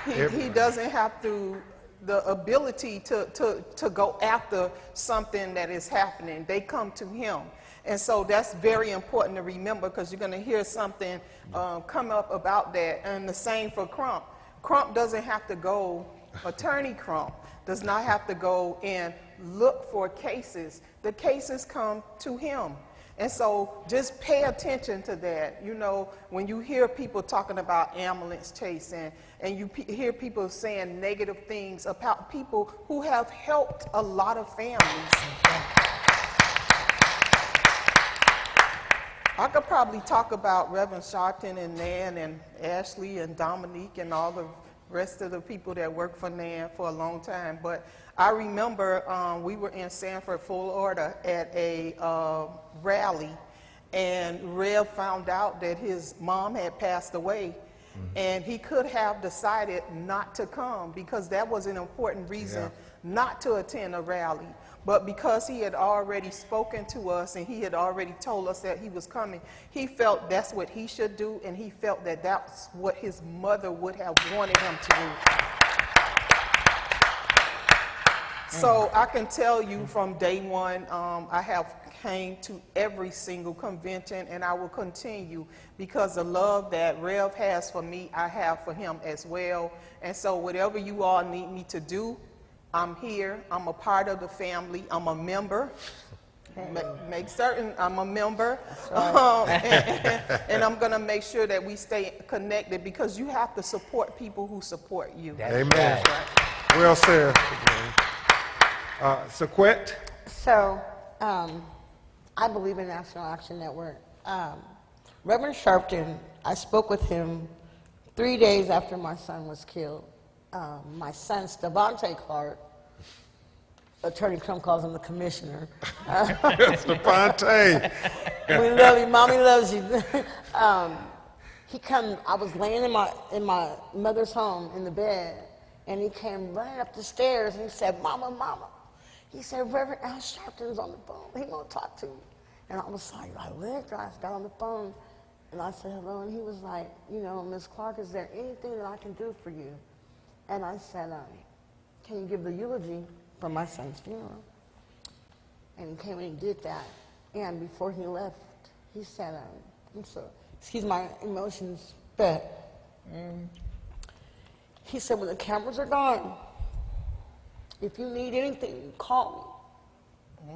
he doesn't have the ability to go after something that is happening. They come to him. And so that's very important to remember, because you're going to hear something come up about that. And the same for Crump. Crump doesn't have to go, Attorney Crump does not have to go and look for cases. The cases come to him. And so just pay attention to that. You know, when you hear people talking about ambulance chasing, and you hear people saying negative things about people who have helped a lot of families. I could probably talk about Reverend Sharpton and Nan and Ashley and Dominique and all the rest of the people that work for NAN for a long time. But I remember we were in Sanford, Florida at a rally, and Rev found out that his mom had passed away. And he could have decided not to come, because that was an important reason not to attend a rally. But because he had already spoken to us and he had already told us that he was coming, he felt that's what he should do, and he felt that that's what his mother would have wanted him to do. So I can tell you from day one, I have came to every single convention, and I will continue, because the love that Rev has for me, I have for him as well. And so whatever you all need me to do, I'm here. I'm a part of the family. I'm a member. Make certain I'm a member. And I'm going to make sure that we stay connected, because you have to support people who support you. Amen. Right. Well said. Sequette? So, I believe in National Action Network. Reverend Sharpton, I spoke with him 3 days after my son was killed. My son, Stephon Carr, Attorney Trump calls him the commissioner. Stephon. We love you. Mommy loves you. He come. I was laying in my mother's home in the bed, and he came running up the stairs, and he said, "Mama, Mama." He said, "Reverend Al Sharpton's on the phone. He want to talk to you." And I was like, I got on the phone, and I said, "Hello," and he was like, "You know, Miss Clark, is there anything that I can do for you?" And I said, "Can you give the eulogy for my son's funeral?" And he came and he did that. And before he left, he said, excuse my emotions, but he said, "When the cameras are gone, if you need anything, call me."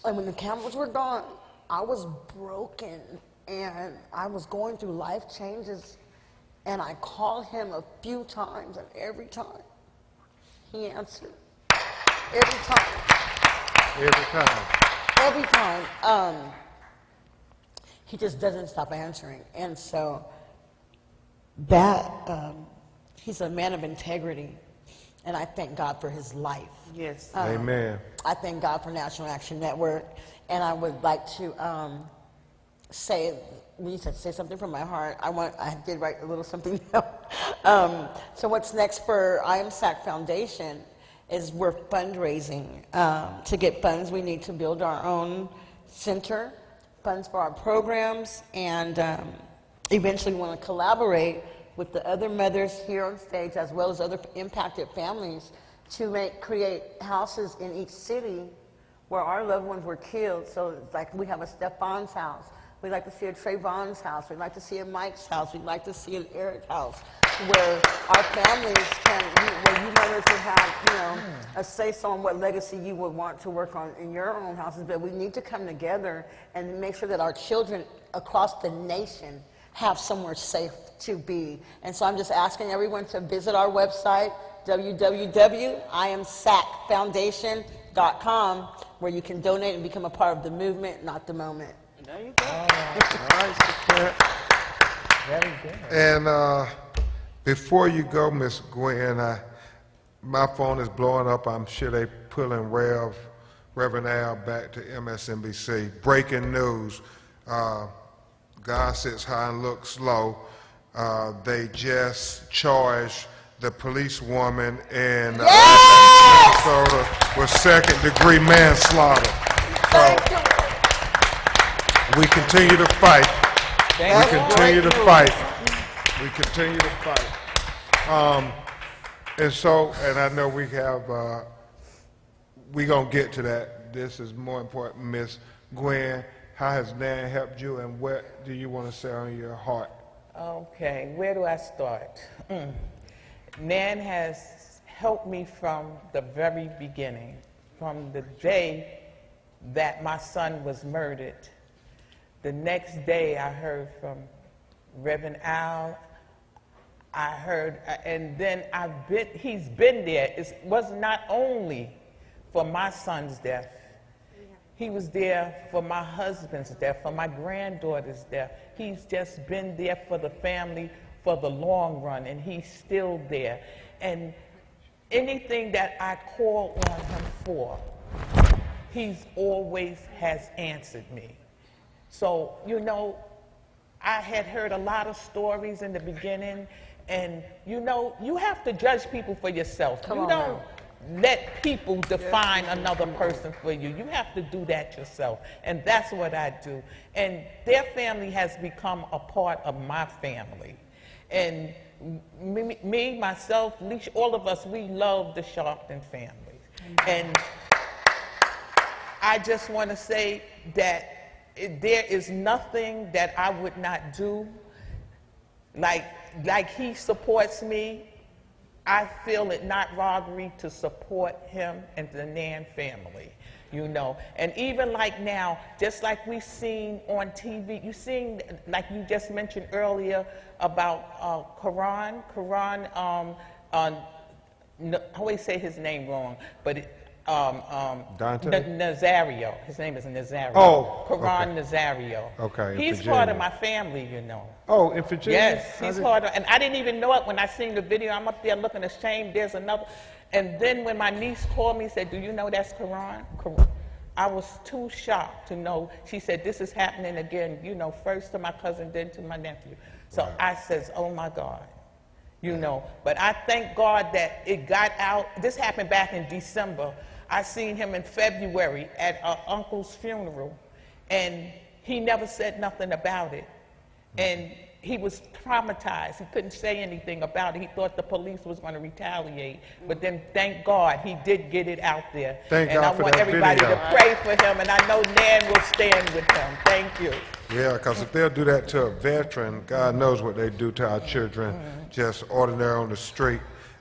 And when the cameras were gone, I was broken, and I was going through life changes. And I called him a few times, and every time he answered. Every time. Every time. Every time. He just doesn't stop answering. And so that, he's a man of integrity, and I thank God for his life. Yes. Amen. I thank God for National Action Network, and I would like to say, when you said say something from my heart, I did write a little something down. So what's next for I Am SAC Foundation is we're fundraising. To get funds, we need to build our own center, funds for our programs, and eventually we want to collaborate with the other mothers here on stage, as well as other impacted families, to create houses in each city where our loved ones were killed. So it's like we have a Stephon's house. We'd like to see a Trayvon's house. We'd like to see a Mike's house. We'd like to see an Eric's house, where our families where you mothers would have, a say-so on what legacy you would want to work on in your own houses. But we need to come together and make sure that our children across the nation have somewhere safe to be. And so I'm just asking everyone to visit our website, www.IamSACFoundation.com, where you can donate and become a part of the movement, not the moment. There you go. All right, Sequette. Very good. And before you go, Miss Gwen, my phone is blowing up. I'm sure they pulling Reverend Al back to MSNBC. Breaking news. God sits high and looks low. They just charged the police woman in Minnesota with second-degree manslaughter. So we continue to fight. We continue to fight. We continue to fight. And I know we have, we're going to get to that. This is more important. Miss Gwen, how has NAN helped you, and what do you want to say on your heart? Okay, where do I start? NAN has helped me from the very beginning, from the day that my son was murdered. The next day I heard from Reverend Al. I heard, and then he's been there. It was not only for my son's death. He was there for my husband's death, for my granddaughter's death. He's just been there for the family for the long run, and he's still there. And anything that I call on him for, he's always has answered me. So, you know, I had heard a lot of stories in the beginning, and you know, you have to judge people for yourself. You don't let people define another person for you. You have to do that yourself, and that's what I do. And their family has become a part of my family. And me, myself, Leash, all of us, we love the Sharpton family. And I just want to say that there is nothing that I would not do. Like he supports me, I feel it not robbery to support him and the NAN family, you know. And even like now, just like we've seen on TV, you seen, like you just mentioned earlier about Carr, I always say his name wrong, but Nazario. His name is Nazario. Oh, Carr okay. Nazario. Okay. He's part of my family, you know. Oh, in Virginia? Yes, he's part of, and I didn't even know it when I seen the video. I'm up there looking ashamed. There's another. And then when my niece called me and said, "Do you know that's Carr?" I was too shocked to know. She said, "This is happening again, you know, first to my cousin, then to my nephew." So I says, "Oh my God." You know, but I thank God that it got out. This happened back in December. I seen him in February at an uncle's funeral, and he never said nothing about it. And he was traumatized. He couldn't say anything about it. He thought the police was going to retaliate. But then, thank God, he did get it out there. Thank and God I for want that everybody video. to pray for him, and I know Nan will stand with him. Thank you. Yeah, because if they'll do that to a veteran, God knows what they do to our children, just ordinary on the street.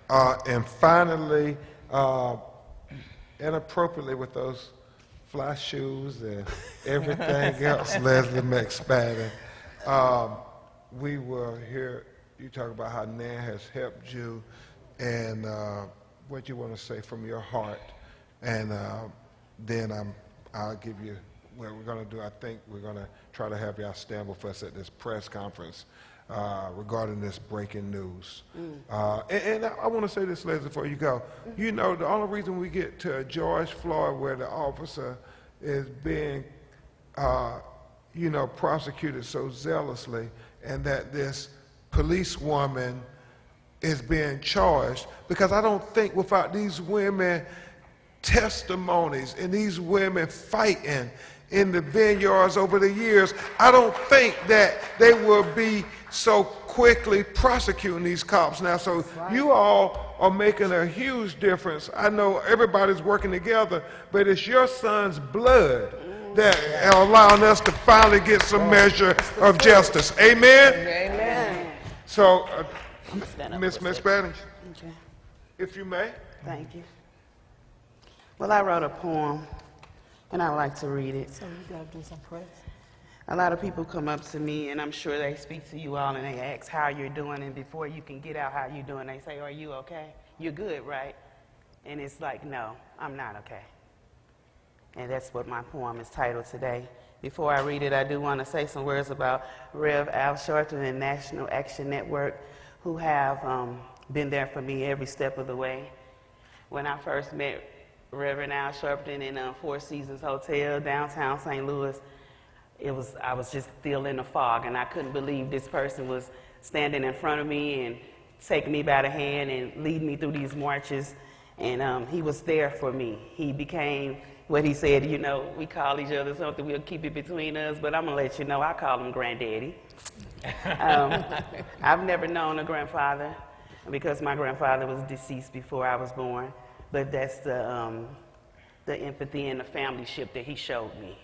And finally, inappropriately with those fly shoes and everything else, Lesley McSpadden, we will hear you talk about how NAN has helped you and what you want to say from your heart. And then I'll give you what we're going to do. I think we're going to try to have y'all stand with us at this press conference regarding this breaking news. And I want to say this, Lesley, before you go. You know, the only reason we get to George Floyd, where the officer is being, you know, prosecuted so zealously, and that this policewoman is being charged, because I don't think without these women testimonies and these women fighting in the vineyards over the years, I don't think that they will be so quickly prosecuting these cops now. So you all are making a huge difference. I know everybody's working together, but it's your son's blood that are allowing us to finally get some measure of justice. Amen? Amen. So, Ms. McSpadden, Okay. if you may. Thank you. Well, I wrote a poem, and I would like to read it. So you got to do some press. A lot of people come up to me, and I'm sure they speak to you all, and they ask how you're doing, and before you can get out how you're doing, they say, are you okay? You're good, right? And it's like, no, I'm not okay. And that's what my poem is titled today. Before I read it, I do want to say some words about Rev. Al Sharpton and National Action Network, who have been there for me every step of the way. When I first met Reverend Al Sharpton in Four Seasons Hotel, downtown St. Louis, I was just still in a fog, and I couldn't believe this person was standing in front of me and taking me by the hand and leading me through these marches. And he was there for me. He became what he said, you know, we call each other something, we'll keep it between us, but I'm gonna let you know, I call him Granddaddy. I've never known a grandfather because my grandfather was deceased before I was born, but that's the empathy and the familyship that he showed me.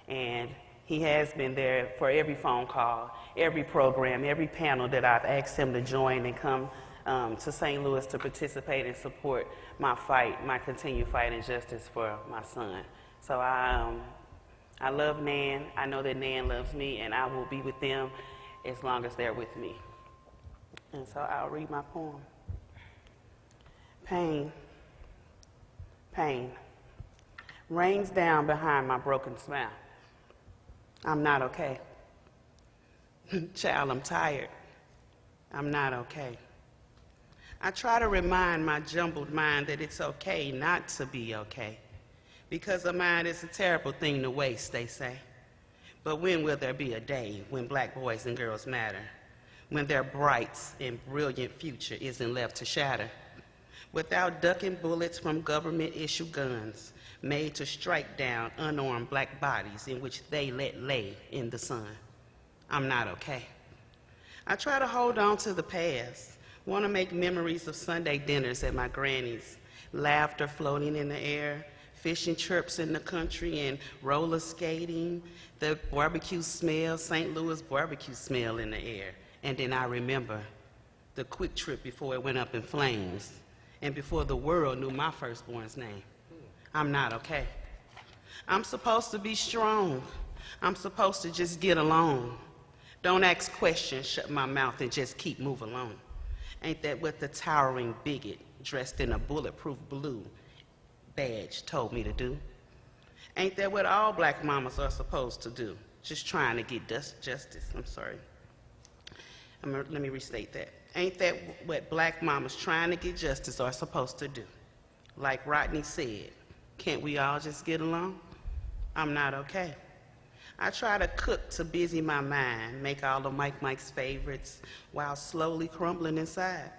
And he has been there for every phone call, every program, every panel that I've asked him to join and come to St. Louis to participate and support my fight, my continued fight and justice for my son. So I love NAN. I know that NAN loves me, and I will be with them as long as they're with me. And so I'll read my poem. Pain, pain, rains down behind my broken smile. I'm not okay. Child, I'm tired. I'm not okay. I try to remind my jumbled mind that it's okay not to be okay, because a mind is a terrible thing to waste, they say. But when will there be a day when black boys and girls matter, when their bright and brilliant future isn't left to shatter? Without ducking bullets from government-issued guns made to strike down unarmed black bodies in which they let lay in the sun. I'm not okay. I try to hold on to the past, want to make memories of Sunday dinners at my granny's, laughter floating in the air, fishing trips in the country, and roller skating, the barbecue smell, St. Louis barbecue smell in the air. And then I remember the quick trip before it went up in flames, and before the world knew my firstborn's name. I'm not okay. I'm supposed to be strong. I'm supposed to just get along. Don't ask questions, shut my mouth, and just keep moving along. Ain't that what the towering bigot dressed in a bulletproof blue badge told me to do? Ain't that what all black mamas are supposed to do? Just trying to get justice. I'm sorry. Let me restate that. Ain't that what black mamas trying to get justice are supposed to do? Like Rodney said, can't we all just get along? I'm not okay. I try to cook to busy my mind, make all of Mike's favorites while slowly crumbling inside.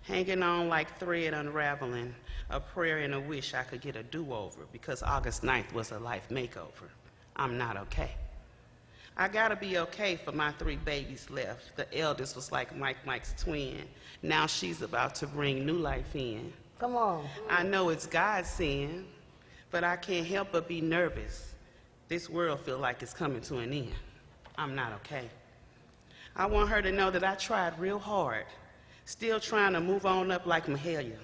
Hanging on like thread unraveling, a prayer and a wish I could get a do-over because August 9th was a life makeover. I'm not okay. I gotta be okay for my 3 babies left. The eldest was like Mike's twin. Now she's about to bring new life in. Come on. I know it's God's sin, but I can't help but be nervous. This world feels like it's coming to an end. I'm not okay. I want her to know that I tried real hard, still trying to move on up like Mahalia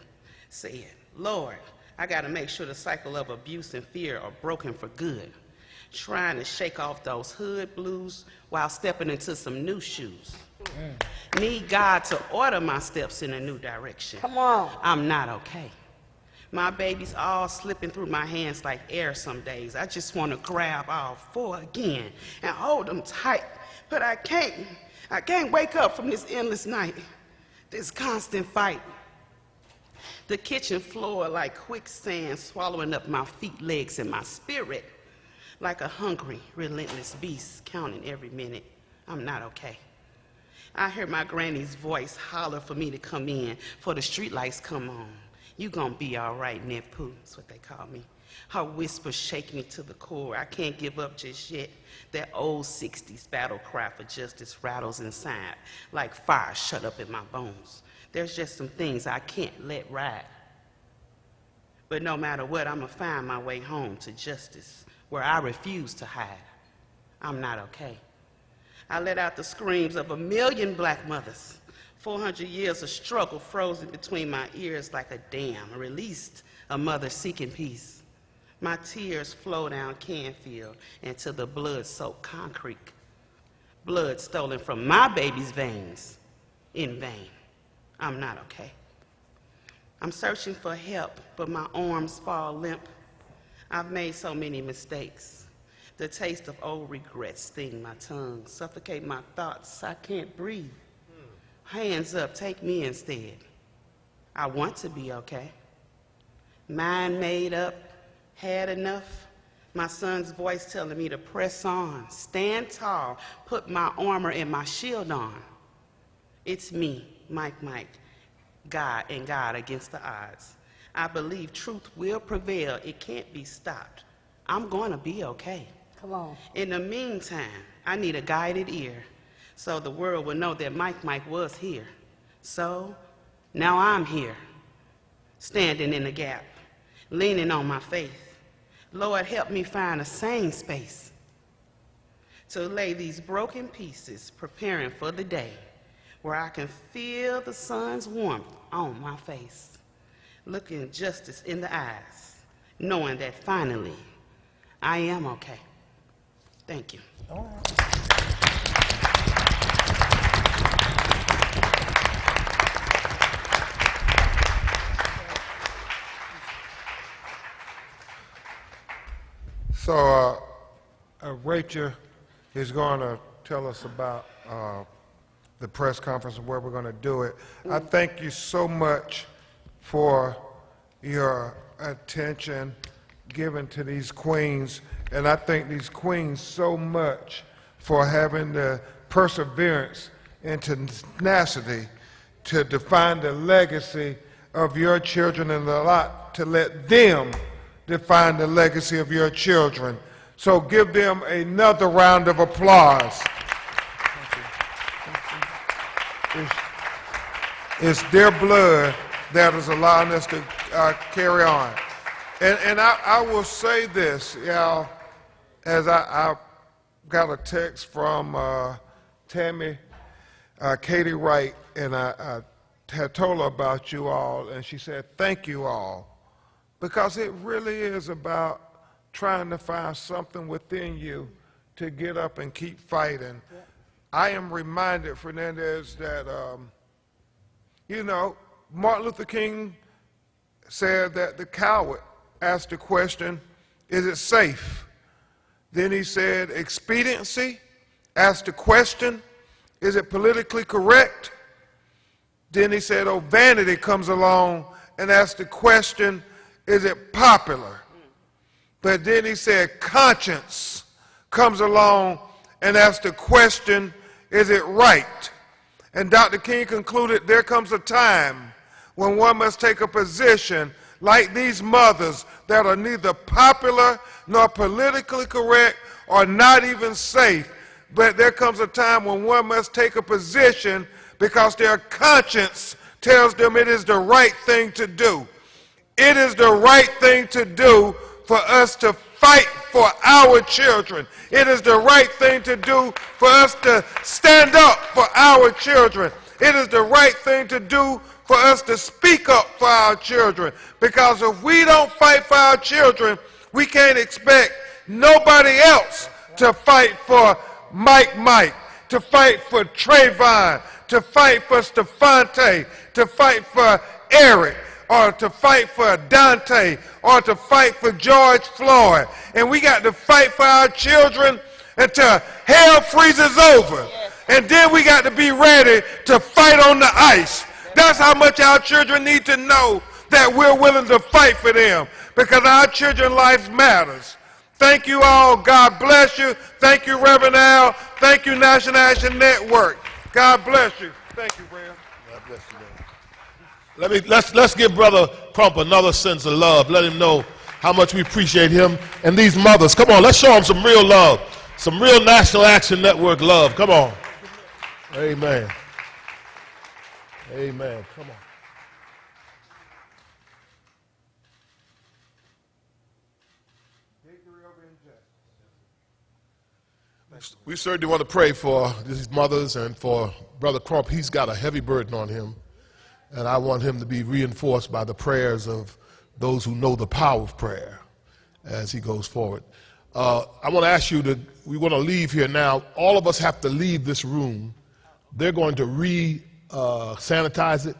said. Lord, I gotta make sure the cycle of abuse and fear are broken for good. Trying to shake off those hood blues while stepping into some new shoes. Need God to order my steps in a new direction. Come on. I'm not okay. My baby's all slipping through my hands like air some days. I just want to grab all 4 again and hold them tight, but I can't. I can't wake up from this endless night, this constant fight. The kitchen floor like quicksand swallowing up my feet, legs, and my spirit like a hungry, relentless beast counting every minute. I'm not okay. I hear my granny's voice holler for me to come in, for the streetlights come on. You gonna be all right, Ned Pooh, that's what they call me. Her whispers shake me to the core. I can't give up just yet. That old 60s battle cry for justice rattles inside like fire shut up in my bones. There's just some things I can't let ride. But no matter what, I'ma find my way home to justice where I refuse to hide. I'm not okay. I let out the screams of 1,000,000 black mothers. 400 years of struggle frozen between my ears like a dam, released a mother seeking peace. My tears flow down Canfield into the blood-soaked concrete. Blood stolen from my baby's veins in vain. I'm not okay. I'm searching for help, but my arms fall limp. I've made so many mistakes. The taste of old regrets sting my tongue, suffocate my thoughts. I can't breathe. Hands up, take me instead. I want to be okay. Mind made up, had enough. My son's voice telling me to press on, stand tall, put my armor and my shield on. It's me, Mike, God and God against the odds. I believe truth will prevail. It can't be stopped. I'm gonna be okay. Come on. In the meantime, I need a guided ear so the world will know that Mike was here. So now I'm here, standing in the gap, leaning on my faith. Lord, help me find a sane space to lay these broken pieces, preparing for the day where I can feel the sun's warmth on my face, looking justice in the eyes, knowing that finally I am okay. Thank you. All right. So Rachel is going to tell us about the press conference and where we're going to do it. I thank you so much for your attention given to these queens, and I thank these queens so much for having the perseverance and tenacity to define the legacy of your children and a lot to let them define the legacy of your children. So give them another round of applause. It's their blood that is allowing us to carry on. And I will say this, y'all, as I got a text from Tammy, Katie Wright, and I had told her about you all, and she said, thank you all. Because it really is about trying to find something within you to get up and keep fighting. Yeah. I am reminded, Fernandez, that, you know, Martin Luther King said that the coward asked the question, is it safe? Then he said expediency, asked the question, is it politically correct? Then he said, oh, vanity comes along and asks the question, is it popular? But then he said conscience comes along and asks the question, is it right? And Dr. King concluded there comes a time when one must take a position like these mothers that are neither popular nor politically correct or not even safe. But there comes a time when one must take a position because their conscience tells them it is the right thing to do. It is the right thing to do for us to fight for our children. It is the right thing to do for us to stand up for our children. It is the right thing to do for us to speak up for our children. Because if we don't fight for our children, we can't expect nobody else to fight for Mike, to fight for Trayvon, to fight for Stephon, to fight for Eric, or to fight for Dante, or to fight for George Floyd. And we got to fight for our children until hell freezes over. And then we got to be ready to fight on the ice. That's how much our children need to know that we're willing to fight for them, because our children's lives matters. Thank you all. God bless you. Thank you, Reverend Al. Thank you, National Action Network. God bless you. Thank you, Rev. God bless you, man. Let's give Brother Crump another sense of love. Let him know how much we appreciate him and these mothers. Come on, let's show them some real love, some real National Action Network love. Come on. Amen. Amen. Come on. We certainly want to pray for these mothers and for Brother Crump. He's got a heavy burden on him, and I want him to be reinforced by the prayers of those who know the power of prayer as he goes forward. I want to ask you we want to leave here now. All of us have to leave this room. They're going to sanitize it,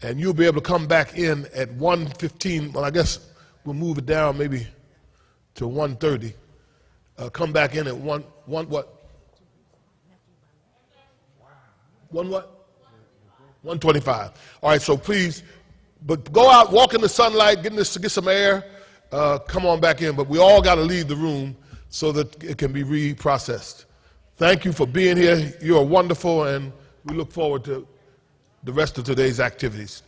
and you'll be able to come back in at 1:15. Well, I guess we'll move it down maybe to 1:30. Come back in at 1:25. All right, so please, but go out, walk in the sunlight, get some air, come on back in. But we all got to leave the room so that it can be reprocessed. Thank you for being here. You are wonderful, and we look forward to the rest of today's activities.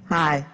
Hi,